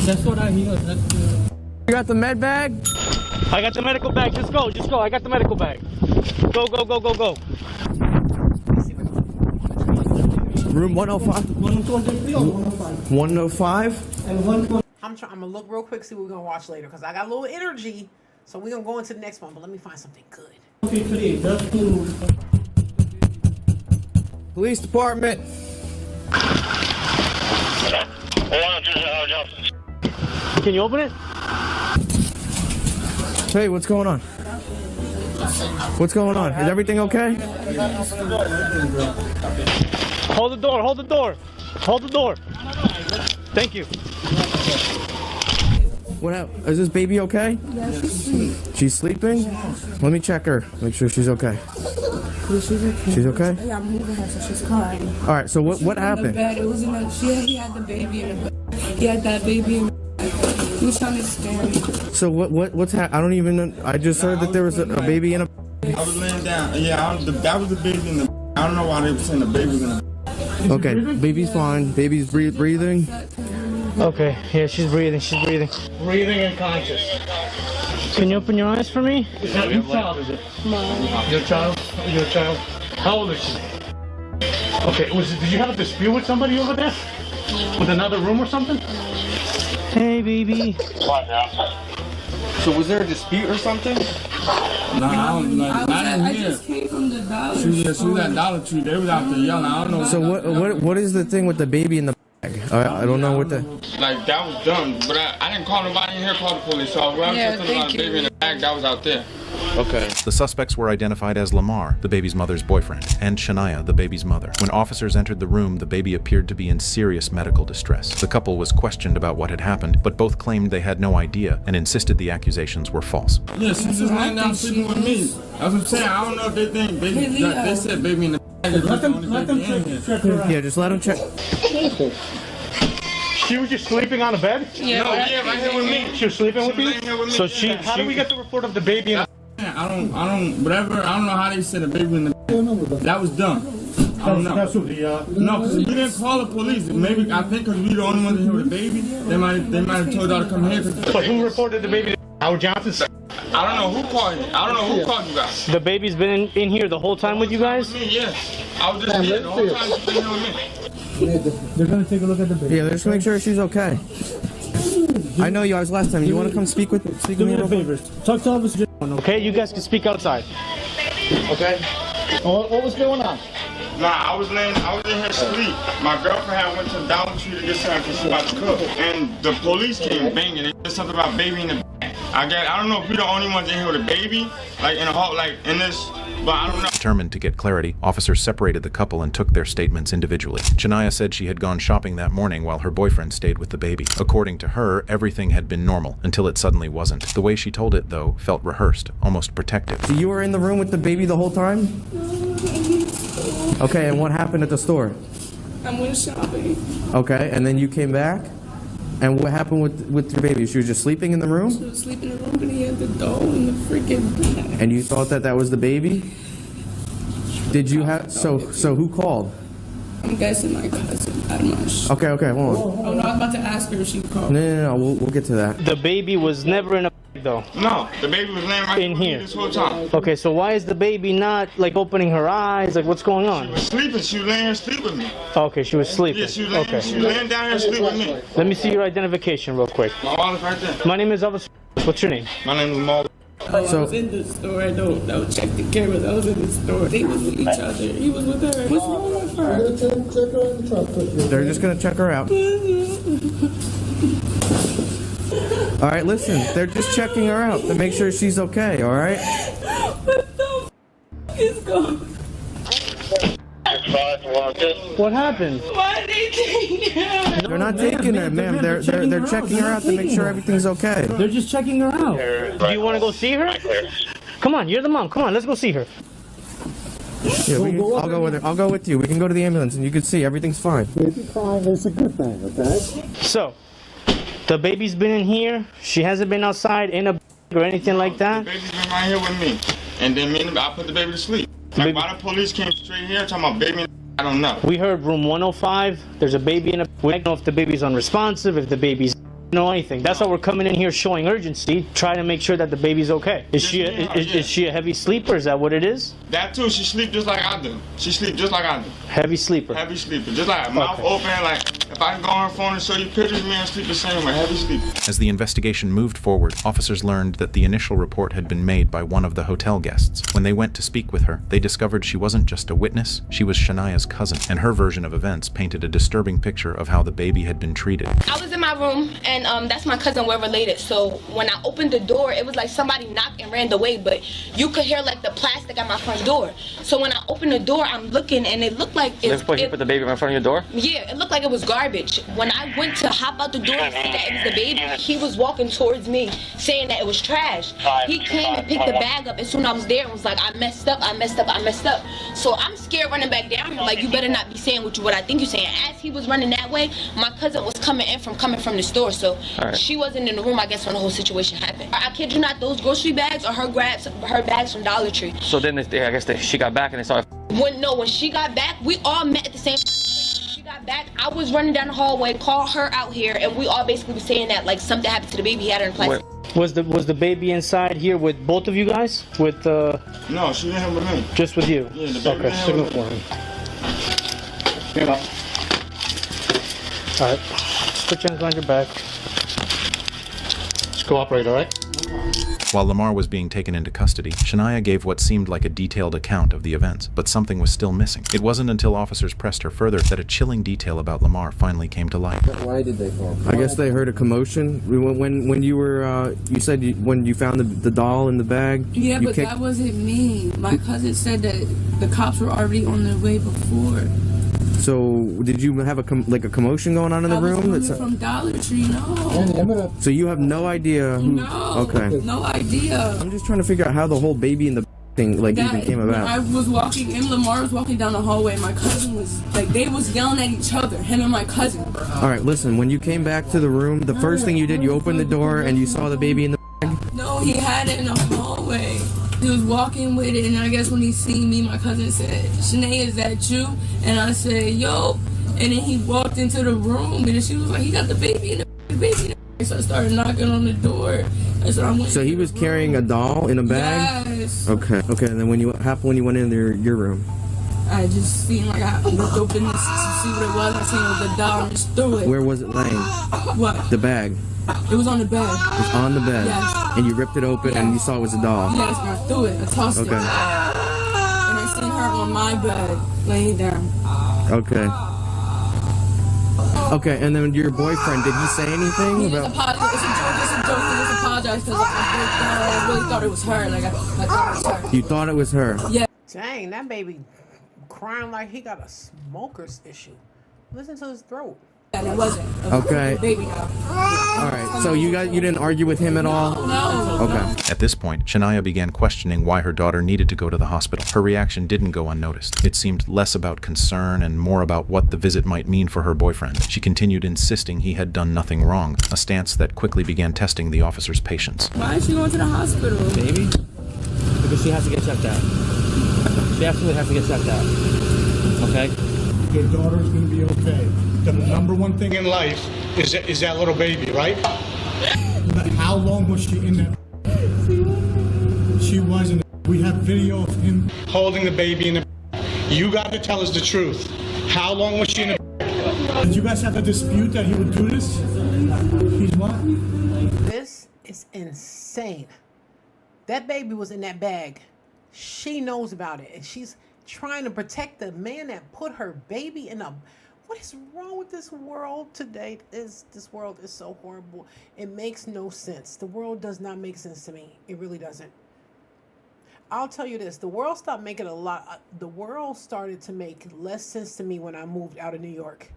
That's what I hear. You got the med bag? I got the medical bag. Just go. I got the medical bag. Go. Room 105? 105? I'm gonna look real quick, see what we're gonna watch later, because I got a little energy. So we're gonna go into the next one, but let me find something good. Police department. Can you open it? Hey, what's going on? What's going on? Is everything okay? Hold the door. Thank you. What happened? Is this baby okay? Yeah, she's asleep. She's sleeping? Let me check her. Make sure she's okay. She's okay? Yeah, I'm moving her so she's crying. All right, so what happened? It was in the, he had the baby in the bed. He had that baby in the bed. He was trying to scare me. So what's happened? I don't even know. I just heard that there was a baby in a. I was laying down. Yeah, that was the baby in the. I don't know why they were saying the baby was in the. Okay, baby's fine. Baby's breathing. Okay, yeah, she's breathing. Breathing and conscious. Can you open your eyes for me? Whose child is it? Mine. Your child? How old is she? Okay, did you have a dispute with somebody over there? With another room or something? Hey, baby. So was there a dispute or something? No, I just came from the Dollar Tree. She was at Dollar Tree. They was out there yelling. I don't know. So what is the thing with the baby in the bag? I don't know what the. Like that was done, but I didn't call nobody in here. Call the police. So when I was just talking about the baby in the bag, that was out there. Okay. The suspects were identified as Lamar, the baby's mother's boyfriend, and Shania, the baby's mother. When officers entered the room, the baby appeared to be in serious medical distress. The couple was questioned about what had happened, but both claimed they had no idea and insisted the accusations were false. Yeah, she just laying down sleeping with me. That's what I'm saying. I don't know if they think baby. They said baby in the bag. Let them check her out. Yeah, just let them check. She was just sleeping on the bed? Yeah. No, yeah, right here with me. She was sleeping with you? With me. So how do we get the report of the baby in the I don't know how they said the baby in the that was done. I don't know. No, because we didn't call the police. Maybe, I think because we the only ones here with the baby, they might have told y'all to come here. But who reported the baby? Howard Johnson? I don't know who called you. I don't know who called you guys. The baby's been in here the whole time with you guys? Me, yeah. I was just here the whole time she's been here with me. They're gonna take a look at the baby. Yeah, they're just gonna make sure she's okay. I know you guys last time. You want to come speak with me? Do me a favor. Talk to Officer. Okay, you guys can speak outside. Okay. What was going on? Nah, I was in here asleep. My girlfriend had went to the Dollar Tree to get something because she about to cook. And the police came banging. They said something about baby in the bag. I don't know if we're the only ones in here with a baby, like in a whole, like in this, but I don't know. Determined to get clarity, officers separated the couple and took their statements individually. Shania said she had gone shopping that morning while her boyfriend stayed with the baby. According to her, everything had been normal until it suddenly wasn't. The way she told it, though, felt rehearsed, almost protective. So you were in the room with the baby the whole time? Okay, and what happened at the store? I went shopping. Okay, and then you came back? And what happened with your baby? She was just sleeping in the room? She was sleeping in the room, but he had the doll in the freaking bag. And you thought that was the baby? Did you have, so who called? I'm guessing my cousin. I'm not sure. Okay, hold on. Oh no, I was about to ask her if she called. No, we'll get to that. The baby was never in a bag, though. No, the baby was laying right in here this whole time. Okay, so why is the baby not like opening her eyes? Like, what's going on? She was sleeping. She was laying here asleep with me. Okay, she was sleeping. Yeah, she was laying, okay. she was laying down here asleep with me. Let me see your identification real quick. My wallet's right there. My name is Officer. What's your name? My name is Mal. I was in the store. I don't check the cameras. I was in the store. They was with each other. He was with her. What's wrong with her? They're just gonna check her out. All right, listen. They're just checking her out to make sure she's okay. All right. What the f is going on? What happened? Why are they taking her? They're not taking her, ma'am. They're checking her out to make sure everything's okay. They're just checking her out. Do you want to go see her? Come on, you're the mom. Come on, let's go see her. Yeah, I'll go with her. I'll go with you. We can go to the ambulance and you can see everything's fine. It's fine. It's a good thing, okay? So, the baby's been in here. She hasn't been outside in a bag or anything like that. The baby's been right here with me, and then I put the baby to sleep. Like, why the police came straight here talking about baby? I don't know. We heard room 105. There's a baby in a. We don't know if the baby's unresponsive, if the baby's. Know anything. That's why we're coming in here showing urgency, trying to make sure that the baby's okay. Is she a heavy sleeper? Is that what it is? That too. She sleep just like I do. She sleep just like I do. Heavy sleeper. Heavy sleeper. Just like mouth open. Like if I can go on her phone and show you pictures of me and sleep the same way. Heavy sleeper. As the investigation moved forward, officers learned that the initial report had been made by one of the hotel guests. When they went to speak with her, they discovered she wasn't just a witness, she was Shania's cousin, and her version of events painted a disturbing picture of how the baby had been treated. I was in my room, and that's my cousin. We're related. So when I opened the door, it was like somebody knocked and ran away, but you could hear like the plastic at my front door. So when I opened the door, I'm looking, and it looked like you put the baby in front of your door? Yeah, it looked like it was garbage. When I went to hop out the door and see that it was the baby, he was walking towards me saying that it was trash. He came and picked the bag up as soon as I was there and was like, I messed up. So I'm scared running back down here, like, you better not be saying what I think you're saying. As he was running that way, my cousin was coming from the store, so she wasn't in the room, I guess, when the whole situation happened. I kid you not, those grocery bags are her bags from Dollar Tree. So then she got back and they saw her. When she got back, we all met at the same time. When she got back, I was running down the hallway, called her out here, and we all basically were saying that like something happened to the baby. He had her in plastic. Was the baby inside here with both of you guys? With No, she didn't have with me. Just with you? Yeah, the baby. Okay, signal for him. Here, Mom. Alright. Just put your hands on your back. Just cooperate, alright? While Lamar was being taken into custody, Shania gave what seemed like a detailed account of the events, but something was still missing. It wasn't until officers pressed her further that a chilling detail about Lamar finally came to light. Why did they call? I guess they heard a commotion when you were you said when you found the doll in the bag. Yeah, but that wasn't me. My cousin said that the cops were already on their way before. So did you have a commotion going on in the room? I was coming from Dollar Tree, no. So you have no idea who? No. Okay. No idea. I'm just trying to figure out how the whole baby in the thing even came about. I was walking, and Lamar was walking down the hallway. My cousin was they was yelling at each other, him and my cousin. All right, listen. When you came back to the room, the first thing you did, you opened the door and you saw the baby in the bag. No, he had it in the hallway. He was walking with it, and I guess when he seen me, my cousin said, "Shanae, is that you?" And I said, "Yo." And then he walked into the room, and she was like, "He got the baby in the baby." So I started knocking on the door. I said, I'm So he was carrying a doll in a bag? Yes. Okay. Okay, and then what happened when you went in your room? I just seen like I looked open this to see what it was. I seen it was the doll and just threw it. Where was it laying? What? The bag. It was on the bed. It was on the bed. Yes. And you ripped it open and you saw it was a doll. Yes, and I threw it. I tossed it. Okay. And I seen her on my bed, laying down. Okay. Okay, and then your boyfriend, did he say anything He about? just apologized. It's a joke. He just apologized because I really thought it was her. Like I thought it was her. You thought it was her? Yeah. Dang, that baby crying like he got a smoker's issue. Listen to his throat. And it wasn't. Okay. Baby doll. All right. So you didn't argue with him at all? No. Okay. At this point, Shania began questioning why her daughter needed to go to the hospital. Her reaction didn't go unnoticed. It seemed less about concern and more about what the visit might mean for her boyfriend. She continued insisting he had done nothing wrong, a stance that quickly began testing the officer's patience. Why is she going to the hospital? Baby? Because she has to get checked out. She absolutely has to get checked out. Okay? Your daughter's gonna be okay. The number one thing in life is that little baby, right? But how long was she in that? She wasn't. We have video of him holding the baby in the. You got to tell us the truth. How long was she in the? Did you guys have a dispute that he would do this? He's what? This is insane. That baby was in that bag. She knows about it, and she's trying to protect the man that put her baby in a. What is wrong with this world today? This world is so horrible. It makes no sense. The world does not make sense to me. It really doesn't. I'll tell you this. The world stopped making the world started to make less sense to me when I moved out of New York.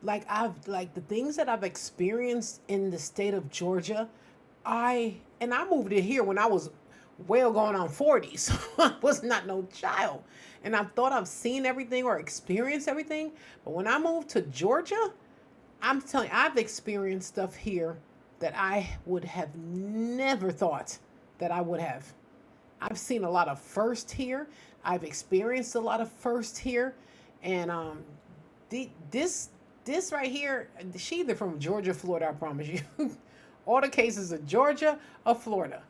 Like the things that I've experienced in the state of Georgia, I moved in here when I was well going on 40, so I was not no child. And I thought I've seen everything or experienced everything. But when I moved to Georgia, I'm telling you, I've experienced stuff here that I would have never thought that I would have. I've seen a lot of first here. I've experienced a lot of first here. And this right here, she either from Georgia, Florida, I promise you. All the cases of Georgia or Florida.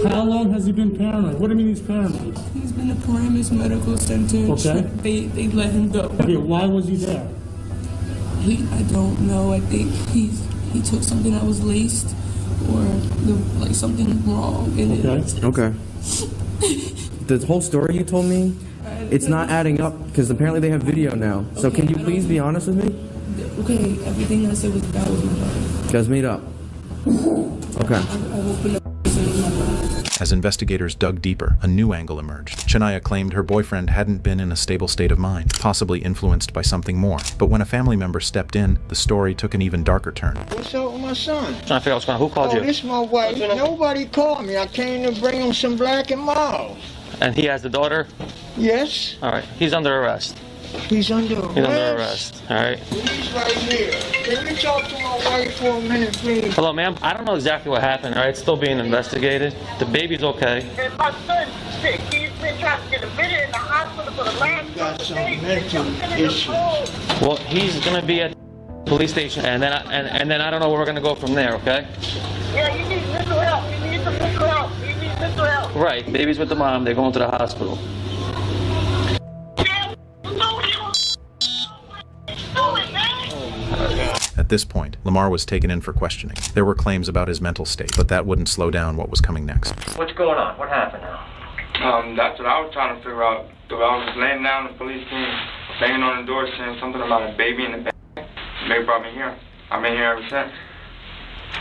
How long has he been paranoid? What do you mean he's paranoid? He's been to Paramus Medical Center. Okay. They let him go. Okay, why was he there? I don't know. I think he took something that was laced or something wrong in it. Okay. The whole story you told me, it's not adding up because apparently they have video now. So can you please be honest with me? Okay, everything I said was made up. Guys made up. Okay. I opened up. As investigators dug deeper, a new angle emerged. Shania claimed her boyfriend hadn't been in a stable state of mind, possibly influenced by something more. But when a family member stepped in, the story took an even darker turn. What's up with my son? Trying to figure out what's going on. Who called you? This is my wife. Nobody called me. I came to bring him some black and mild. And he has the daughter? Yes. All right. He's under arrest. He's under arrest? He's under arrest. All right. He's right here. Can you talk to my wife for a minute, please? Hello, ma'am. I don't know exactly what happened, all right? It's still being investigated. The baby's okay. And my son's sick. He's been trying to get admitted in the hospital for the last He's got some mental issues. Well, he's going to be at the police station, and then I don't know where we're going to go from there, okay? Yeah, you need mental help. You need some mental help. You need mental help. Right. Baby's with the mom. They're going to the hospital. At this point, Lamar was taken in for questioning. There were claims about his mental state, but that wouldn't slow down what was coming next. What's going on? What happened now? That's what I was trying to figure out. I was just laying down, the police came, banging on the door, saying something about a baby in the bag. They brought me here. I've been here ever since.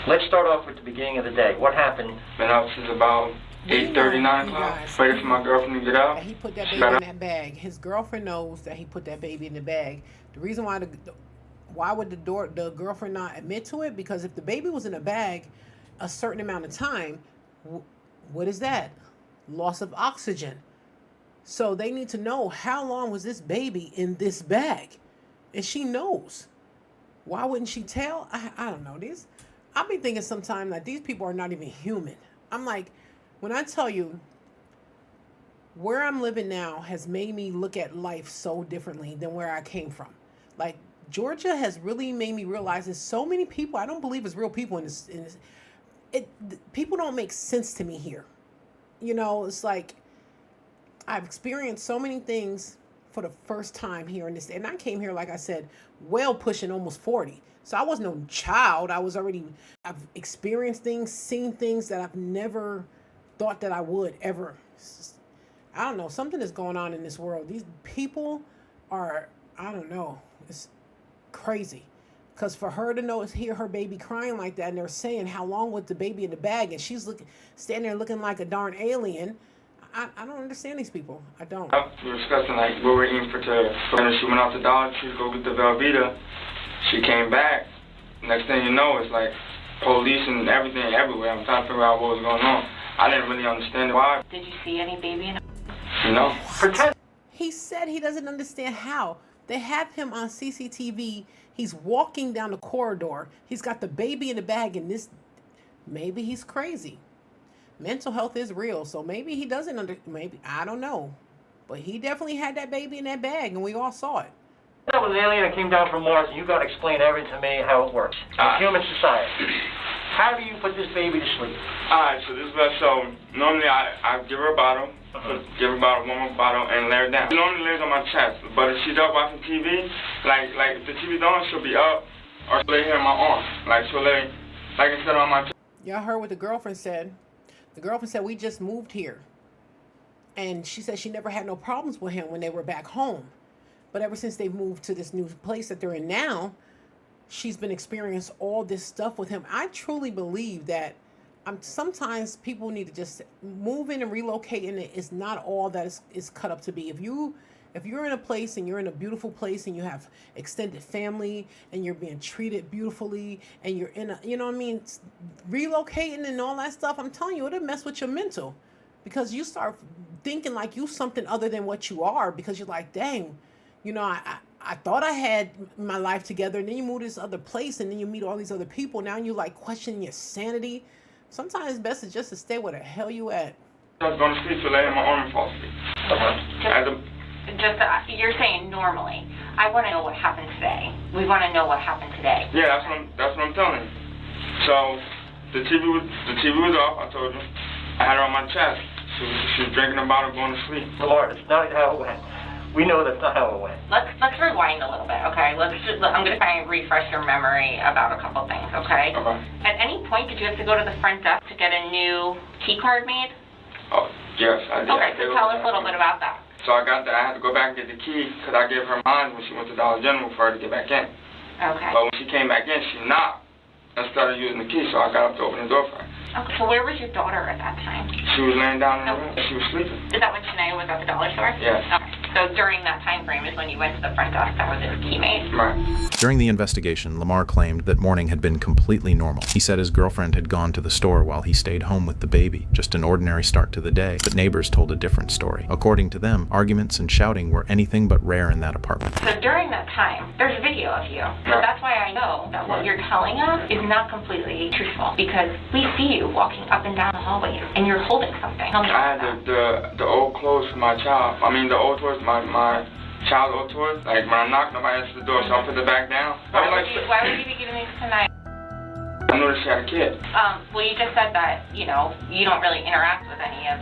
Let's start off with the beginning of the day. What happened? Been up since about 8:30, 9 o'clock. Waiting for my girlfriend to get out. He put that baby in that bag. His girlfriend knows that he put that baby in the bag. The reason why would the girlfriend not admit to it? Because if the baby was in a bag a certain amount of time, what is that? Loss of oxygen. So they need to know how long was this baby in this bag, and she knows. Why wouldn't she tell? I don't know. I've been thinking sometimes that these people are not even human. I'm like, when I tell you, where I'm living now has made me look at life so differently than where I came from. Like, Georgia has really made me realize there's so many people. I don't believe it's real people in this. People don't make sense to me here. You know, it's like I've experienced so many things for the first time here in this. And I came here, like I said, well pushing almost 40. So I was no child. I've experienced things, seen things that I've never thought that I would ever. I don't know. Something is going on in this world. These people are, I don't know. It's crazy. Because for her to hear her baby crying like that, and they're saying, how long was the baby in the bag? And she's standing there looking like a darn alien. I don't understand these people. I don't. We were discussing like what we're eating for today. And she went out to Dollar Tree to go get the Velveeta. She came back. Next thing you know, it's like police and everything everywhere. I'm trying to figure out what was going on. I didn't really understand why. Did you see any baby in it? No. He said he doesn't understand how. They have him on CCTV. He's walking down the corridor. He's got the baby in the bag, and maybe he's crazy. Mental health is real, so maybe he doesn't maybe, I don't know. But he definitely had that baby in that bag, and we all saw it. That was an alien that came down from Mars, and you got to explain everything to me how it works. In human society. How do you put this baby to sleep? Alright, so this is what, so normally I give her a bottle, give her a bottle, warm up bottle, and lay her down. She normally lays on my chest, but if she's up watching TV, like if the TV's on, she'll be up, or she'll lay here in my arm. Like she'll lay, like instead on my chest. Y'all heard what the girlfriend said. The girlfriend said, we just moved here. And she said she never had no problems with him when they were back home. But ever since they moved to this new place that they're in now, she's been experiencing all this stuff with him. I truly believe that sometimes people need to just move in and relocate, and it's not all that is cut up to be. If you're in a place and you're in a beautiful place and you have extended family and you're being treated beautifully and you're in you know what I mean, relocating and all that stuff, I'm telling you, it'll mess with your mental, because you start thinking like you something other than what you are, because you're like, dang, you know, I thought I had my life together, and then you move to this other place and then you meet all these other people. Now you like questioning your sanity. Sometimes it's best just to stay where the hell you at. I was going to sleep, so lay in my arm and fall asleep. You're saying normally. I want to know what happened today. We want to know what happened today. Yeah, that's what I'm telling you. So the TV was off. I told you. I had her on my chest. She was drinking a bottle, going to sleep. Lord, it's not how it went. We know that's not how it went. Let's rewind a little bit, okay? I'm going to try and refresh your memory about a couple things, okay? Okay. At any point, did you have to go to the front desk to get a new key card made? Oh, yes, I did. Okay, so tell us a little bit about that. So I had to go back and get the key, because I gave her mine when she went to Dollar General for her to get back in. Okay. But when she came back in, she knocked and started using the key, so I got up to open the door for her. Okay, so where was your daughter at that time? She was laying down in the room. She was sleeping. Is that when Shania was at the dollar store? Yes. Okay. So during that time frame is when you went to the front desk that was his key made? Right. During the investigation, Lamar claimed that morning had been completely normal. He said his girlfriend had gone to the store while he stayed home with the baby, just an ordinary start to the day, but neighbors told a different story. According to them, arguments and shouting were anything but rare in that apartment. So during that time, there's video of you. So that's why I know that what you're telling us is not completely truthful, because we see you walking up and down the hallway and you're holding something. I had the old clothes for my child. I mean, the old toys, my child old toys. Like when I knocked, nobody answered the door, so I put it back down. Why would you be giving these tonight? I noticed she had a kid. Well, you just said that, you know, you don't really interact with any of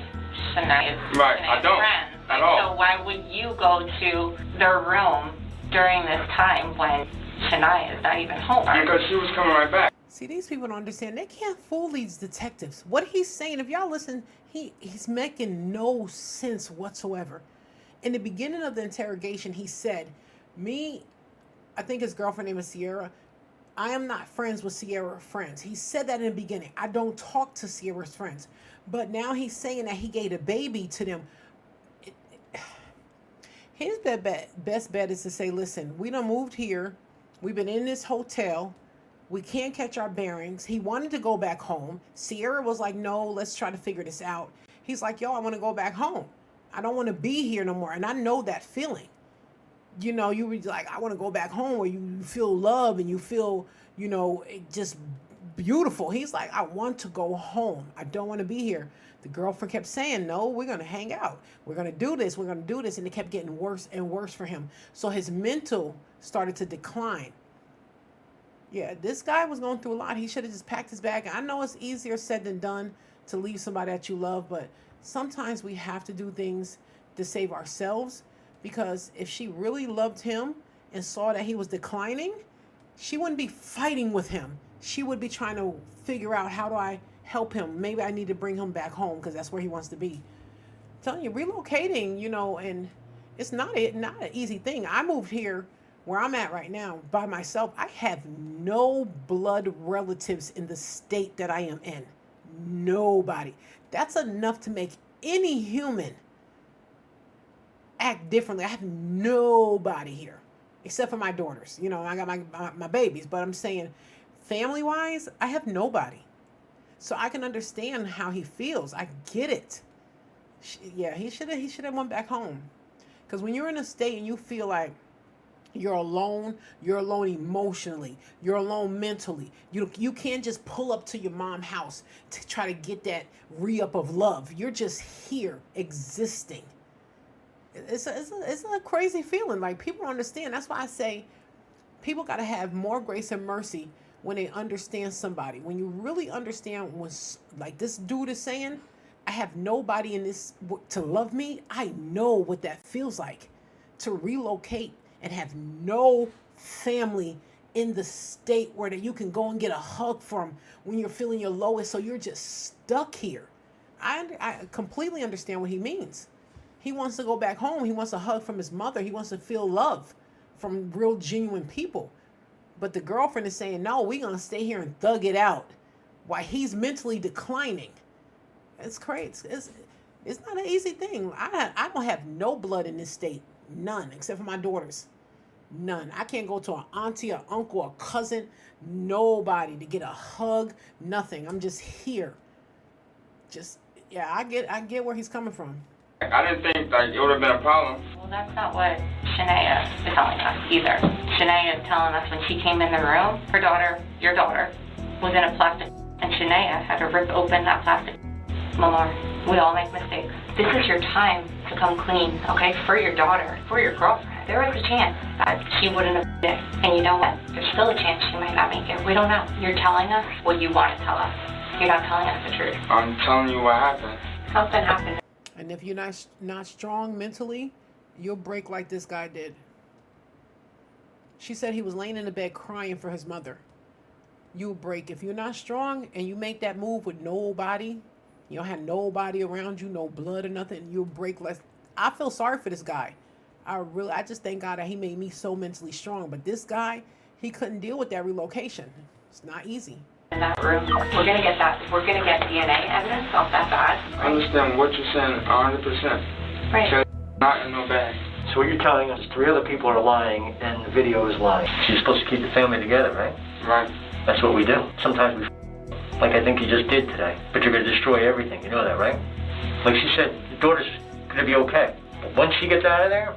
Shania's I don't friends. at all. So why would you go to their room during this time when Shania is not even home? Because she was coming right back. See, these people don't understand. They can't fool these detectives. What he's saying, if y'all listen, he's making no sense whatsoever. In the beginning of the interrogation, he said, I think his girlfriend name is Sierra, I am not friends with Sierra's friends. He said that in the beginning. I don't talk to Sierra's friends. But now he's saying that he gave a baby to them. His best bet is to say, listen, we done moved here. We've been in this hotel. We can't catch our bearings. He wanted to go back home. Sierra was like, no, let's try to figure this out. He's like, yo, I want to go back home. I don't want to be here no more. And I know that feeling. You know, you were like, I want to go back home, where you feel love and you feel, you know, just beautiful. He's like, I want to go home. I don't want to be here. The girlfriend kept saying, no, we're going to hang out. We're going to do this. We're going to do this. And it kept getting worse and worse for him. So his mental started to decline. Yeah, this guy was going through a lot. He should have just packed his bag. I know it's easier said than done to leave somebody that you love, but sometimes we have to do things to save ourselves, because if she really loved him and saw that he was declining, she wouldn't be fighting with him. She would be trying to figure out, how do I help him? Maybe I need to bring him back home because that's where he wants to be. I'm telling you, relocating, and it's not an easy thing. I moved here where I'm at right now by myself. I have no blood relatives in the state that I am in. Nobody. That's enough to make any human act differently. I have nobody here except for my daughters. I got my babies, but I'm saying family-wise, I have nobody. So I can understand how he feels. I get it. He should have went back home. Because when you're in a state and you feel like you're alone emotionally, you're alone mentally. You can't just pull up to your mom's house to try to get that re-up of love. You're just here existing. It's a crazy feeling. Like, people don't understand. That's why I say people got to have more grace and mercy when they understand somebody. When you really understand what's, like this dude is saying, I have nobody in this to love me. I know what that feels like, to relocate and have no family in the state where that you can go and get a hug from when you're feeling your lowest. So you're just stuck here. I completely understand what he means. He wants to go back home. He wants a hug from his mother. He wants to feel love from real, genuine people. But the girlfriend is saying, no, we're going to stay here and thug it out while he's mentally declining. It's crazy. It's not an easy thing. I don't have no blood in this state. None, except for my daughters. None. I can't go to an auntie, an uncle, a cousin, nobody to get a hug, nothing. I'm just here. I get where he's coming from. I didn't think it would have been a problem. Well, that's not what Shania is telling us either. Shania is telling us when she came in the room, her daughter, your daughter, was in a plastic, and Shania had to rip open that plastic. Mama, we all make mistakes. This is your time to come clean, okay? For your daughter, for your girlfriend. There was a chance that she wouldn't have been. And you know what? There's still a chance she might not make it. We don't know. You're telling us what you want to tell us. You're not telling us the truth. I'm telling you what happened. Something happened. And if you're not strong mentally, you'll break like this guy did. She said he was laying in the bed crying for his mother. You'll break. If you're not strong and you make that move with nobody, you don't have nobody around you, no blood or nothing, you'll break less. I feel sorry for this guy. I just thank God that he made me so mentally strong. But this guy, he couldn't deal with that relocation. It's not easy. In that room, we're gonna get DNA evidence off that bag. I understand what you're saying 100%. Right. Not in no bag. So what you're telling us, 3 other people are lying and the video is lying. So you're supposed to keep the family together, right? Right. That's what we do. Sometimes we like I think you just did today. But you're gonna destroy everything, you know that, right? Like she said, your daughter's gonna be okay. But once she gets out of there,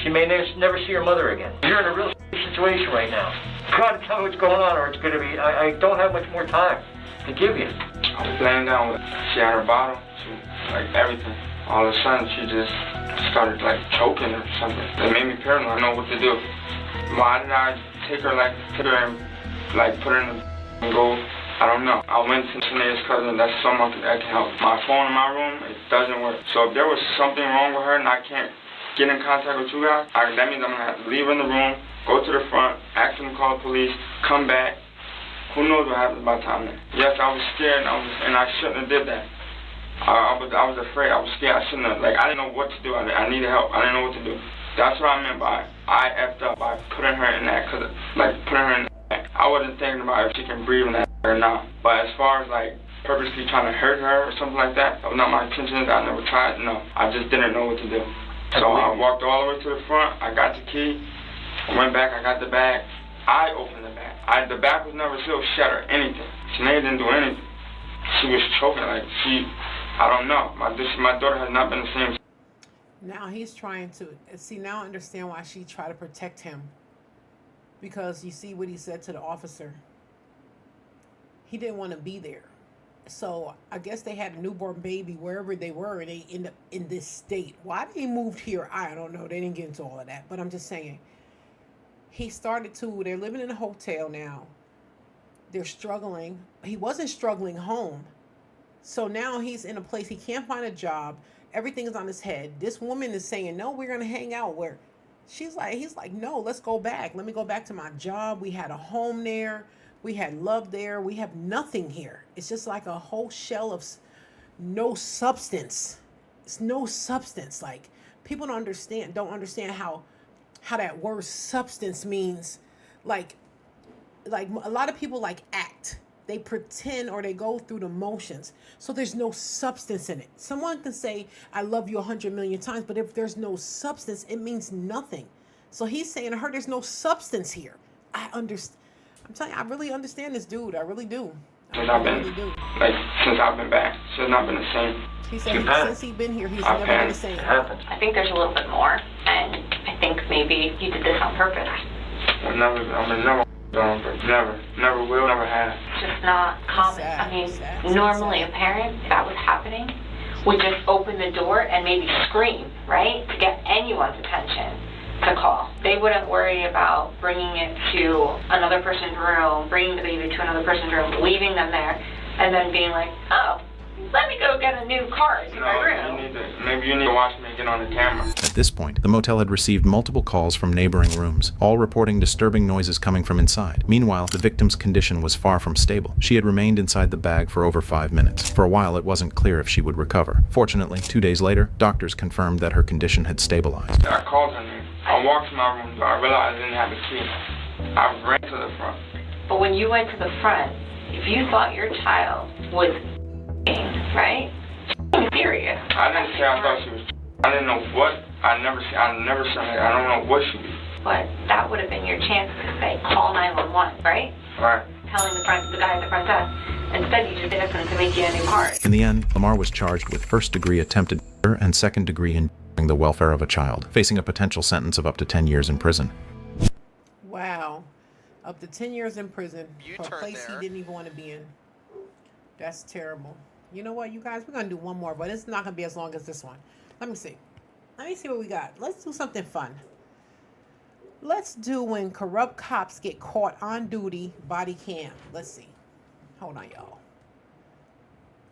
she may never see her mother again. You're in a real situation right now. God, tell me what's going on, or it's going to be, I don't have much more time to give you. I was laying down with, she had her bottle, everything. All of a sudden, she just started, choking or something. It made me paranoid. I know what to do. Why did I take her, put her in the and go? I don't know. I went to Shania's cousin. That's someone that can help. My phone in my room, it doesn't work. So if there was something wrong with her and I can't get in contact with you guys, that means I'm going to have to leave her in the room, go to the front, ask them to call the police, come back. Who knows what happens by the time then? Yes, I was scared and I shouldn't have did that. I was afraid. I was scared. I shouldn't have. I didn't know what to do. I needed help. I didn't know what to do. That's what I meant by I effed up by putting her in that, putting her in that. I wasn't thinking about if she can breathe in that or not. But as far as purposely trying to hurt her or something like that, that was not my intention. I never tried. No, I just didn't know what to do. So I walked all the way to the front. I got the key. I went back. I got the bag. I opened the bag. The bag was never sealed shut or anything. Shanae didn't do anything. She was choking I don't know. My daughter has not been the same. Now he's trying to see. Now I understand why she tried to protect him. Because you see what he said to the officer. he didn't want to be there. So I guess they had a newborn baby wherever they were, and they end up in this state. Why they moved here, I don't know. They didn't get into all of that, but I'm just saying. They're living in a hotel now. They're struggling. He wasn't struggling home. So now he's in a place he can't find a job. Everything is on his head. This woman is saying, no, we're going to hang out. He's like, no, let's go back. Let me go back to my job. We had a home there. We had love there. We have nothing here. It's just like a whole shell of no substance. It's no substance. Like, people don't understand how that word substance means. Like a lot of people act. They pretend or they go through the motions. So there's no substance in it. Someone can say, I love you 100 million times, but if there's no substance, it means nothing. So he's saying to her, there's no substance here. I understand. I'm telling you, I really understand this dude. I really do. Since I've been back, it's not been the same. He said since he's been here, he's never been the same. I think there's a little bit more, and I think maybe you did this on purpose. Never will, never have. It's just not common. Normally a parent, if that was happening, would just open the door and maybe scream, right, to get anyone's attention to call. They wouldn't worry about bringing it to another person's room, bringing the baby to another person's room, leaving them there, and then being like, oh, let me go get a new card in my room. Maybe you need to watch me get on the camera. At this point, the motel had received multiple calls from neighboring rooms, all reporting disturbing noises coming from inside. Meanwhile, the victim's condition was far from stable. She had remained inside the bag for over 5 minutes. For a while, it wasn't clear if she would recover. Fortunately, 2 days later, doctors confirmed that her condition had stabilized. I called her name. I walked to my room, but I realized I didn't have a key. I ran to the front. But when you went to the front, if you thought your child was right? Serious. I didn't say I thought she was. I didn't know what. I never said. I don't know what she was. But that would have been your chance to say, call 911, right? Right. Telling the guy at the front desk. Instead, you just did it to make you a new card. In the end, Lamar was charged with first-degree attempted murder and second-degree endangering the welfare of a child, facing a potential sentence of up to 10 years in prison. Wow. Up to 10 years in prison for a place he didn't even want to be in. That's terrible. You know what, you guys? We're going to do one more, but it's not going to be as long as this one. Let me see. Let me see what we got. Let's do something fun. Let's do when corrupt cops get caught on duty, body cam. Let's see. Hold on, y'all.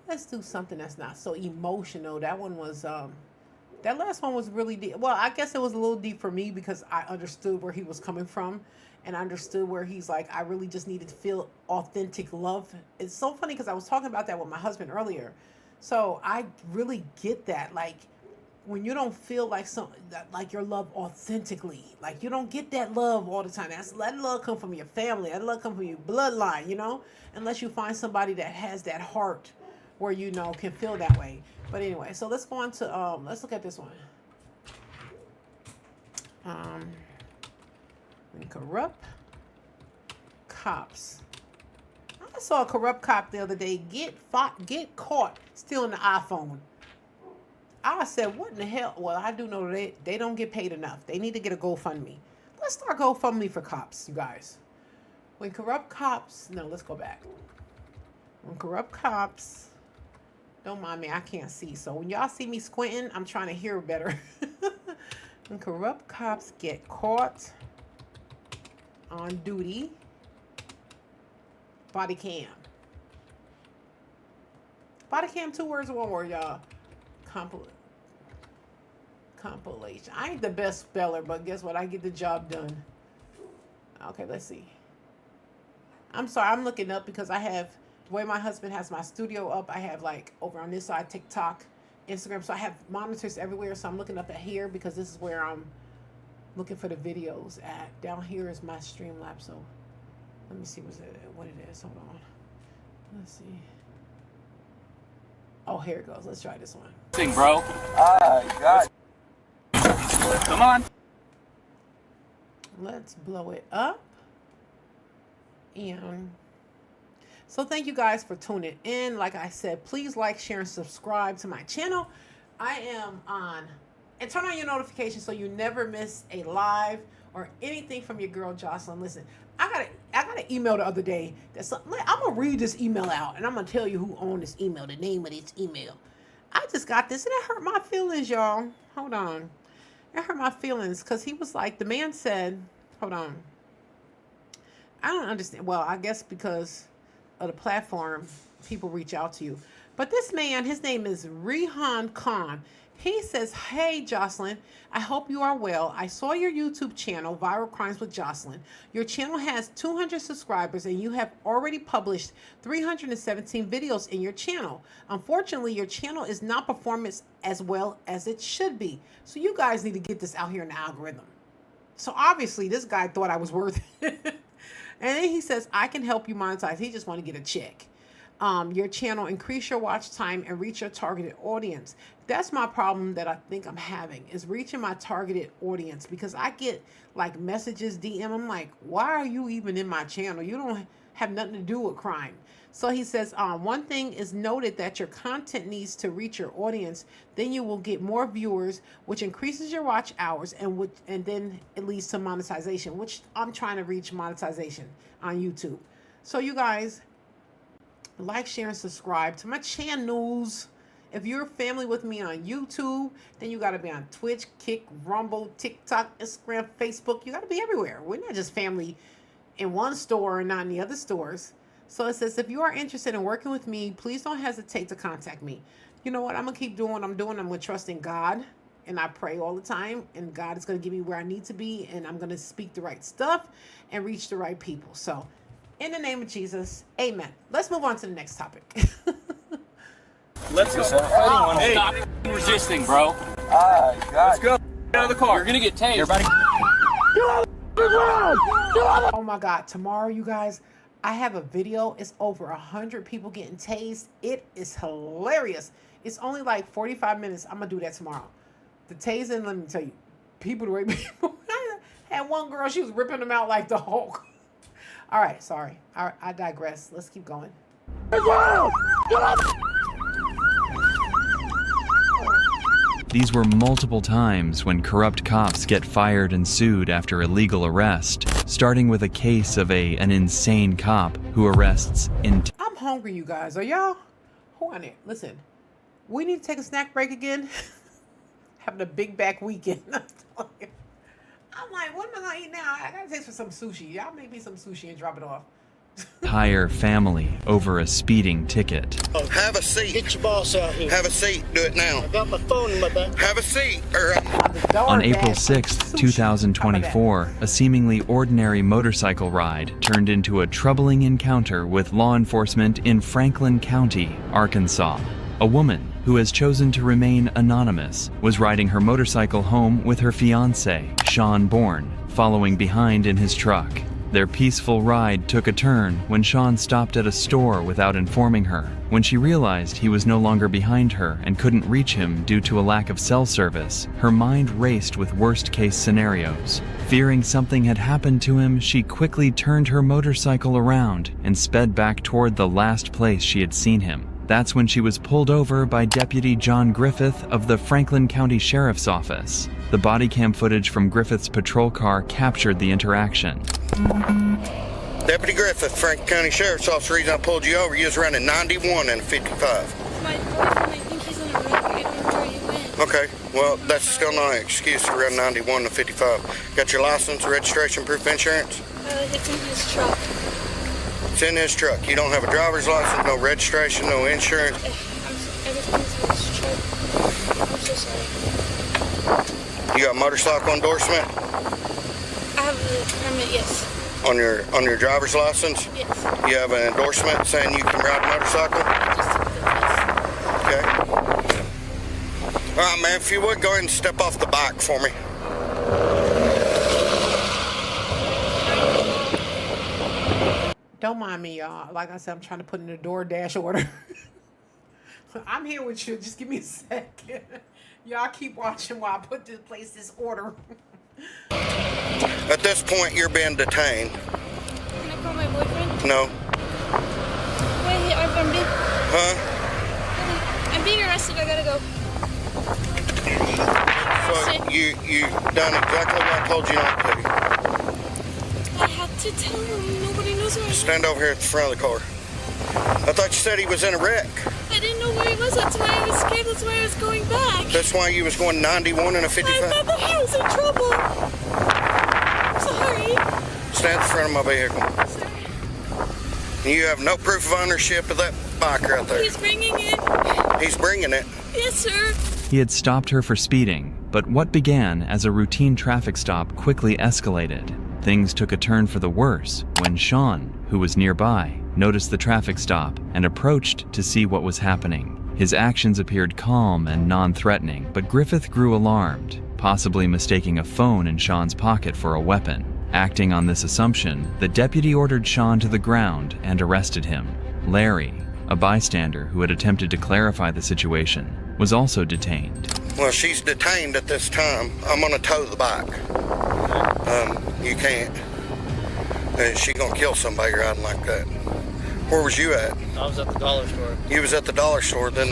Let's do something that's not so emotional. That one was, that last one was really deep. Well, I guess it was a little deep for me because I understood where he was coming from. And I understood where he's like, I really just needed to feel authentic love. It's so funny because I was talking about that with my husband earlier. So I really get that. Like, when you don't feel like like your love authentically, like you don't get that love all the time. That love come from your family. That love come from your bloodline, you know, unless you find somebody that has that heart where, you know, can feel that way. But anyway, so let's go on to, let's look at this one. Corrupt cops. I saw a corrupt cop the other day get caught stealing the iPhone. I said, what in the hell? Well, I do know they don't get paid enough. They need to get a GoFundMe. Let's start GoFundMe for cops, you guys. When corrupt cops, no, let's go back. When corrupt cops, don't mind me, I can't see. So when y'all see me squinting, I'm trying to hear better. When corrupt cops get caught on duty, body cam. Body cam, 2 words, 1 word, y'all. Compilation. I ain't the best speller, but guess what? I get the job done. Okay, let's see. I'm sorry, I'm looking up because I have, the way my husband has my studio up, I have like over on this side, TikTok, Instagram. So I have monitors everywhere. So I'm looking up at here because this is where I'm looking for the videos at. Down here is my Streamlabs. So let me see what it is. Hold on. Let's see. Oh, here it goes. Let's try this one. Thing, bro. God. Come on. Let's blow it up. And so thank you guys for tuning in. Like I said, please like, share, and subscribe to my channel. I am on, and turn on your notifications so you never miss a live or anything from your girl Jocelyn. Listen, I got an email the other day. I'm gonna read this email out, and I'm gonna tell you who owned this email, the name of this email. I just got this, and it hurt my feelings, y'all. Hold on, it hurt my feelings because he was like, the man said, hold on. I don't understand. Well, I guess because of the platform, people reach out to you. But this man, his name is Rehan Khan. He says, hey, Jocelyn, I hope you are well. I saw your YouTube channel, Viral Crimes with Jocelyn. Your channel has 200 subscribers and you have already published 317 videos in your channel. Unfortunately, your channel is not performing as well as it should be. So you guys need to get this out here in the algorithm. So obviously, this guy thought I was worth it. And then he says, I can help you monetize. He just want to get a check. Your channel, increase your watch time and reach your targeted audience. That's my problem that I think I'm having, is reaching my targeted audience, because I get like messages, DM. I'm like, why are you even in my channel? You don't have nothing to do with crime. So he says, one thing is noted that your content needs to reach your audience. Then you will get more viewers, which increases your watch hours, and then it leads to monetization, which I'm trying to reach monetization on YouTube. So you guys, like, share, and subscribe to my channels. If you're family with me on YouTube, then you got to be on Twitch, Kick, Rumble, TikTok, Instagram, Facebook. You got to be everywhere. We're not just family in one store and not in the other stores. So it says, if you are interested in working with me, please don't hesitate to contact me. You know what? I'm going to keep doing what I'm doing. I'm going to trust in God, and I pray all the time, and God is going to get me where I need to be, and I'm going to speak the right stuff and reach the right people. So in the name of Jesus, amen. Let's move on to the next topic. Let's go. Hey, stop resisting, bro. Let's go. Get out of the car. You're going to get tased. Everybody. Oh my God. Tomorrow, you guys, I have a video. It's over 100 people getting tased. It is hilarious. It's only like 45 minutes. I'm going to do that tomorrow. The tasing, let me tell you, people, the right people. I had one girl, she was ripping them out like the Hulk. All right, sorry. I digress. Let's keep going. These were multiple times when corrupt cops get fired and sued after illegal arrest, starting with a case of an insane cop who arrests I'm hungry, you guys. Are y'all? Hold on it. Listen, we need to take a snack break again. Having a big back weekend. I'm like, what am I gonna eat now? I gotta taste for some sushi. Y'all make me some sushi and drop it off. entire family over a speeding ticket. Have a seat. Get your boss out here. Have a seat. Do it now. I got my phone in my back. Have a seat. On April 6, 2024, a seemingly ordinary motorcycle ride turned into a troubling encounter with law enforcement in Franklin County, Arkansas. A woman, who has chosen to remain anonymous, was riding her motorcycle home with her fiancé, Sean Bourne, following behind in his truck. Their peaceful ride took a turn when Sean stopped at a store without informing her. When she realized he was no longer behind her and couldn't reach him due to a lack of cell service, her mind raced with worst-case scenarios. Fearing something had happened to him, she quickly turned her motorcycle around and sped back toward the last place she had seen him. That's when she was pulled over by Deputy John Griffith of the Franklin County Sheriff's Office. The body cam footage from Griffith's patrol car captured the interaction. Deputy Griffith, Franklin County Sheriff's Office. The reason I pulled you over, you was running 91 and a 55. My boyfriend, I think he's in a wreck. I don't know where you went. Okay, well, that's still not an excuse to run 91 and 55. Got your license, registration, proof of insurance? It's in his truck. It's in his truck. You don't have a driver's license, no registration, no insurance? Everything's in his truck. I'm so sorry. You got a motorcycle endorsement? I have a permit, yes. On your driver's license? Yes. You have an endorsement saying you can ride a motorcycle? Okay. All right, man, if you would, go ahead and step off the bike for me. Don't mind me, y'all. Like I said, I'm trying to put in a DoorDash order. I'm here with you. Just give me a second. Y'all keep watching while I place this order. At this point, you're being detained. Can I call my boyfriend? No. Wait, I'm being... Huh? I'm being arrested. I gotta go. So you done exactly what I told you not to do. I had to tell him? Nobody knows where I am. Stand over here at the front of the car. I thought you said he was in a wreck. I didn't know where he was. That's why I was scared. That's why I was going back. That's why you was going 91 and a 55? I thought that he was in trouble. I'm sorry. Stand at the front of my vehicle. Sorry. You have no proof of ownership of that bike right there. He's bringing it. He's bringing it. Yes, sir. He had stopped her for speeding, but what began as a routine traffic stop quickly escalated. Things took a turn for the worse when Sean, who was nearby, noticed the traffic stop and approached to see what was happening. His actions appeared calm and non-threatening, but Griffith grew alarmed, possibly mistaking a phone in Sean's pocket for a weapon. Acting on this assumption, the deputy ordered Sean to the ground and arrested him. Larry, a bystander who had attempted to clarify the situation, was also detained. Well, she's detained at this time. I'm gonna tow the bike. You can't. She gonna kill somebody riding like that. Where was you at? I was at the dollar store. You was at the dollar store, then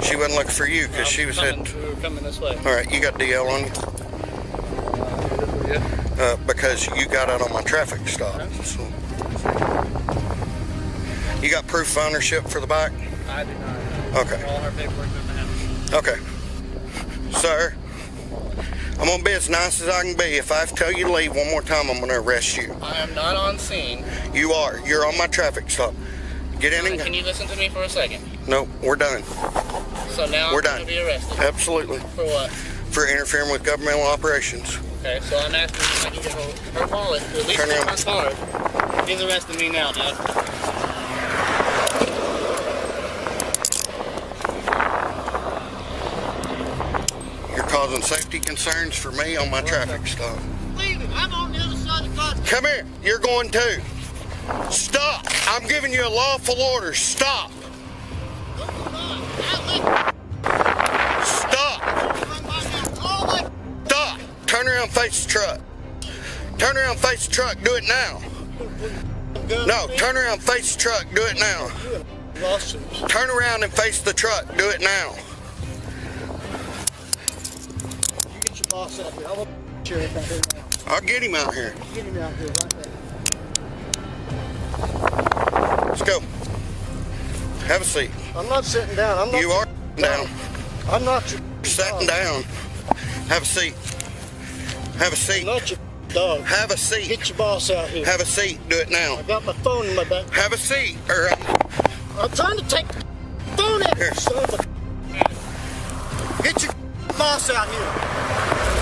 she wasn't looking for you because she was We were coming this way. All right, you got DL on you? Because you got out on my traffic stop. So. You got proof of ownership for the bike? I do not. Okay. All our paperwork in the house. Okay. Sir, I'm going to be as nice as I can be. If I have to tell you to leave one more time, I'm going to arrest you. I am not on scene. You are. You're on my traffic stop. Get in and... Can you listen to me for a second? No, we're done. So now we're I'm done. going to be arrested? Absolutely. For what? For interfering with governmental operations. Okay, so I'm asking if I can get her wallet to at least get my card. He's arresting me now, Dad. Causing safety concerns for me on my traffic stop. Leave it. I'm on the other side of the car. Come here. You're going too. Stop. I'm giving you a lawful order. Stop. Stop. Stop. Turn around, face the truck. Turn around, face the truck. Do it now. No, turn around, face the truck. Do it now. Turn around and face the truck. Do it now. Boss out here. I want sheriff out here now. I'll get him out here. Get him out here right now. Let's go. Have a seat. I'm not sitting down. I'm not. You are down. I'm not your sitting down. Have a seat. Have a seat. I'm not your dog. Have a seat. Get your boss out here. Have a seat. Do it now. I got my phone in my back. Have a seat. Or I'm trying to take the phone out here, son of a... Get your boss out here.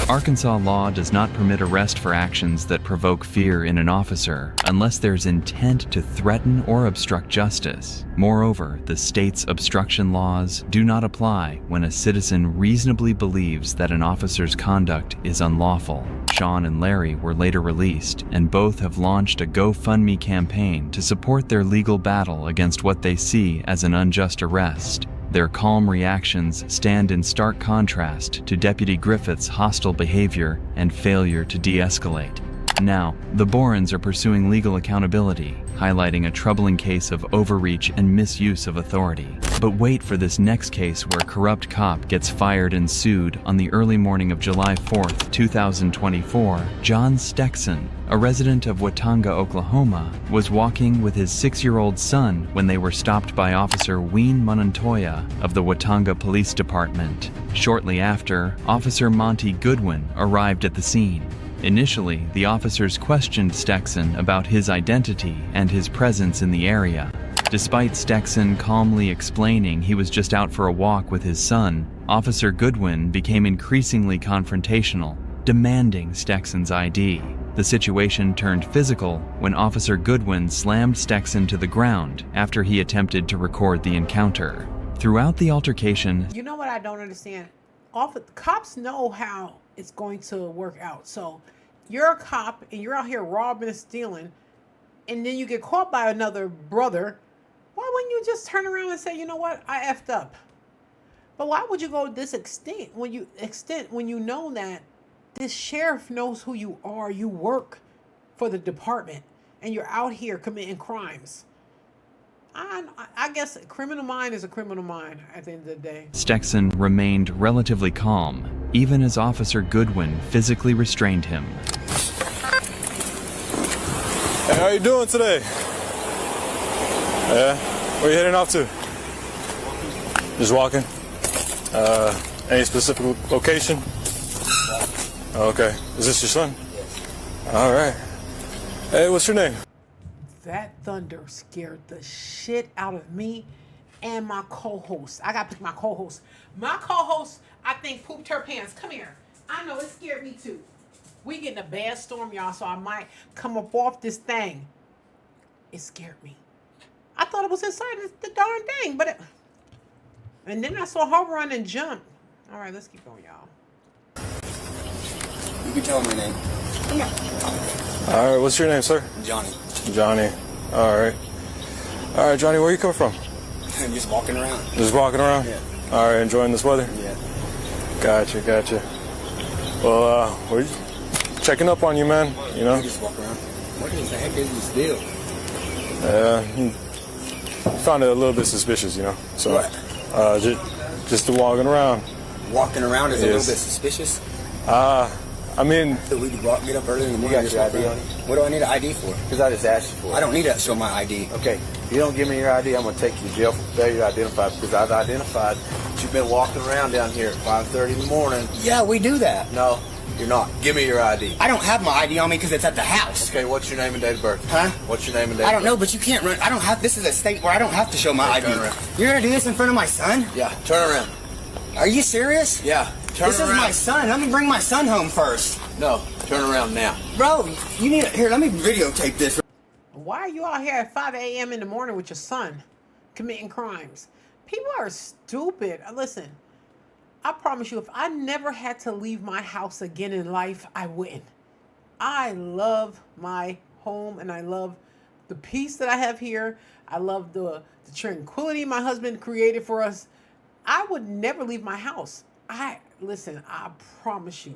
Arkansas law does not permit arrest for actions that provoke fear in an officer unless there's intent to threaten or obstruct justice. Moreover, the state's obstruction laws do not apply when a citizen reasonably believes that an officer's conduct is unlawful. Sean and Larry were later released, and both have launched a GoFundMe campaign to support their legal battle against what they see as an unjust arrest. Their calm reactions stand in stark contrast to Deputy Griffith's hostile behavior and failure to de-escalate. Now, the Borans are pursuing legal accountability, highlighting a troubling case of overreach and misuse of authority. But wait for this next case where a corrupt cop gets fired and sued. On the early morning of July 4th, 2024, John Stexon, a resident of Watauga, Oklahoma, was walking with his 6-year-old son when they were stopped by Officer Wayne Montoya of the Watauga Police Department. Shortly after, Officer Monty Goodwin arrived at the scene. Initially, the officers questioned Stexon about his identity and his presence in the area. Despite Stexon calmly explaining he was just out for a walk with his son, Officer Goodwin became increasingly confrontational, demanding Stexon's ID. The situation turned physical when Officer Goodwin slammed Stexon to the ground after he attempted to record the encounter. Throughout the altercation... You know what I don't understand? Cops know how it's going to work out. So you're a cop and you're out here robbing and stealing, and then you get caught by another brother. Why wouldn't you just turn around and say, you know what, I effed up? But why would you go to this extent when you know that this sheriff knows who you are? You work for the department and you're out here committing crimes. I guess a criminal mind is a criminal mind at the end of the day. Stexon remained relatively calm, even as Officer Goodwin physically restrained him. Hey, how you doing today? Yeah? Where you heading off to? Just walking? Any specific location? Okay. Is this your son? Yes. All right. Hey, what's your name? That thunder scared the shit out of me and my co-host. I gotta pick my co-host. My co-host, I think, pooped her pants. Come here. I know it scared me too. We getting a bad storm, y'all, so I might come up off this thing. It scared me. I thought it was inside the darn thing, but it... And then I saw her run and jump. All right, let's keep going, y'all. You can tell him my name. All right, what's your name, sir? Johnny. Johnny. All right. All right, Johnny, where you coming from? I'm just walking around. Just walking around? Yeah. All right, enjoying this weather? Yeah. Gotcha. Well, we're checking up on you, man, you know? You just walk around. What the heck is this deal? Found it a little bit suspicious, you know? So, what? Just walking around. Walking around is a little bit suspicious? I mean... So we get up early in the morning. You got your ID on you? What do I need an ID for? Because I just asked you for it. I don't need to show my ID. Okay, if you don't give me your ID, I'm going to take you to jail for failure to identify because I've identified that you've been walking around down here at 5:30 in the morning. Yeah, we do that. No, you're not. Give me your ID. I don't have my ID on me because it's at the house. Okay, what's your name and date of birth? Huh? What's your name and date of birth? I don't know, but you can't run. I don't have. This is a state where I don't have to show my ID. Turn around. You're going to do this in front of my son? Yeah, turn around. Are you serious? Yeah, turn this around. This is my son. Let me bring my son home first. No, turn around now. Bro, you need to... Here, let me videotape this. Why are you out here at 5 a.m. in the morning with your son committing crimes? People are stupid. Listen, I promise you, if I never had to leave my house again in life, I wouldn't. I love my home and I love the peace that I have here. I love the tranquility my husband created for us. I would never leave my house. Listen, I promise you.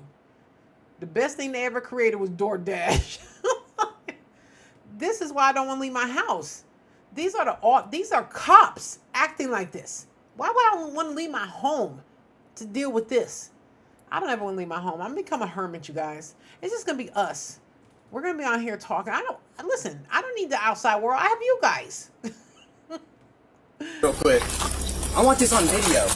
The best thing they ever created was DoorDash. This is why I don't want to leave my house. These are cops acting like this. Why would I want to leave my home to deal with this? I don't ever want to leave my home. I'm become a hermit, you guys. It's just gonna be us. We're gonna be on here talking. I don't need the outside world. I have you guys. Real quick, I want this on video.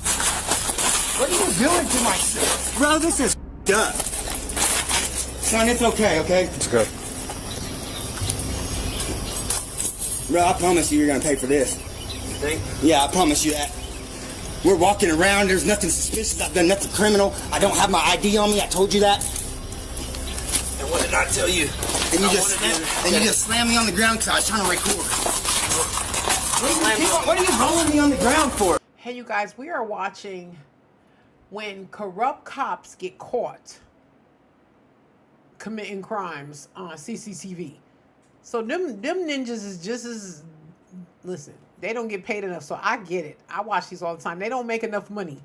What are you doing to my son? Bro, this is up. Son, it's okay, okay? It's good. Bro, I promise you you're gonna pay for this. You think? Yeah, I promise you that. We're walking around, there's nothing suspicious, I've done nothing criminal. I don't have my ID on me, I told you that. And what did I tell you? And you just slammed me on the ground because I was trying to record. What are you rolling me on the ground for? Hey, you guys, we are watching when corrupt cops get caught committing crimes on CCTV. So them ninjas is just as... Listen, they don't get paid enough, so I get it. I watch these all the time. They don't make enough money.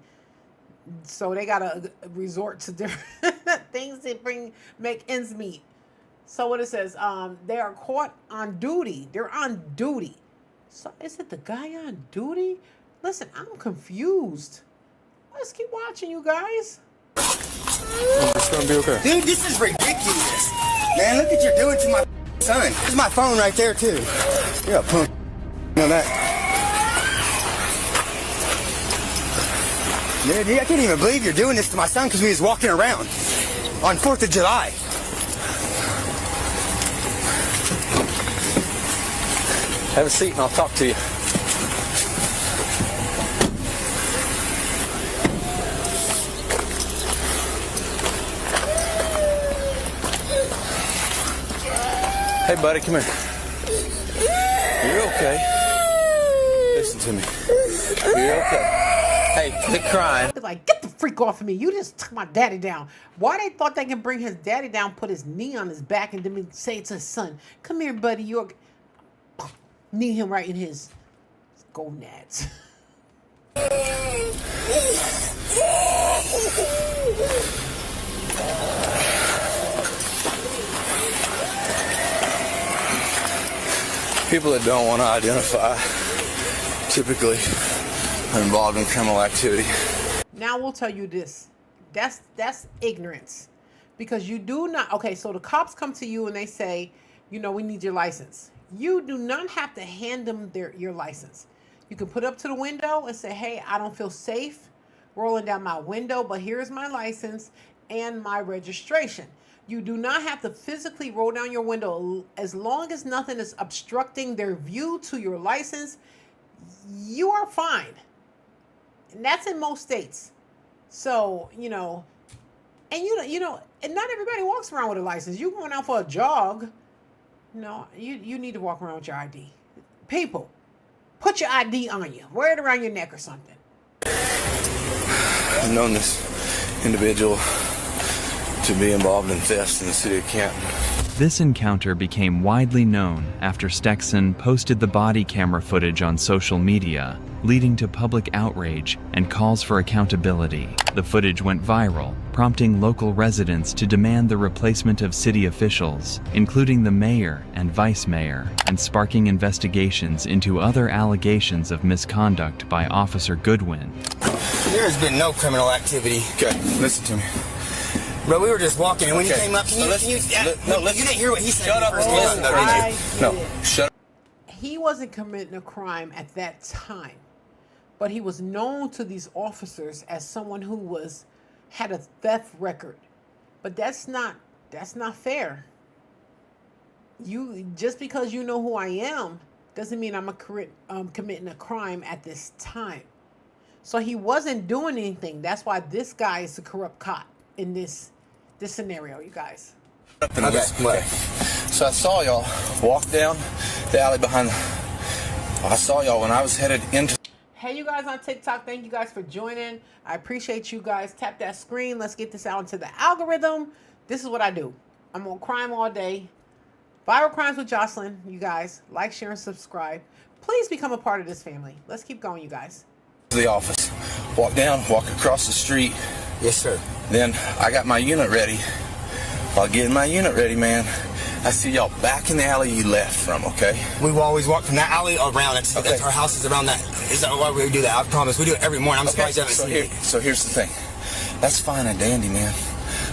So they got to resort to different things that make ends meet. So what it says, they are caught on duty. They're on duty. So is it the guy on duty? Listen, I'm confused. Let's keep watching, you guys. It's gonna be okay. Dude, this is ridiculous. Man, look what you're doing to my son. There's my phone right there, too. You're a punk. You know that? Dude, I can't even believe you're doing this to my son because we was walking around on 4th of July. Have a seat and I'll talk to you. Hey, buddy, come here. You're okay. Listen to me. You're okay. Hey, quit crying. Like, get the freak off of me. You just took my daddy down. Why they thought they can bring his daddy down, put his knee on his back, and then say to his son, come here, buddy. You're... Knee him right in his gonads. People that don't want to identify typically are involved in criminal activity. Now we'll tell you this. That's ignorance. Because you do not... Okay, so the cops come to you and they say, we need your license. You do not have to hand them your license. You can put it up to the window and say, hey, I don't feel safe rolling down my window, but here's my license and my registration. You do not have to physically roll down your window. As long as nothing is obstructing their view to your license, you are fine. And that's in most states. So, and and not everybody walks around with a license. You going out for a jog, you need to walk around with your ID. People, put your ID on you. Wear it around your neck or something. I've known this individual to be involved in thefts in the city of Canton. This encounter became widely known after Stexon posted the body camera footage on social media, leading to public outrage and calls for accountability. The footage went viral, prompting local residents to demand the replacement of city officials, including the mayor and vice mayor, and sparking investigations into other allegations of misconduct by Officer Goodwin. There has been no criminal activity. Okay, listen to me. Bro, we were just walking, and when you came up, you didn't hear what he said. Shut up. Shut up. He wasn't committing a crime at that time, but he was known to these officers as someone who had a theft record. But that's not fair. Just because you know who I am doesn't mean I'm committing a crime at this time. So he wasn't doing anything. That's why this guy is a corrupt cop in this scenario, you guys. Okay. So I saw y'all walk down the alley behind. I saw y'all when I was headed into. Hey, you guys on TikTok, thank you guys for joining. I appreciate you guys. Tap that screen. Let's get this out into the algorithm. This is what I do. I'm on crime all day. Viral Crimes with Jocelyn, you guys. Like, share, and subscribe. Please become a part of this family. Let's keep going, you guys. The office. Walk down, walk across the street. Yes, sir. Then I got my unit ready. While getting my unit ready, man, I see y'all back in the alley you left from, okay? We've always walked from that alley around. That's our house is around that. Is that why we do that? I promise. We do it every morning. I'm surprised you haven't seen it. So here's the thing. That's fine and dandy, man.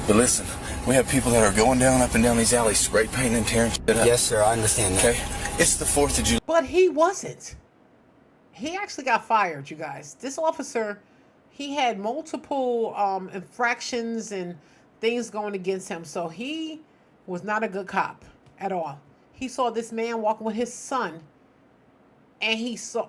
But listen, we have people that are going up and down these alleys, spray painting and tearing shit up. Yes, sir. I understand that. Okay? It's the 4th of July. But he wasn't. He actually got fired, you guys. This officer, he had multiple infractions and things going against him. So he was not a good cop at all. He saw this man walking with his son, and he saw,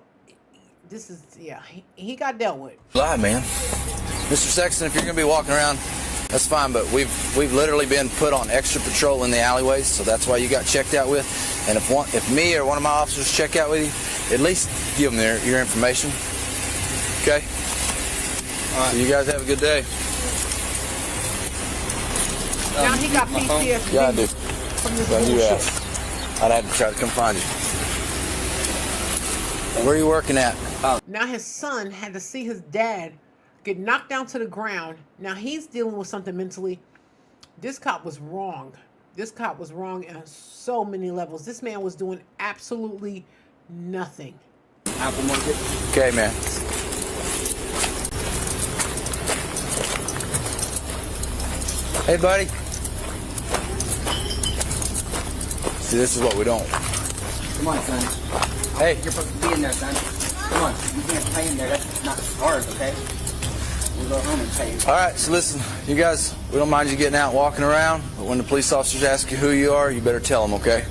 he got dealt with. Lie, man. Mr. Sexton, if you're going to be walking around, that's fine, but we've literally been put on extra patrol in the alleyways, so that's why you got checked out with. And if me or one of my officers check out with you, at least give them your information. Okay? All right. So you guys have a good day. Now he got PTSD. Yeah, I do. From this bullshit. I'd have to try to come find you. Where are you working at? Now his son had to see his dad get knocked down to the ground. Now he's dealing with something mentally. This cop was wrong. This cop was wrong on so many levels. This man was doing absolutely nothing. Apple Market. Okay, man. Hey, buddy. See, this is what we don't. Come on, son. Hey. You're supposed to be in there, son. Come on. You can't play in there. That's not ours, okay? We'll go home and pay you. All right, so listen, you guys, we don't mind you getting out and walking around, but when the police officers ask you who you are, you better tell them, okay?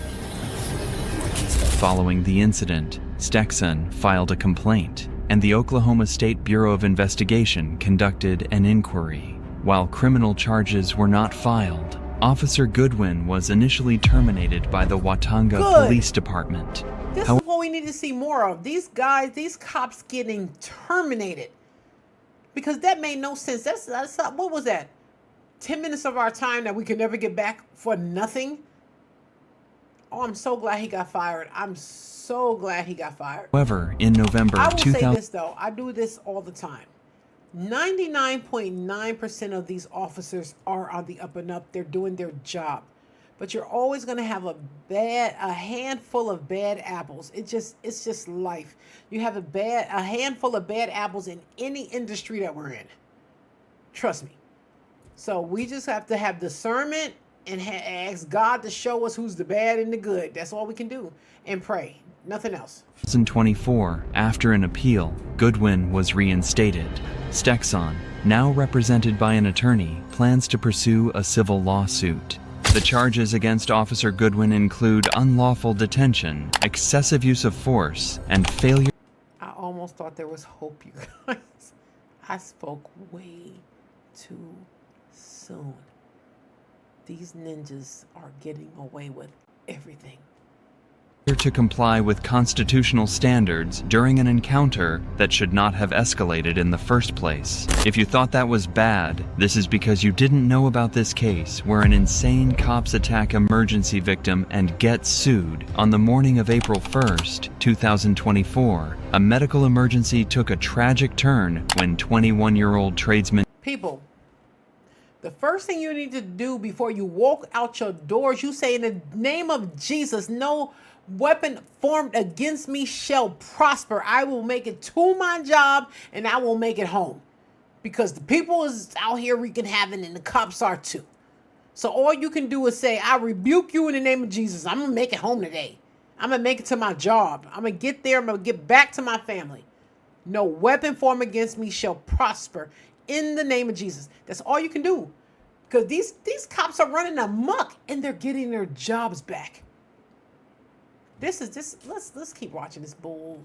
Following the incident, Stexon filed a complaint, and the Oklahoma State Bureau of Investigation conducted an inquiry. While criminal charges were not filed, Officer Goodwin was initially terminated by the Watauga Police Department. This is what we need to see more of. These guys, these cops getting terminated. Because that made no sense. That's what was that? 10 minutes of our time that we could never get back for nothing? Oh, I'm so glad he got fired. I'm so glad he got fired. However, in November I of will 2000, say this though. I do this all the time. 99.9% of these officers are on the up and up. They're doing their job. But you're always going to have a handful of bad apples. It's just life. You have a handful of bad apples in any industry that we're in. Trust me. So we just have to have discernment and ask God to show us who's the bad and the good. That's all we can do. And pray. Nothing else. 2024, after an appeal, Goodwin was reinstated. Stexon, now represented by an attorney, plans to pursue a civil lawsuit. The charges against Officer Goodwin include unlawful detention, excessive use of force, and failure. I almost thought there was hope, you guys. I spoke way too soon. These ninjas are getting away with everything. To comply with constitutional standards during an encounter that should not have escalated in the first place. If you thought that was bad, this is because you didn't know about this case where an insane cops attack emergency victim and gets sued. On the morning of April 1st, 2024, a medical emergency took a tragic turn when 21-year-old tradesman... People, the first thing you need to do before you walk out your doors, you say, in the name of Jesus, no weapon formed against me shall prosper. I will make it to my job and I will make it home. Because the people is out here wreaking havoc and the cops are too. So all you can do is say, I rebuke you in the name of Jesus. I'm going to make it home today. I'm going to make it to my job. I'm going to get there. I'm going to get back to my family. No weapon formed against me shall prosper in the name of Jesus. That's all you can do. Because these cops are running amok and they're getting their jobs back. Let's keep watching this bull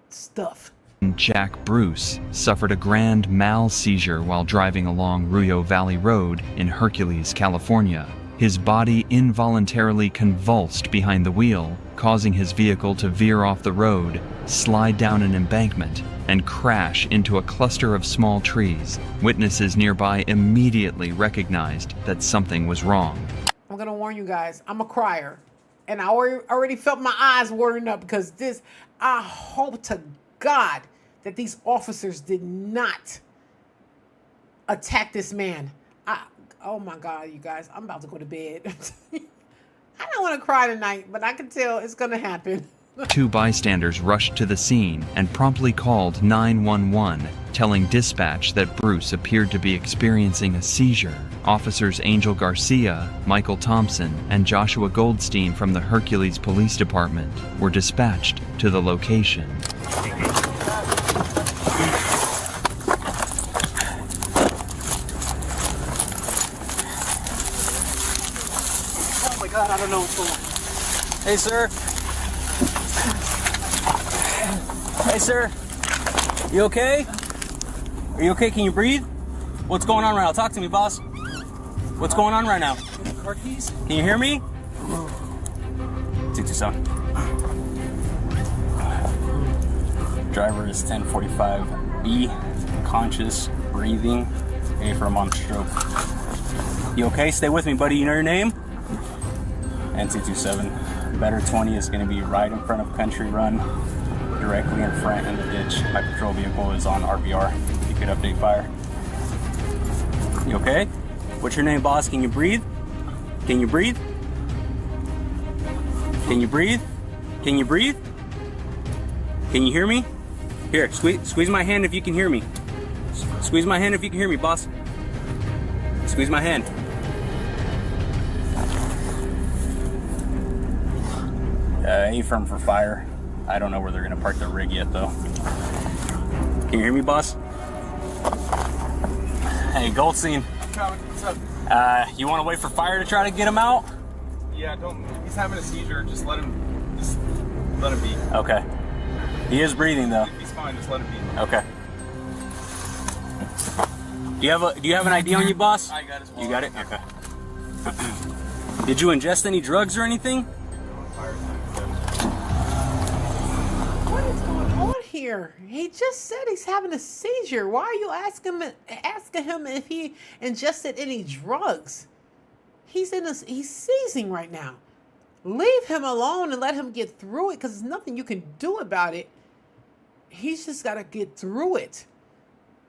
stuff. Jack Bruce suffered a grand mal seizure while driving along Ruyo Valley Road in Hercules, California. His body involuntarily convulsed behind the wheel, causing his vehicle to veer off the road, slide down an embankment, and crash into a cluster of small trees. Witnesses nearby immediately recognized that something was wrong. I'm going to warn you guys, I'm a crier. And I already felt my eyes watering up because I hope to God that these officers did not attack this man. Oh my God, you guys, I'm about to go to bed. I don't want to cry tonight, but I can tell it's going to happen. 2 bystanders rushed to the scene and promptly called 911, telling dispatch that Bruce appeared to be experiencing a seizure. Officers Angel Garcia, Michael Thompson, and Joshua Goldstein from the Hercules Police Department were dispatched to the location. Oh my God, I don't know what's going on. Hey, sir. Hey, sir. You okay? Are you okay? Can you breathe? What's going on right now? Talk to me, boss. What's going on right now? Car keys? Can you hear me? 227. Driver is 1045B. Conscious, breathing. A for a mom stroke. You okay? Stay with me, buddy. You know your name? And 227. Better 20 is going to be right in front of Country Run. Directly in front in the ditch. My patrol vehicle is on RBR. You could update fire. You okay? What's your name, boss? Can you breathe? Can you breathe? Can you breathe? Can you breathe? Can you hear me? Here, squeeze my hand if you can hear me. Squeeze my hand if you can hear me, boss. Squeeze my hand. A-firm for fire. I don't know where they're gonna park the rig yet, though. Can you hear me, boss? Hey, Goldstein. What's up? You want to wait for fire to try to get him out? Yeah, don't. He's having a seizure. Just let him be. Okay. He is breathing though. He's fine. Just let him be. Okay. Do you have an ID on you, boss? I got his wallet. You got it? Okay. Did you ingest any drugs or anything? What is going on here? He just said he's having a seizure. Why are you asking him if he ingested any drugs? He's seizing right now. Leave him alone and let him get through it, because there's nothing you can do about it. He's just got to get through it.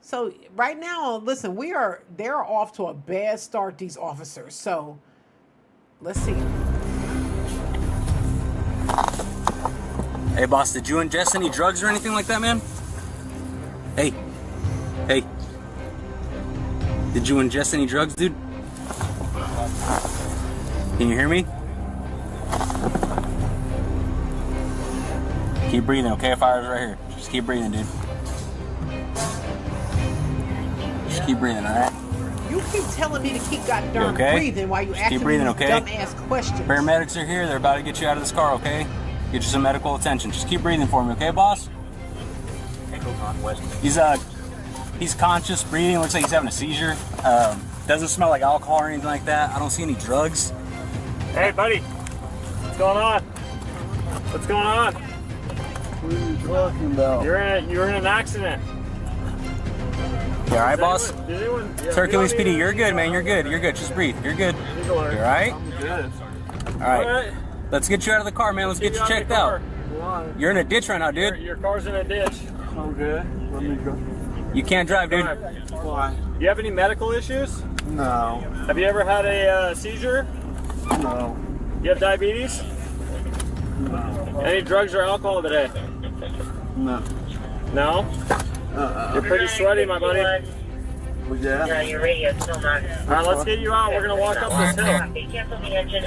So right now, listen, they're off to a bad start, these officers. So let's see. Hey, boss, did you ingest any drugs or anything like that, man? Hey. Did you ingest any drugs, dude? Can you hear me? Keep breathing, okay? Fire's right here. Just keep breathing, dude. Just keep breathing, alright? You keep telling me to keep goddamn okay? breathing while you Just asking keep breathing, me okay? dumbass questions. Paramedics are here. They're about to get you out of this car, okay? Get you some medical attention. Just keep breathing for me, okay, boss? He's conscious, breathing. Looks like he's having a seizure. Doesn't smell like alcohol or anything like that. I don't see any drugs. Hey, buddy. What's going on? What's going on? What are you talking about? You're in an accident. You all right, boss? Yeah, Hercules PD, you're good, man. You're good. You're good. Just breathe. You're good. You all right? I'm good. All right. Let's get you out of the car, man. Let's get you checked out. You're in a ditch right now, dude. Your car's in a ditch. Okay. Let me go. You can't drive, dude. Why? Do you have any medical issues? No. Have you ever had a seizure? No. You have diabetes? No. Any drugs or alcohol today? No. No? You're pretty sweaty, my buddy. Yeah. Yeah, your radio's still not. Alright, let's get you out. We're gonna walk up this hill. Cancel the engine,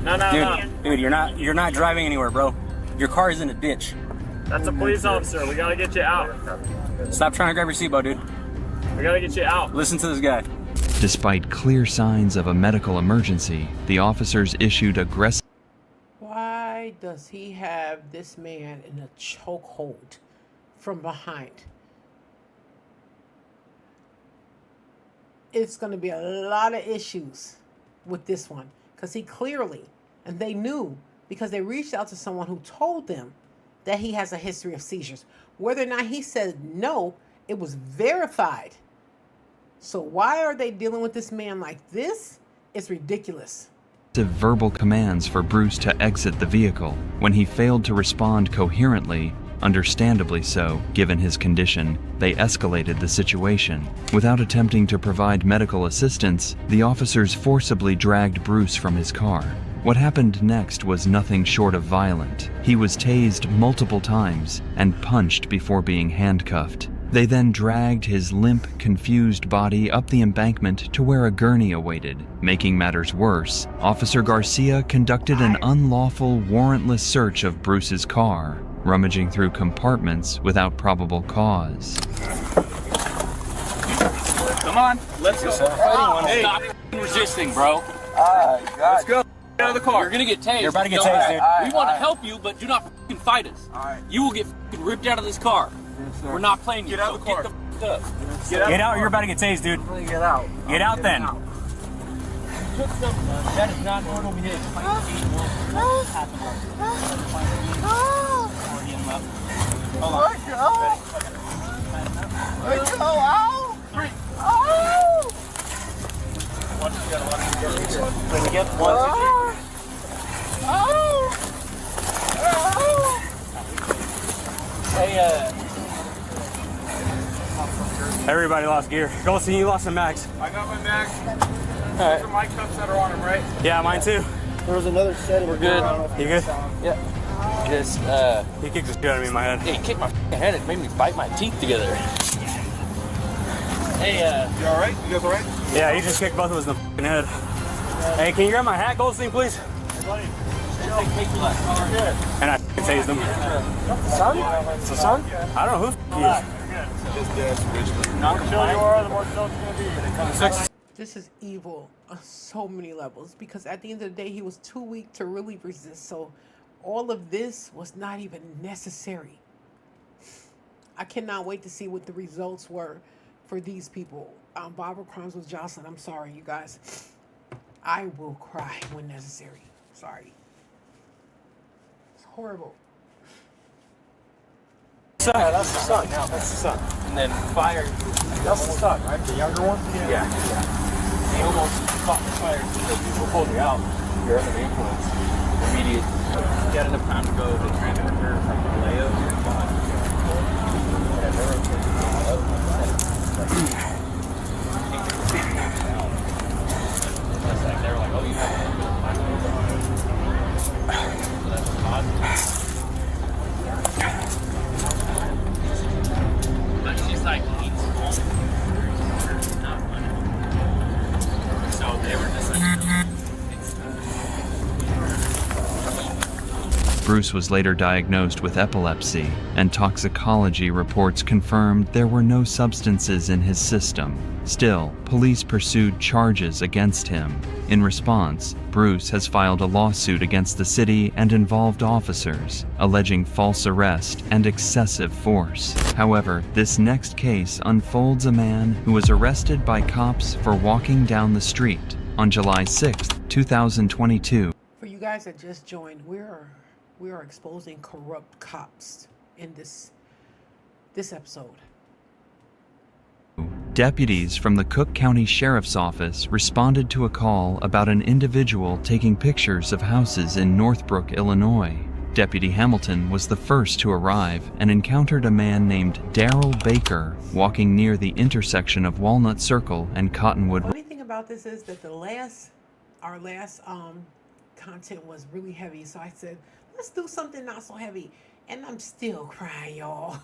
No. Dude, you're not driving anywhere, bro. Your car is in a ditch. That's a police officer. We gotta get you out. Stop trying to grab your seatbelt, dude. We gotta get you out. Listen to this guy. Despite clear signs of a medical emergency, the officers issued aggressive. Why does he have this man in a chokehold from behind? It's going to be a lot of issues with this one because he clearly, and they knew because they reached out to someone who told them that he has a history of seizures. Whether or not he said no, it was verified. So why are they dealing with this man like this? It's ridiculous. Verbal commands for Bruce to exit the vehicle. When he failed to respond coherently, understandably so, given his condition, they escalated the situation. Without attempting to provide medical assistance, the officers forcibly dragged Bruce from his car. What happened next was nothing short of violent. He was tased multiple times and punched before being handcuffed. They then dragged his limp, confused body up the embankment to where a gurney awaited. Making matters worse, Officer Garcia conducted an unlawful, warrantless search of Bruce's car, rummaging through compartments without probable cause. Come on, let's go. Stop resisting, bro. Let's go. Out of the car. You're gonna get tased. You're about to get tased, dude. We want to help you, but do not fight us. You will get ripped out of this car. We're not playing you. Get out of the car. Get out, or you're about to get tased, dude. Get out. Get out then. That is not going over here. Let go. Ow. Ow. When we get one. Hey, Everybody lost gear. Jocelyn, you lost some mags. I got my mags. All Those are my cups that are on them, right? Yeah, mine too. There was another set of We're good. You good? Yeah. Just, He kicked the shit out of me in my head. he kicked my head. It made me bite my teeth together. Hey, You alright? You guys alright? Yeah, he just kicked both of us in the fucking head. Hey, can you grab my hat, Goldstein, please? And I tased him. Son? It's the son? I don't know who he is. The more chill you are, the more chill it's gonna be. This is evil on so many levels because at the end of the day, he was too weak to really resist. So all of this was not even necessary. I cannot wait to see what the results were for these people. Barbara Crimes with Jocelyn. I'm sorry, you guys. I will cry when necessary. Sorry. It's horrible. Yeah, that's the son. That's the son. and then fired. That's the son, right? The younger one? Yeah. He almost caught the fire because people pulled you out. You're under the influence. Immediate. You had enough time to go to transfer her from Vallejo to Bond. They were like, oh, you have but she's like, so they were just like, Bruce was later diagnosed with epilepsy, and toxicology reports confirmed there were no substances in his system. Still, police pursued charges against him. In response, Bruce has filed a lawsuit against the city and involved officers, alleging false arrest and excessive force. However, this next case unfolds a man who was arrested by cops for walking down the street on July 6, 2022. For you guys that just joined, we are exposing corrupt cops in this episode. Deputies from the Cook County Sheriff's Office responded to a call about an individual taking pictures of houses in Northbrook, Illinois. Deputy Hamilton was the first to arrive and encountered a man named Daryl Baker walking near the intersection of Walnut Circle and Cottonwood. The funny thing about this is that our last content was really heavy, so I said, let's do something not so heavy. And I'm still crying, y'all.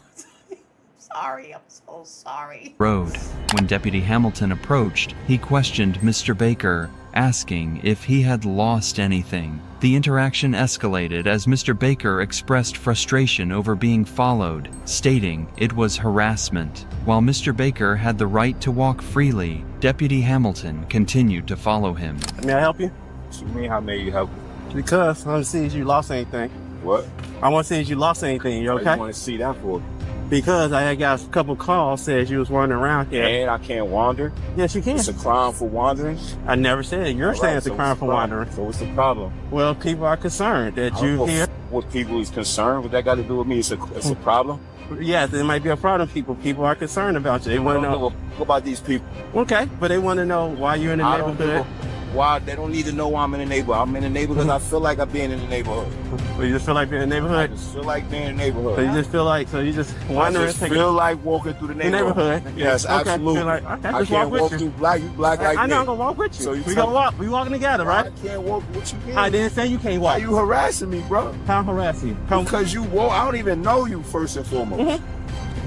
Sorry, I'm so sorry. Road. When Deputy Hamilton approached, he questioned Mr. Baker, asking if he had lost anything. The interaction escalated as Mr. Baker expressed frustration over being followed, stating it was harassment. While Mr. Baker had the right to walk freely, Deputy Hamilton continued to follow him. May I help you? What you mean, how may you help me? Because I want to see if you lost anything. What? I want to see if you lost anything. You okay? What do you want to see that for? Because I had got a couple calls said you was wandering around here. And I can't wander? Yes, you can. It's a crime for wandering? I never said it. You're saying it's a crime for wandering. So what's the problem? Well, people are concerned that you here. What people is concerned? What that got to do with me? It's a problem? Yes, it might be a problem. People are concerned about you. They want to know. What about these people? Okay, but they want to know why you're in the neighborhood. Why? They don't need to know why I'm in the neighborhood. I'm in the neighborhood because I feel like I'm being in the neighborhood. Well, you just feel like being in the neighborhood? I just feel like being in the neighborhood. So you just feel like, so you just wondering. I just feel like walking through the neighborhood. Yes, okay. absolutely. Like, okay, I can't walk through black. You black like me. I know I'm going to walk with you. So we going to walk. We walking together, right? I can't walk with you. I didn't say you can't walk. Why you harassing me, bro? How I'm harassing you? Because you walk. I don't even know you, first and foremost.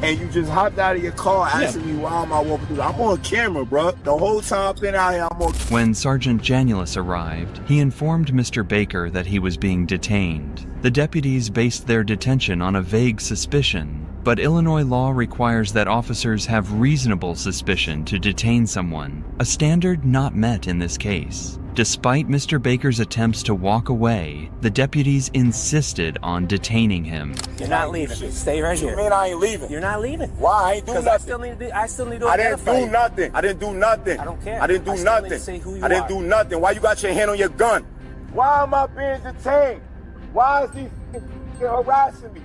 And you just hopped out of your car asking me why am I walking through. I'm on camera, bro. The whole time I've been out here, I'm on. When Sergeant Janulus arrived, he informed Mr. Baker that he was being detained. The deputies based their detention on a vague suspicion, but Illinois law requires that officers have reasonable suspicion to detain someone, a standard not met in this case. Despite Mr. Baker's attempts to walk away, the deputies insisted on detaining him. You're not leaving. Stay right here. You mean I ain't leaving? You're not leaving. Why? I ain't do nothing. I still need to I didn't do nothing. I didn't do nothing. I don't care. I didn't do nothing. I didn't do nothing. Why you got your hand on your gun? Why am I being detained? Why is he harassing me?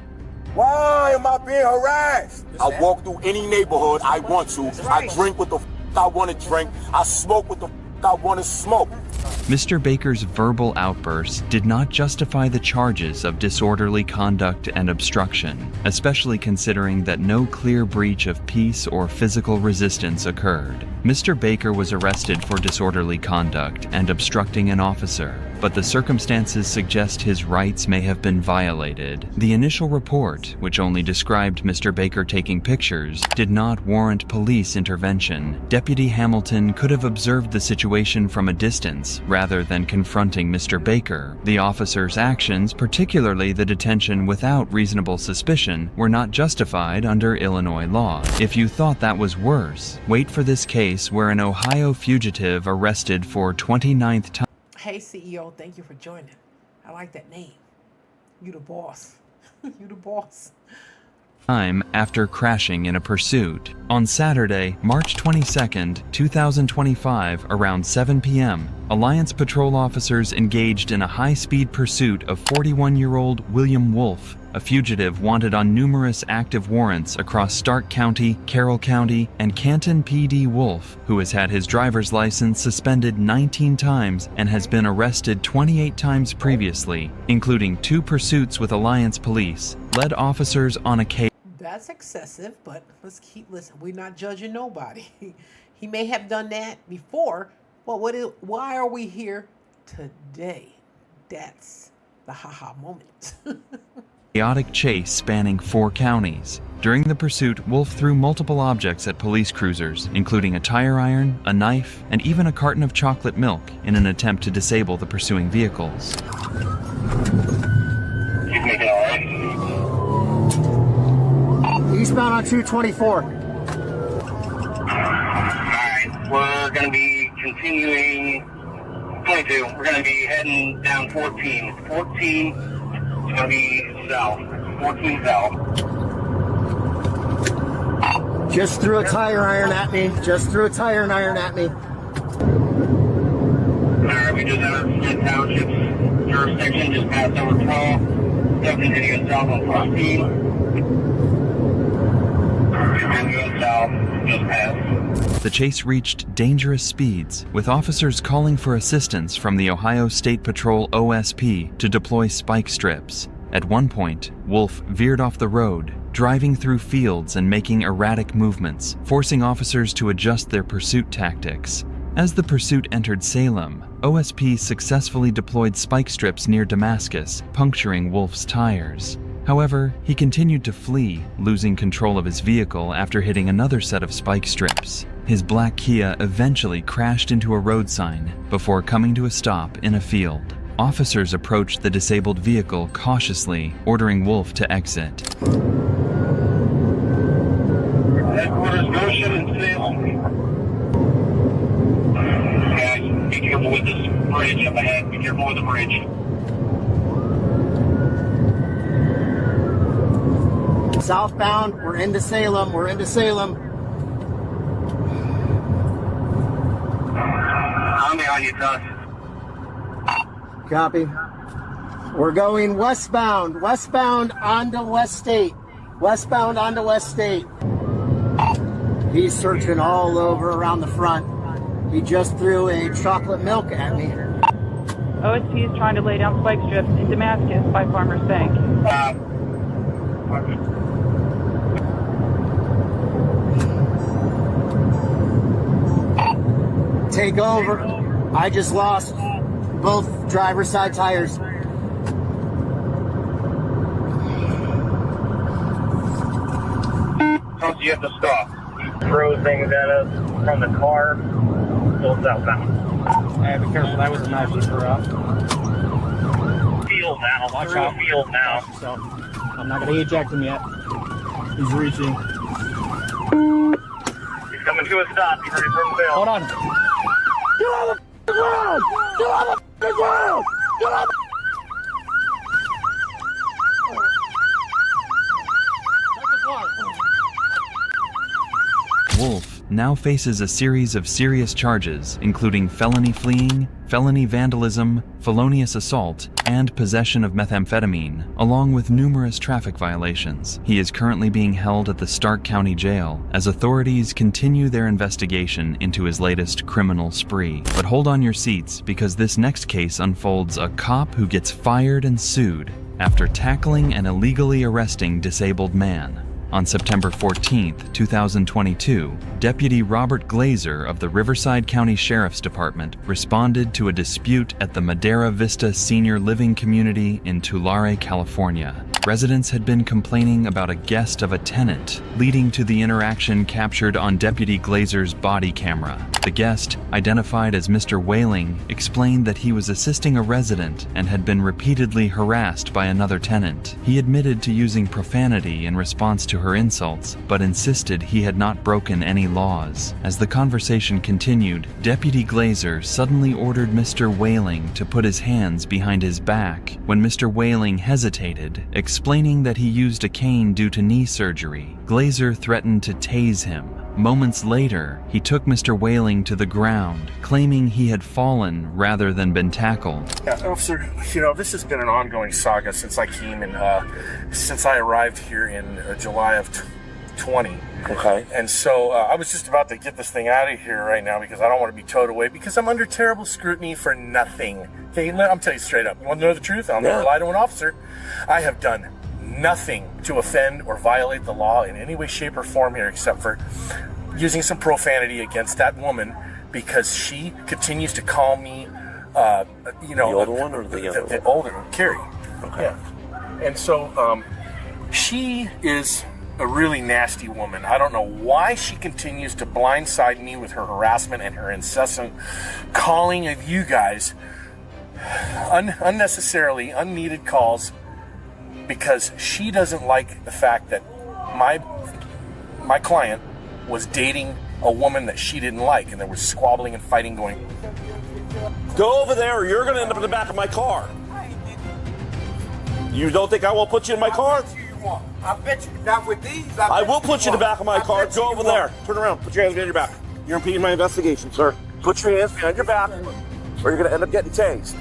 Why am I being harassed? I walk through any neighborhood I want to. I drink what the I want to drink. I smoke what the I want to smoke. Mr. Baker's verbal outbursts did not justify the charges of disorderly conduct and obstruction, especially considering that no clear breach of peace or physical resistance occurred. Mr. Baker was arrested for disorderly conduct and obstructing an officer, but the circumstances suggest his rights may have been violated. The initial report, which only described Mr. Baker taking pictures, did not warrant police intervention. Deputy Hamilton could have observed the situation from a distance rather than confronting Mr. Baker. The officer's actions, particularly the detention without reasonable suspicion, were not justified under Illinois law. If you thought that was worse, wait for this case where an Ohio fugitive arrested for 29th time. Hey CEO, thank you for joining. I like that name. You the boss. You the boss. Time after crashing in a pursuit. On Saturday, March 22nd, 2025, around 7 p.m., Alliance patrol officers engaged in a high-speed pursuit of 41-year-old William Wolf, a fugitive wanted on numerous active warrants across Stark County, Carroll County, and Canton PD. Wolf, who has had his driver's license suspended 19 times and has been arrested 28 times previously, including 2 pursuits with Alliance police, led officers on a case. That's excessive, but let's keep listening. We're not judging nobody. He may have done that before, but why are we here today? That's the haha moment. Chaotic chase spanning 4 counties. During the pursuit, Wolf threw multiple objects at police cruisers, including a tire iron, a knife, and even a carton of chocolate milk in an attempt to disable the pursuing vehicles. Make it alright. Eastbound on 224. Alright, we're going to be continuing 22. We're going to be heading down 14. 14 is going to be south. 14 south. Just threw a tire iron at me. Just threw a tire iron at me. Alright, we just entered Flint Township's jurisdiction, just past number 12. Still continuing south on 14. Continuing south, just past. The chase reached dangerous speeds, with officers calling for assistance from the Ohio State Patrol OSP to deploy spike strips. At one point, Wolf veered off the road, driving through fields and making erratic movements, forcing officers to adjust their pursuit tactics. As the pursuit entered Salem, OSP successfully deployed spike strips near Damascus, puncturing Wolf's tires. However, he continued to flee, losing control of his vehicle after hitting another set of spike strips. His black Kia eventually crashed into a road sign before coming to a stop in a field. Officers approached the disabled vehicle cautiously, ordering Wolf to exit. Headquarters, Goshen and Salem. Guys, be careful with this bridge up ahead. Be careful with the bridge. Southbound, we're into Salem. We're into Salem. I'm behind you, Tuck. Copy. We're going westbound. Westbound onto West State. Westbound onto West State. He's searching all over around the front. He just threw a chocolate milk at me. OSP is trying to lay down spike strips in Damascus by Farmer's Bank. Take over. I just lost both driver's side tires. You have to stop. Throw things at us from the car. Still southbound. Hey, be careful. That was a knife you threw out. Field now. Watch Through out. field now. So, I'm not going to eject him yet. He's reaching. He's coming to a stop. He's ready for the field. Hold on. Get on the ground! Get on the ground! Get on the... Wolf now faces a series of serious charges, including felony fleeing, felony vandalism, felonious assault, and possession of methamphetamine, along with numerous traffic violations. He is currently being held at the Stark County Jail as authorities continue their investigation into his latest criminal spree. But hold on your seats, because this next case unfolds a cop who gets fired and sued after tackling and illegally arresting disabled man. On September 14, 2022, Deputy Robert Glazer of the Riverside County Sheriff's Department responded to a dispute at the Madera Vista Senior Living Community in Tulare, California. Residents had been complaining about a guest of a tenant, leading to the interaction captured on Deputy Glazer's body camera. The guest, identified as Mr. Whaling, explained that he was assisting a resident and had been repeatedly harassed by another tenant. He admitted to using profanity in response to her insults, but insisted he had not broken any laws. As the conversation continued, Deputy Glazer suddenly ordered Mr. Whaling to put his hands behind his back. When Mr. Whaling hesitated, explaining that he used a cane due to knee surgery, Glazer threatened to tase him. Moments later, he took Mr. Whaling to the ground, claiming he had fallen rather than been tackled. Yeah, officer, this has been an ongoing saga since I came in, since I arrived here in July of 20. Okay. And so I was just about to get this thing out of here right now because I don't want to be towed away because I'm under terrible scrutiny for nothing. Okay, I'm telling you straight up. You want to know the truth? I'll never lie to an officer. I have done nothing to offend or violate the law in any way, shape, or form here except for using some profanity against that woman because she continues to call me, the older one or the younger one? The older one, Carrie. Okay. Yeah. And so she is a really nasty woman. I don't know why she continues to blindside me with her harassment and her incessant calling of you guys, unnecessarily, unneeded calls because she doesn't like the fact that my client was dating a woman that she didn't like, and there was squabbling and fighting going. Go over there, or you're going to end up in the back of my car. You don't think I will put you in my car? I bet you not with these. I will put you in the back of my car. Go over there. Turn around. Put your hands behind your back. You're impeding my investigation, sir. Put your hands behind your back, or you're going to end up getting tased.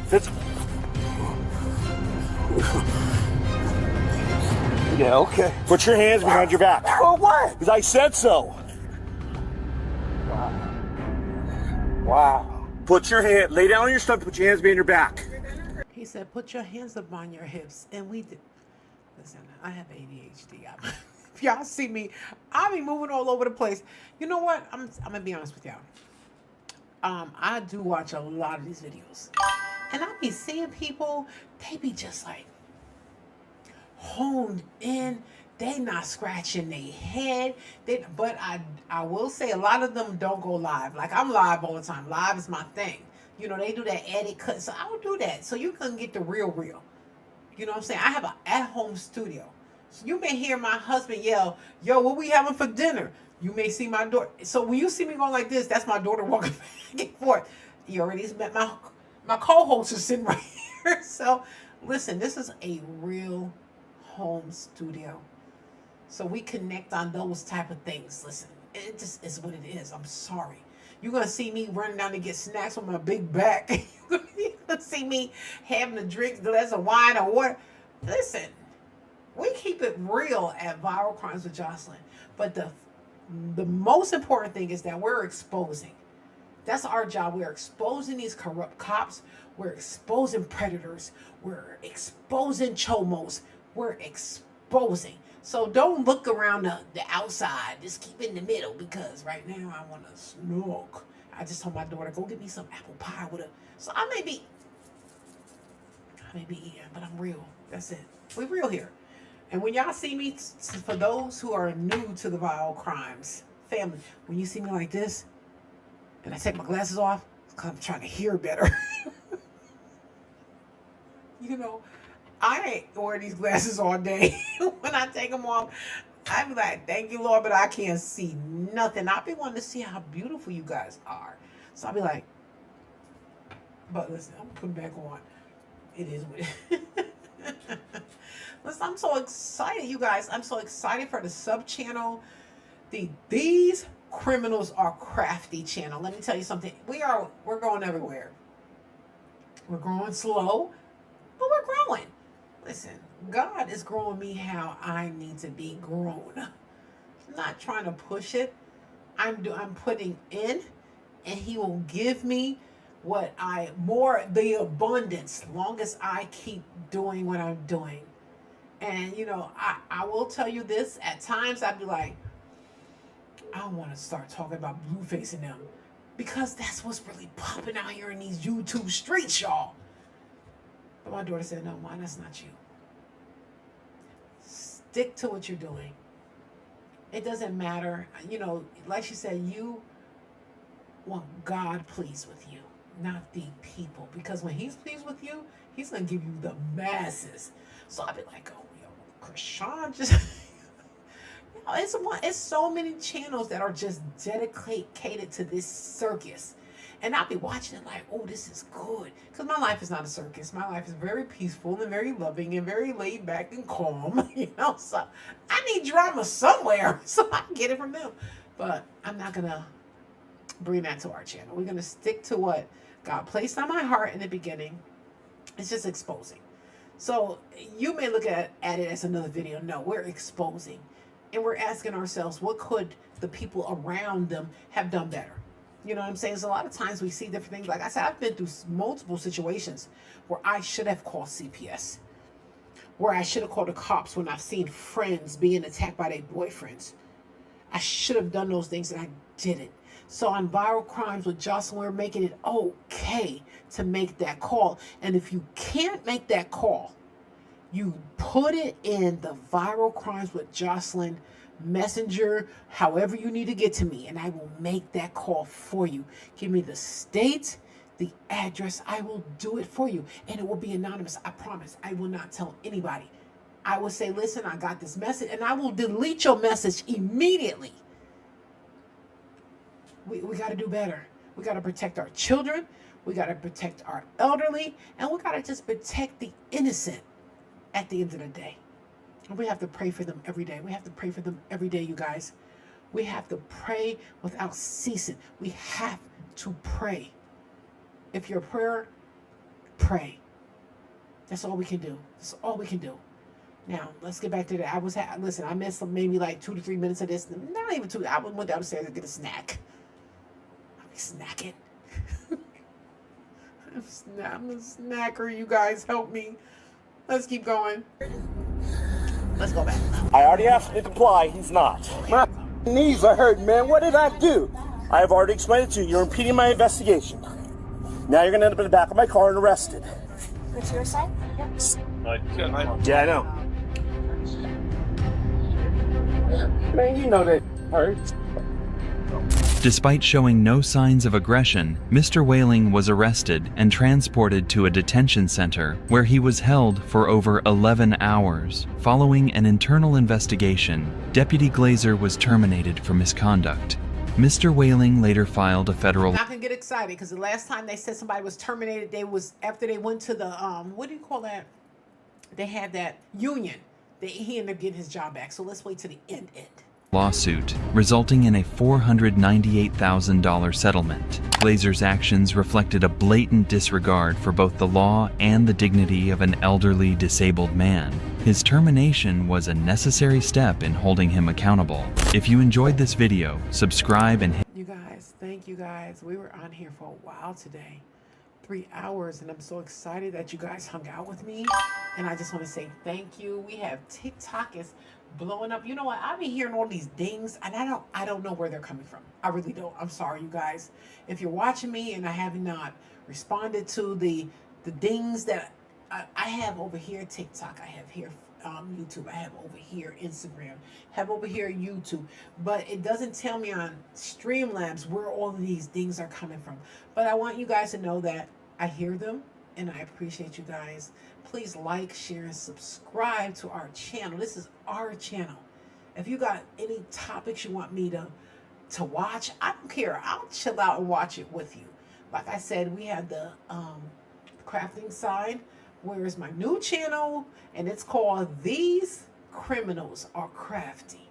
Yeah, okay. Put your hands behind your back. For what? Because I said so. Wow. Put your hand, lay down on your stomach, put your hands behind your back. He said, put your hands up on your hips. And we did. Listen, I have ADHD. If y'all see me, I be moving all over the place. You know what? I'm going to be honest with y'all. I do watch a lot of these videos. And I be seeing people, they be just like honed in. They not scratching their head. But I will say a lot of them don't go live. Like I'm live all the time. Live is my thing. You know, they do that edit cut. So I don't do that. So you can get the real. You know what I'm saying? I have an at-home studio. So you may hear my husband yell, yo, what we having for dinner? You may see my daughter. So when you see me going like this, that's my daughter walking back and forth. You already met my co-host is sitting right here. So listen, this is a real home studio. So we connect on those type of things. Listen, it just is what it is. I'm sorry. You're going to see me running down to get snacks with my big back. You're going to see me having a drink, a glass of wine or water. Listen, we keep it real at Viral Crimes with Jocelyn. But the most important thing is that we're exposing. That's our job. We're exposing these corrupt cops. We're exposing predators. We're exposing chomos. We're exposing. So don't look around the outside. Just keep it in the middle because right now I want to smoke. I just told my daughter, go get me some apple pie with a... So I may be eating, but I'm real. That's it. We're real here. And when y'all see me, for those who are new to the Viral Crimes family, when you see me like this, and I take my glasses off, it's because I'm trying to hear better. You know, I wear these glasses all day. When I take them off, I be like, thank you, Lord, but I can't see nothing. I be wanting to see how beautiful you guys are. So I'll be like, but listen, I'm putting back on. It is what it is. Listen, I'm so excited, you guys. I'm so excited for the sub-channel. These Criminals Are Crafty channel. Let me tell you something. We're going everywhere. We're growing slow, but we're growing. Listen, God is growing me how I need to be grown. I'm not trying to push it. I'm putting in, and He will give me the abundance, long as I keep doing what I'm doing. And you know, I will tell you this. At times, I'd be like, I want to start talking about Blueface and them, because that's what's really popping out here in these YouTube streets, y'all. But my daughter said, no, Mom, that's not you. Stick to what you're doing. It doesn't matter. You know, like she said, you want God pleased with you, not the people. Because when He's pleased with you, He's going to give you the masses. So I'll be like, oh, yo, Krishan just... It's so many channels that are just dedicated to this circus. And I'll be watching it like, oh, this is good. Because my life is not a circus. My life is very peaceful and very loving and very laid back and calm. You know, so I need drama somewhere so I can get it from them. But I'm not going to bring that to our channel. We're going to stick to what God placed on my heart in the beginning. It's just exposing. So you may look at it as another video. No, we're exposing. And we're asking ourselves, what could the people around them have done better? You know what I'm saying? So a lot of times we see different things. Like I said, I've been through multiple situations where I should have called CPS, where I should have called the cops when I've seen friends being attacked by their boyfriends. I should have done those things and I didn't. So on Viral Crimes with Jocelyn, we're making it okay to make that call. And if you can't make that call, you put it in the Viral Crimes with Jocelyn Messenger, however you need to get to me, and I will make that call for you. Give me the state, the address. I will do it for you, and it will be anonymous. I promise. I will not tell anybody. I will say, listen, I got this message, and I will delete your message immediately. We got to do better. We got to protect our children. We got to protect our elderly, and we got to just protect the innocent at the end of the day. And we have to pray for them every day. We have to pray for them every day, you guys. We have to pray without ceasing. We have to pray. If you're a prayer, pray. That's all we can do. That's all we can do. Now, let's get back to that. Listen, I missed maybe like 2 to 3 minutes of this. Not even 2. I went downstairs to get a snack. I'll be snacking. I'm a snacker, you guys. Help me. Let's keep going. Let's go back. I already asked him to comply. He's not. My knees are hurting, man. What did I do? I have already explained it to you. You're impeding my investigation. Now you're going to end up in the back of my car and arrested. What's your side? Yeah, I know. Man, you know that hurts. Despite showing no signs of aggression, Mr. Whaling was arrested and transported to a detention center where he was held for over 11 hours. Following an internal investigation, Deputy Glazer was terminated for misconduct. Mr. Whaling later filed a federal... I'm not going to get excited because the last time they said somebody was terminated, after they went to the, what do you call that? They had that union. He ended up getting his job back. So let's wait to the end. lawsuit, resulting in a $498,000 settlement. Glazer's actions reflected a blatant disregard for both the law and the dignity of an elderly, disabled man. His termination was a necessary step in holding him accountable. If you enjoyed this video, subscribe and hit... You guys, thank you guys. We were on here for a while today. 3 hours, and I'm so excited that you guys hung out with me. And I just want to say thank you. We have TikTok is blowing up. You know what? I've been hearing all these dings, and I don't know where they're coming from. I really don't. I'm sorry, you guys. If you're watching me and I have not responded to the dings that I have over here, TikTok, I have here YouTube, I have over here Instagram, have over here YouTube, but it doesn't tell me on Streamlabs where all of these things are coming from. But I want you guys to know that I hear them and I appreciate you guys. Please like, share, and subscribe to our channel. This is our channel. If you got any topics you want me to watch, I don't care. I'll chill out and watch it with you. Like I said, we have the crafting side, where is my new channel, and it's called These Criminals Are Crafty.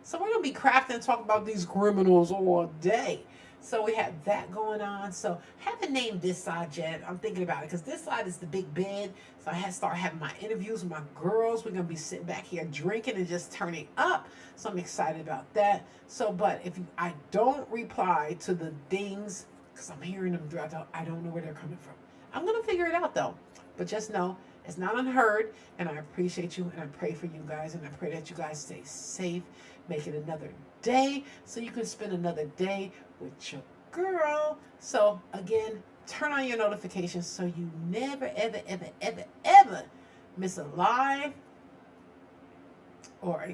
So we're going to be crafting and talk about these criminals all day. So we have that going on. So I haven't named this side yet. I'm thinking about it because this side is the big bed. So I had to start having my interviews with my girls. We're going to be sitting back here drinking and just turning up. So I'm excited about that. So, but if I don't reply to the things, because I'm hearing them throughout, I don't know where they're coming from. I'm going to figure it out though. But just know it's not unheard, and I appreciate you, and I pray for you guys, and I pray that you guys stay safe. Make it another day so you can spend another day with your girl. So again, turn on your notifications so you never, ever, ever, ever, ever miss a live or a